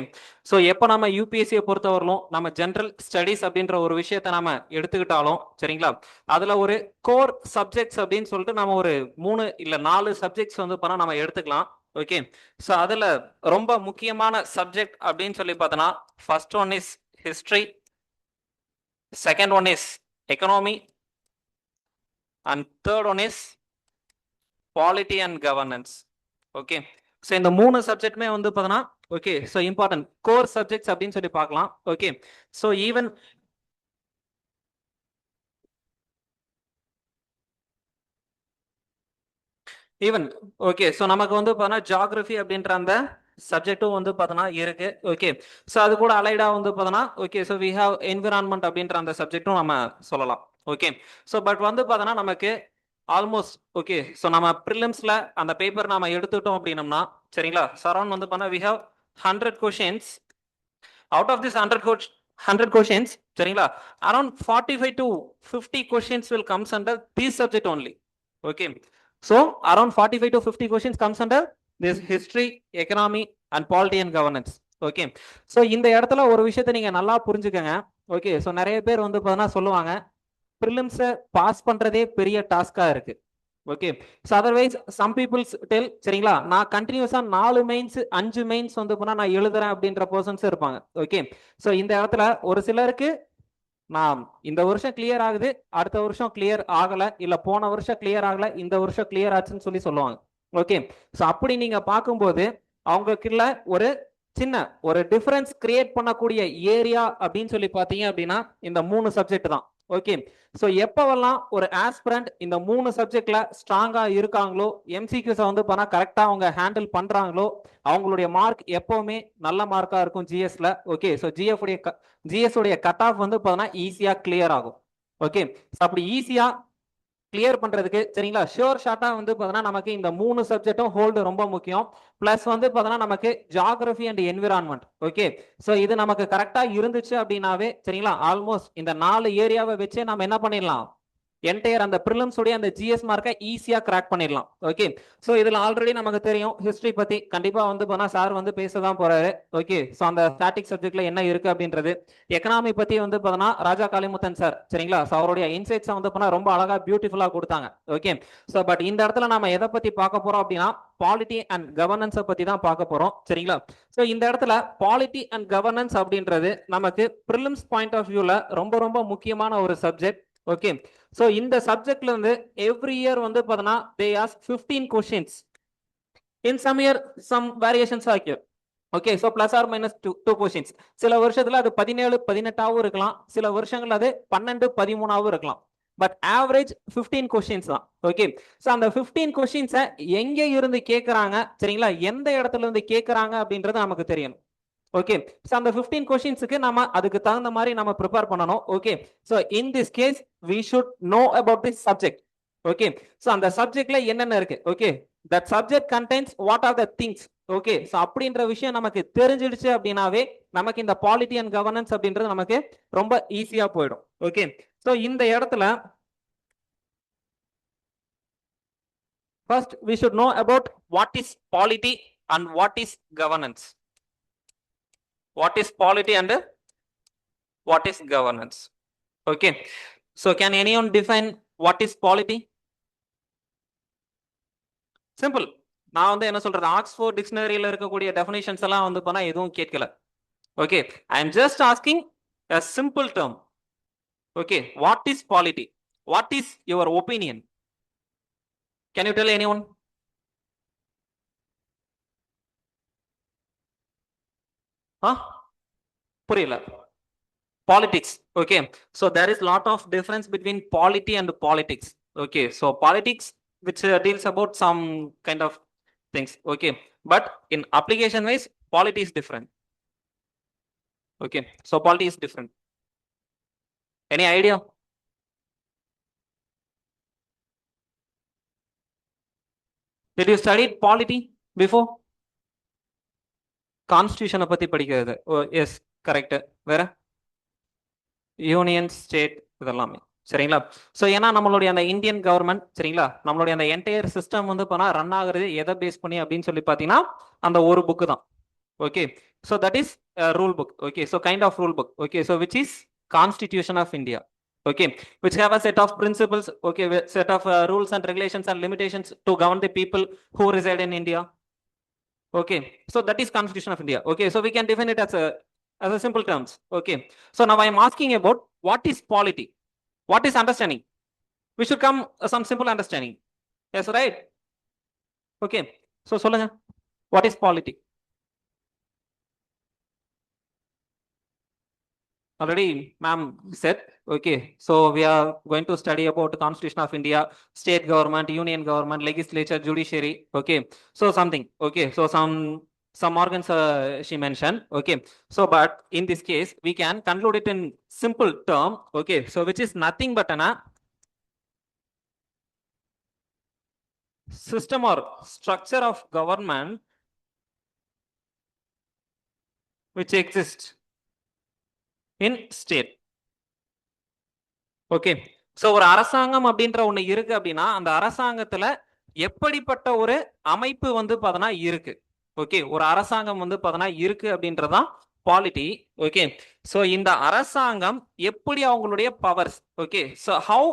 Speaker 6: ஸோ எப்போ நம்ம யூபிஎஸ்சியை பொறுத்தவரையிலும் நம்ம ஜென்ரல் ஸ்டடீஸ் அப்படின்ற ஒரு விஷயத்த நம்ம எடுத்துக்கிட்டாலும் சரிங்களா, அதில் ஒரு கோர் சப்ஜெக்ட்ஸ் அப்படின்னு சொல்லிட்டு நம்ம ஒரு 3 இல்லை 4 சப்ஜெக்ட்ஸ் வந்து போனால் நம்ம எடுத்துக்கலாம். ஓகே. ஸோ அதில் ரொம்ப முக்கியமான சப்ஜெக்ட் அப்படின்னு சொல்லி பார்த்தோன்னா first one is history, second one is economy, and third one is polity and governance. Okay. So இந்த 3 சப்ஜெக்ட்மே வந்து பார்த்தோன்னா okay, so important core subjects அப்படின்னு சொல்லி பார்க்கலாம். Okay. So even okay, so நமக்கு வந்து பார்த்தோன்னா ஜியாகிரபி அப்படின்ற அந்த சப்ஜெக்டும் வந்து பார்த்தோன்னா இருக்கு. ஓகே. ஸோ அது கூட அலைடா வந்து பார்த்தோன்னா okay, so we have environment அப்படின்ற அந்த சப்ஜெக்டும் நம்ம சொல்லலாம். ஓகே. ஸோ பட் வந்து பார்த்தோன்னா நமக்கு ஆல்மோஸ்ட் ஓகே. ஸோ நம்ம ப்ரிலிம்ஸ்ல அந்த பேப்பர் நாம எடுத்துட்டோம் அப்படின்னம்னா சரிங்களா, சரௌண்ட் வந்து பண்ண we have 100 questions. Out of this 100 questions சரிங்களா, around 45 to 50 questions will comes under these subject only. Okay, so around 45 to 50 questions comes under this history, economy and polity and governance. Okay, so இந்த இடத்துல ஒரு விஷயத்த நீங்க நல்லா புரிஞ்சுக்கங்க. Okay, so நிறைய பேர் வந்து பார்த்தீங்கன்னா சொல்லுவாங்க ப்ரிலிம்ஸை பாஸ் பண்றதே பெரிய டாஸ்கா இருக்கு. Okay, so otherwise some peoples tell சரிங்களா, நான் கண்டினியூஸா 4 மெயின்ஸ் 5 மெயின்ஸ் வந்து போனா நான் எழுதுறேன் அப்படின்ற பர்சன்ஸ் இருப்பாங்க. ஓகே, ஸோ இந்த இடத்துல ஒரு சிலருக்கு நான் இந்த வருஷம் கிளியர் ஆகுது, அடுத்த வருஷம் கிளியர் ஆகல, இல்ல போன வருஷம் கிளியர் ஆகல, இந்த வருஷம் கிளியர் ஆச்சுன்னு சொல்லி சொல்லுவாங்க. ஓகே, ஸோ அப்படி நீங்க பார்க்கும்போது அவங்களுக்குள்ள ஒரு சின்ன ஒரு டிஃபரன்ஸ் கிரியேட் பண்ணக்கூடிய ஏரியா அப்படின்னு சொல்லி பார்த்தீங்க அப்படின்னா இந்த 3 சப்ஜெக்ட் தான். ஓகே, ஸோ எப்பவெல்லாம் ஒரு ஆஸ்பிரண்ட் இந்த 3 சப்ஜெக்ட்ல ஸ்ட்ராங்கா இருக்காங்களோ, எம்சிக்யூஸை வந்து பண்ணா கரெக்டா அவங்க ஹேண்டில் பண்றாங்களோ, அவங்களுடைய மார்க் எப்பவுமே நல்ல மார்க்கா இருக்கும் ஜிஎஸ்ல. ஓகே, ஸோ ஜிஎஸ் உடைய கட் ஆஃப் வந்து பார்த்தீங்கன்னா ஈஸியா கிளியர் ஆகும். ஓகே, ஸோ அப்படி ஈஸியா கிளியர் பண்றதுக்கு சரிங்களா, ஷோர் ஷார்ட்டா வந்து பார்த்தீங்கன்னா நமக்கு இந்த 3 சப்ஜெக்டும் ஹோல்டு ரொம்ப முக்கியம். பிளஸ் வந்து பார்த்தீங்கன்னா நமக்கு geography and environment. Okay, so இது நமக்கு கரெக்டா இருந்துச்சு அப்படின்னாவே சரிங்களா, ஆல்மோஸ்ட் இந்த 4 ஏரியாவை வச்சு நம்ம என்ன பண்ணிடலாம், என்டையர் அந்த ப்ரிலிம்ஸ் உடைய அந்த ஜிஎஸ் மார்க்கை ஈஸியா கிராக் பண்ணிடலாம். ஓகே, ஸோ இதுல ஆல்ரெடி நமக்கு தெரியும் ஹிஸ்டரி பத்தி கண்டிப்பா வந்து போனா சார் வந்து பேசதான் போறாரு. ஓகே, ஸோ அந்த ஸ்டாட்டிக் சப்ஜெக்ட்ல என்ன இருக்கு அப்படின்றது, எக்கனாமி பத்தி வந்து பார்த்தோன்னா ராஜா காளிமுத்தன் சார் சரிங்களா, ஸோ அவருடைய இன்சைட்ஸ் வந்து போனா ரொம்ப அழகா பியூட்டிஃபுல்லா கொடுத்தாங்க. ஓகே, ஸோ பட் இந்த இடத்துல நம்ம எதை பத்தி பார்க்க போறோம் அப்படின்னா பாலிட்டி அண்ட் கவர்னன்ஸை பத்தி தான் பார்க்க போறோம் சரிங்களா. ஸோ இந்த இடத்துல பாலிட்டி அண்ட் கவர்னன்ஸ் அப்படின்றது நமக்கு ப்ரிலிம்ஸ் பாயிண்ட் ஆஃப் வியூல ரொம்ப ரொம்ப முக்கியமான ஒரு சப்ஜெக்ட். ஓகே, சோ இந்த சப்ஜெக்ட்ல இருந்து எவ்ரி இயர் வந்து பார்த்தனா they ask 15 questions. In some year some variations are here. Okay, so plus or minus 2 questions. சில வருஷத்துல அது 17 18ஆவும் இருக்கலாம், சில வருஷங்கள் அது 12 13ஆவும் இருக்கலாம். பட் ஆவரேஜ் 15 கொஸ்டின்ஸ் தான். ஓகே, சோ அந்த 15 கொஸ்டின்ஸை எங்க இருந்து கேட்கறாங்க சரிங்களா, எந்த இடத்துல இருந்து கேட்கறாங்க அப்படின்றது நமக்கு தெரியணும். ஓகே, சோ அந்த 15 கொஸ்டின்ஸ்க்கு நாம அதுக்கு தகுந்த மாதிரி நம்ம ப்ரிப்பேர் பண்ணணும். Okay, so in this case we should know about this subject. Okay, so அந்த சப்ஜெக்ட்ல என்னென்ன இருக்கு. Okay, that subject contains what are the things. Okay, so அப்படின்ற விஷயம் நமக்கு தெரிஞ்சிடுச்சு அப்படினாவே நமக்கு இந்த பாலிட்டி அண்ட் கவர்னன்ஸ் அப்படின்றது நமக்கு ரொம்ப ஈஸியா போயிடும். ஓகே, சோ இந்த இடத்துல first we should know about what is polity and what is governance. What is polity and what is governance? Okay, so can anyone define what is polity? Simple. நான் வந்து என்ன சொல்றது, ஆக்ஸ்போர்ட் டிக்ஷனரியில இருக்கக்கூடிய definitions எல்லாம் வந்து பண்ணா எதுவும் கேட்கல. Okay, I am just asking a simple term. Okay, what is polity? What is your opinion? Can you tell anyone? புரியல. Politics. Okay, so there is lot of difference between polity and politics. Okay, so politics which deals about some kind of things. Okay, but in application wise polity is different. Okay, so polity is different. Any idea? Did you study polity before? Constitution பத்தி படிக்கிறது. Oh yes, correct. வேற union state இதெல்லாமே சரிங்களா. So ஏன்னா நம்மளுடைய அந்த Indian government சரிங்களா, நம்மளுடைய அந்த என்டையர் சிஸ்டம் வந்து போனா ரன் ஆகுறது எதை பேஸ் பண்ணி அப்படின்னு சொல்லி பார்த்தீங்கன்னா அந்த ஒரு புக்கு தான். Okay, so that is rule book. Okay, so kind of rule book. Okay, so which is constitution of India. Okay, which have a set of principles. Okay, set of rules and regulations and limitations to govern the people who reside in India. Okay, so that is Constitution of India. Okay, so we can define it as a simple terms. Okay, so now I am asking about what is polity, what is understanding. We should come some simple understanding. Yes, right? Okay, so solunga, what is polity? Already ma'am said. Okay, so we are going to study about the Constitution of India, state government, union government, legislature, judiciary. Okay, so something. Okay, so some organs she mentioned. Okay, so but in this case we can conclude it in simple term. Okay, so which is nothing but an system or structure of government which exists in state. Okay. So ஒரு அரசாங்கம் அப்படின்ற ஒண்ணு இருக்கு அப்படின்னா அந்த அரசாங்கத்துல எப்படிப்பட்ட ஒரு அமைப்பு வந்து பார்த்தனா இருக்கு. ஓகே, ஒரு அரசாங்கம் வந்து பார்த்தனா இருக்கு அப்படின்றதான் பாலிட்டி. ஓகே, ஸோ இந்த அரசாங்கம் எப்படி அவங்களுடைய powers, okay, so how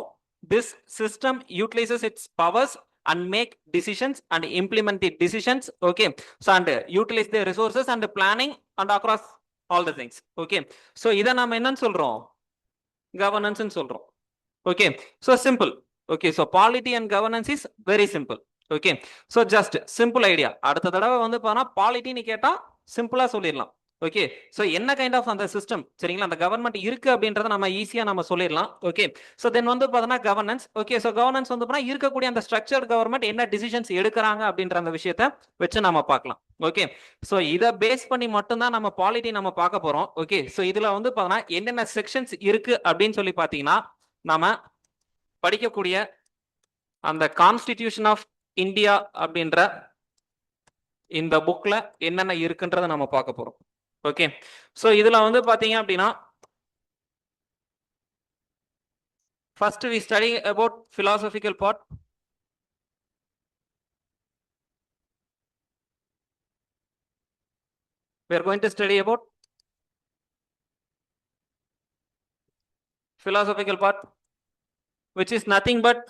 Speaker 6: tissue system utilises it's powers and make decisions and implement the decisions. Okay, so and utilize the resources and planning and across all the things. Okay, so இதை நாம என்னன்னு சொல்றோம், governance ன்னு சொல்றோம். Okay, so simple. Okay, so polity and governance is very simple. Okay, so just simple idea. அடுத்த தடவை வந்து பார்த்தா polity ன்னு கேட்டா சிம்பிளா சொல்லிடலாம். ஓகே, ஸோ என்ன கைண்ட் ஆஃப் அந்த சிஸ்டம், சரிங்களா, அந்த கவர்மெண்ட் இருக்கு அப்படின்றத நம்ம ஈஸியா நம்ம சொல்லிடலாம். ஓகே, ஸோ தென் வந்து பார்த்தோன்னா கவர்னன்ஸ். ஓகே, ஸோ கவர்னன்ஸ் வந்து பார்த்தா இருக்கக்கூடிய அந்த ஸ்ட்ரக்சர்ட் கவர்மெண்ட் என்ன டிசிஷன்ஸ் எடுக்கிறாங்க அப்படின்ற அந்த விஷயத்த வச்சு நம்ம பார்க்கலாம். ஓகே, ஸோ இதை பேஸ் பண்ணி மட்டும்தான் நம்ம பாலிட்டி நம்ம பார்க்க போறோம். ஓகே, ஸோ இதுல வந்து பார்த்தோன்னா என்னென்ன செக்ஷன்ஸ் இருக்கு அப்படின்னு சொல்லி பார்த்தீங்கன்னா நாம படிக்கக்கூடிய அந்த கான்ஸ்டிடியூஷன் ஆஃப் இந்தியா அப்படின்ற இந்த புக்ல என்னென்ன இருக்குன்றத நம்ம பார்க்க போறோம். ஓகே, சோ இதுல வந்து பாத்தீங்க அப்படின்னா first we study about philosophical part. We are going to study about philosophical part, which is nothing but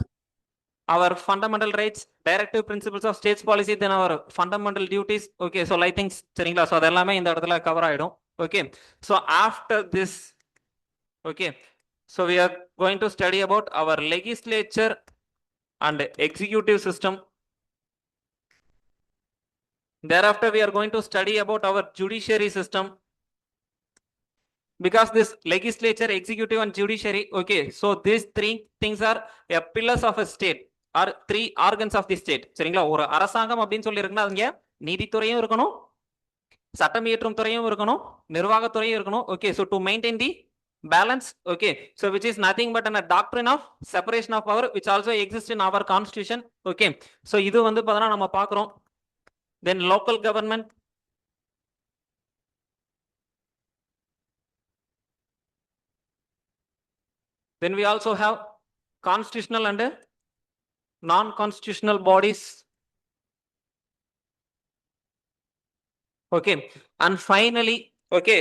Speaker 6: our fundamental rights, directive principles of states policy, then our fundamental duties. Okay, so like things சரிங்களா, so அதெல்லாமே இந்த இடத்துல cover ஆயிடும். Okay, so after this, okay, so we are going to study about our legislature and executive system. Thereafter we are going to study about our judiciary system, because this legislature, executive and judiciary, okay, so these three things are a pillars of a state or three organs of the state. சரிங்களா, ஒரு அரசாங்கம் அப்படின்னு சொல்லி இருக்குன்னா அங்க நீதித்துறையும் இருக்கணும், சட்டம் இயற்றும் துறையும் இருக்கணும், நிர்வாகத்துறையும் இருக்கணும். Okay, so to maintain the balance, okay, so which is nothing but a doctrine of separation of power which also exists in our constitution. Okay, so இது வந்து பார்த்தா நம்ம பார்க்கிறோம். Then local government, then we also have constitutional and non-constitutional bodies. Okay, and finally, okay,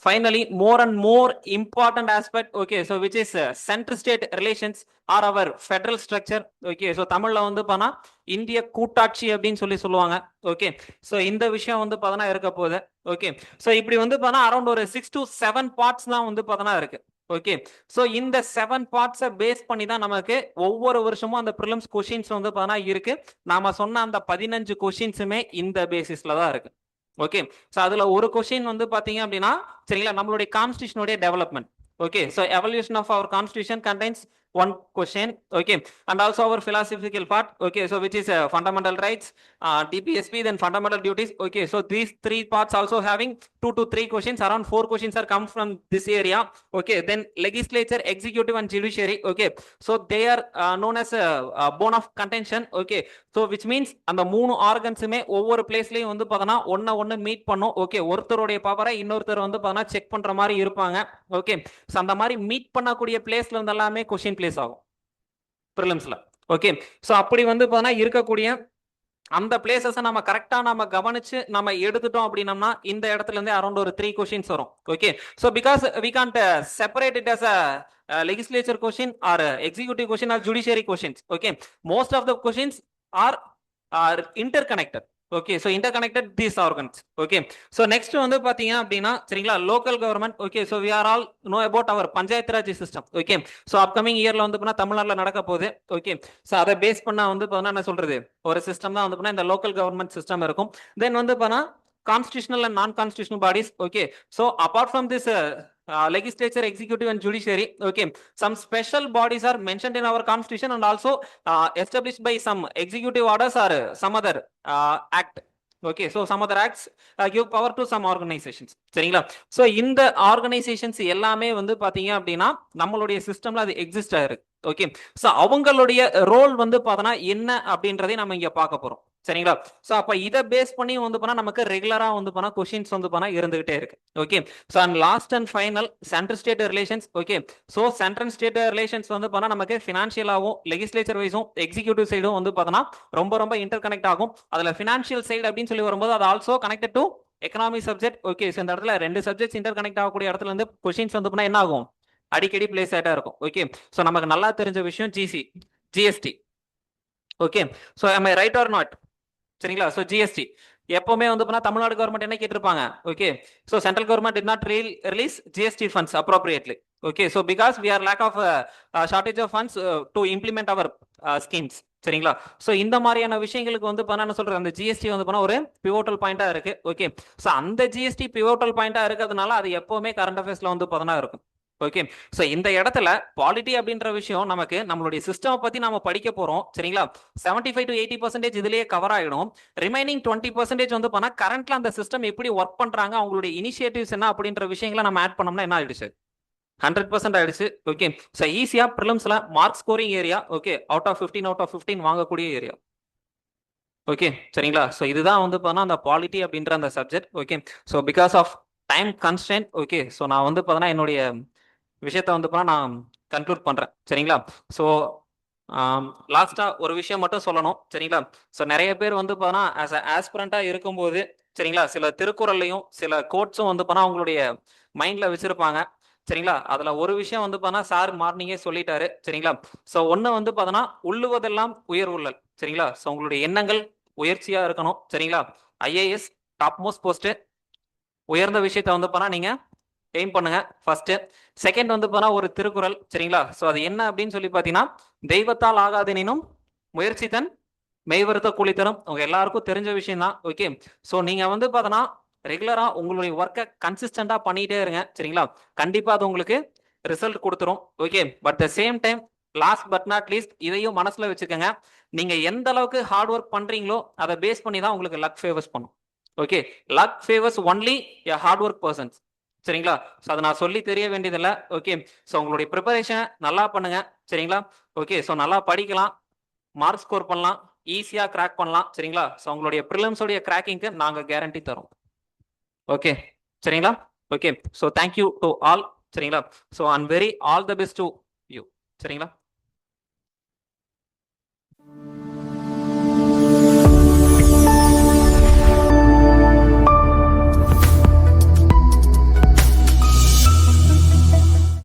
Speaker 6: finally more and more important aspect, okay, so which is center state relations or our federal structure. Okay, so தமிழ்ல வந்து பானா இந்திய கூட்டாட்சி அப்படின்னு சொல்லி சொல்லுவாங்க. Okay, so இந்த விஷயம் வந்து பார்த்தனா இருக்க போகுது. ஓகே, so இப்படி வந்து பானா அரௌண்ட் ஒரு 6 to 7 பார்ட்ஸ் தான் வந்து பார்த்தனா இருக்கு. ஓகே, சோ இந்த 7 பார்ட்ஸை பேஸ் பண்ணி தான் நமக்கு ஒவ்வொரு வருஷமும் அந்த ப்ரிலிம்ஸ் கொஸ்டின்ஸ் வந்து பார்த்தா இருக்கு. நாம சொன்ன அந்த 15 கொஸ்டின்ஸுமே இந்த பேசிஸ்ல தான் இருக்கு. ஓகே, சோ அதுல ஒரு கொஸ்டின் வந்து பாத்தீங்க அப்படின்னா சரிங்களா நம்மளுடைய கான்ஸ்டிடியூஷனுடைய development. Okay, so evolution of our constitution contains one question. Okay, and also our philosophical part. Okay, so which is fundamental rights, DPSP, then fundamental duties. Okay, so these three parts also having 2 to 3 questions, around 4 questions are come from this area. Okay, then legislature, executive and judiciary. Okay, so they are known as a bone of contention. Okay, so which means அந்த மூணு ஆர்கன்ஸுமே ஒவ்வொரு பிளேஸ்லயும் வந்து பார்த்தோன்னா ஒன்னு meet பண்ணும். Okay, ஒருத்தருடைய பவரை இன்னொருத்தர் வந்து பார்த்தோன்னா செக் பண்ற மாதிரி இருப்பாங்க. ஓகே, ஸோ அந்த மாதிரி மீட் பண்ணக்கூடிய பிளேஸ்ல வந்து எல்லாமே கொஸ்டின் பிளேஸ் ஆகும் ப்ரிலிம்ஸ்ல. ஓகே, ஸோ அப்படி வந்து பார்த்தோன்னா இருக்கக்கூடிய அந்த பிளேசஸை நம்ம கரெக்டா நம்ம கவனிச்சு நம்ம எடுத்துட்டோம் அப்படின்னம்னா இந்த இடத்துல இருந்து அரௌண்ட் ஒரு 3 கொஸ்டின்ஸ் வரும். Okay, so because we can't separate it as a legislature question or executive question or judiciary questions. Okay, most of the questions are interconnected. Okay, so interconnected these organs. Okay, so next வந்து பாத்தீங்க அப்படின்னா சரிங்களா local government. Okay, so we are all know about our panchayat Raj system. Okay, so upcoming yearல வந்து பார்த்தா தமிழ்நாட்டுல நடக்க போகுது. Okay, so அதை பேஸ் பண்ணா வந்து பார்த்தா என்ன சொல்றது ஒரு சிஸ்டம் தான் வந்து பார்த்தா இந்த local government system இருக்கும். Then வந்து பார்த்தா constitutional and non-constitutional bodies. Okay, so apart from this legislature, executive and judiciary, okay, some special bodies are mentioned in our constitution and also established by some executive orders or some other act. Okay, so some other acts give power to some organisations. சரிங்களா? So இந்த organisations எல்லாமே வந்து பாத்தீங்க அப்படின்னா நம்மளுடைய சிஸ்டம்ல அது exist ஆயிருக்கு. ஓகே, ஸோ அவங்களுடைய ரோல் வந்து பார்த்தோன்னா என்ன அப்படின்றதை நம்ம இங்க பார்க்க போறோம். சரிங்களா? ஸோ அப்ப இதை பேஸ் பண்ணி வந்து பண்ணா நமக்கு ரெகுலரா வந்து பண்ணா கொஸ்டின்ஸ் வந்து பண்ணா இருந்துகிட்டே இருக்கு. Okay, so and last and final central state relations. Okay, so central state relations வந்து பண்ணா நமக்கு ஃபினான்ஷியலாகவும் லெகிஸ்லேச்சர் வைஸும் எக்ஸிக்யூட்டிவ் சைடும் வந்து பார்த்தோன்னா ரொம்ப இன்டர் கனெக்ட் ஆகும். அதுல ஃபினான்ஷியல் சைடு அப்படின்னு சொல்லி வரும்போது அது also connected to economic subject. Okay, so இந்த இடத்துல ரெண்டு சப்ஜெக்ட்ஸ் இன்டர் கனெக்ட் ஆகக்கூடிய இடத்துல இருந்து கொஸ்டின்ஸ் வந்து பண்ணா என்ன ஆகும், அடிக்கடி பிளேஸ் ஆயிட்டா இருக்கும். ஓகே, ஸோ நமக்கு நல்லா தெரிஞ்ச விஷயம் GST. Okay, so am I right or not? சரிங்களா? ஸோ ஜிஎஸ்டி எப்பவுமே வந்து பண்ணா தமிழ்நாடு கவர்மெண்ட் என்ன கேட்டிருப்பாங்க? Okay, so central government did not release GST funds appropriately. Okay, so because we are lack of shortage of funds to implement our schemes. சரிங்களா? So இந்த மாதிரியான விஷயங்களுக்கு வந்து பண்ண என்ன சொல்றது, அந்த ஜிஎஸ்டி வந்து பண்ண ஒரு பிவோட்டல் பாயிண்டா இருக்கு. ஓகே, ஸோ அந்த ஜிஎஸ்டி பிவோட்டல் பாயிண்டா இருக்கிறதுனால அது எப்பவுமே கரண்ட் அஃபேர்ஸ்ல வந்து பார்த்தா இருக்கும். ஓகே, ஸோ இந்த இடத்துல பாலிட்டி அப்படின்ற விஷயம் நமக்கு நம்மளுடைய சிஸ்டம் பத்தி நாம படிக்க போறோம். சரிங்களா? 75 to 80% இதுலயே கவர் ஆயிடும். ரிமைனிங் 20% வந்து பண்ணா கரண்ட்ல அந்த சிஸ்டம் எப்படி ஒர்க் பண்றாங்க, அவங்களுடைய இனிஷியேட்டிவ்ஸ் என்ன அப்படின்ற விஷயங்களை நம்ம ஆட் பண்ணோம்னா என்ன ஆயிடுச்சு, 100% ஆயிடுச்சு. ஓகே, ஸோ ஈஸியா ப்ரிலிம்ஸ்ல mark scoring area. Okay, out of 15 வாங்கக்கூடிய ஏரியா. ஓகே, சரிங்களா? ஸோ இதுதான் வந்து பார்த்தா அந்த பாலிட்டி அப்படின்ற அந்த subject. Okay, so because of time constant. Okay, so நான் வந்து பார்த்தா என்னுடைய விஷயத்த வந்து நான் கன்க்ளூட் பண்றேன். சரிங்களா? ஸோ லாஸ்டா ஒரு விஷயம் மட்டும் சொல்லணும். சரிங்களா? ஸோ நிறைய பேர் வந்து பார்த்தா ஆஸ்பிரண்டா இருக்கும்போது சரிங்களா, சில திருக்குறள்லையும் சில கோட்ஸும் வந்து பார்த்தா அவங்களுடைய மைண்ட்ல வச்சிருப்பாங்க. சரிங்களா? அதுல ஒரு விஷயம் வந்து பார்த்தா சார் மார்னிங்கே சொல்லிட்டாரு. சரிங்களா? ஸோ ஒன்னு வந்து பார்த்தோன்னா உள்ளுவதெல்லாம் உயர் உள்ளல். சரிங்களா? ஸோ உங்களுடைய எண்ணங்கள் உயர்ச்சியா இருக்கணும். சரிங்களா? ஐஏஎஸ் டாப் மோஸ்ட் போஸ்ட், உயர்ந்த விஷயத்த வந்து பார்த்தா நீங்க எய்ம் பண்ணுங்க ஃபர்ஸ்ட். செகண்ட் வந்து போனா ஒரு திருக்குறள். சரிங்களா? ஸோ அது என்ன அப்படின்னு சொல்லி பார்த்தீங்கன்னா, தெய்வத்தால் ஆகாதெனினும் முயற்சி தன் மெய்வருத்த கூலி தரும். உங்க எல்லாருக்கும் தெரிஞ்ச விஷயம் தான். ஓகே, ஸோ நீங்க வந்து பார்த்தோன்னா ரெகுலரா உங்களுடைய ஒர்க்கை கன்சிஸ்டண்டா பண்ணிட்டே இருங்க. சரிங்களா? கண்டிப்பா அது உங்களுக்கு ரிசல்ட் கொடுத்துரும். Okay, but the same time last but not least இதையும் மனசுல வச்சுக்கோங்க. நீங்க எந்த அளவுக்கு ஹார்ட் ஒர்க் பண்றீங்களோ அதை பேஸ் பண்ணி தான் உங்களுக்கு லக் ஃபேவர்ஸ் பண்ணும். Okay, luck favours only a hard work persons. சரிங்களா? ஸோ அதை நான் சொல்லி தெரிய வேண்டியதில்லை. ஓகே, ஸோ உங்களுடைய ப்ரிப்பரேஷன் நல்லா பண்ணுங்க. சரிங்களா? ஓகே, ஸோ நல்லா படிக்கலாம், மார்க் ஸ்கோர் பண்ணலாம், ஈஸியாக கிராக் பண்ணலாம். சரிங்களா? ஸோ உங்களுடைய ப்ரிலிம்ஸோடைய கிராக்கிங்க்கு நாங்கள் கேரண்டி தரோம். ஓகே, சரிங்களா? Okay, so thank you to all. சரிங்களா? So and very all the best to you. சரிங்களா?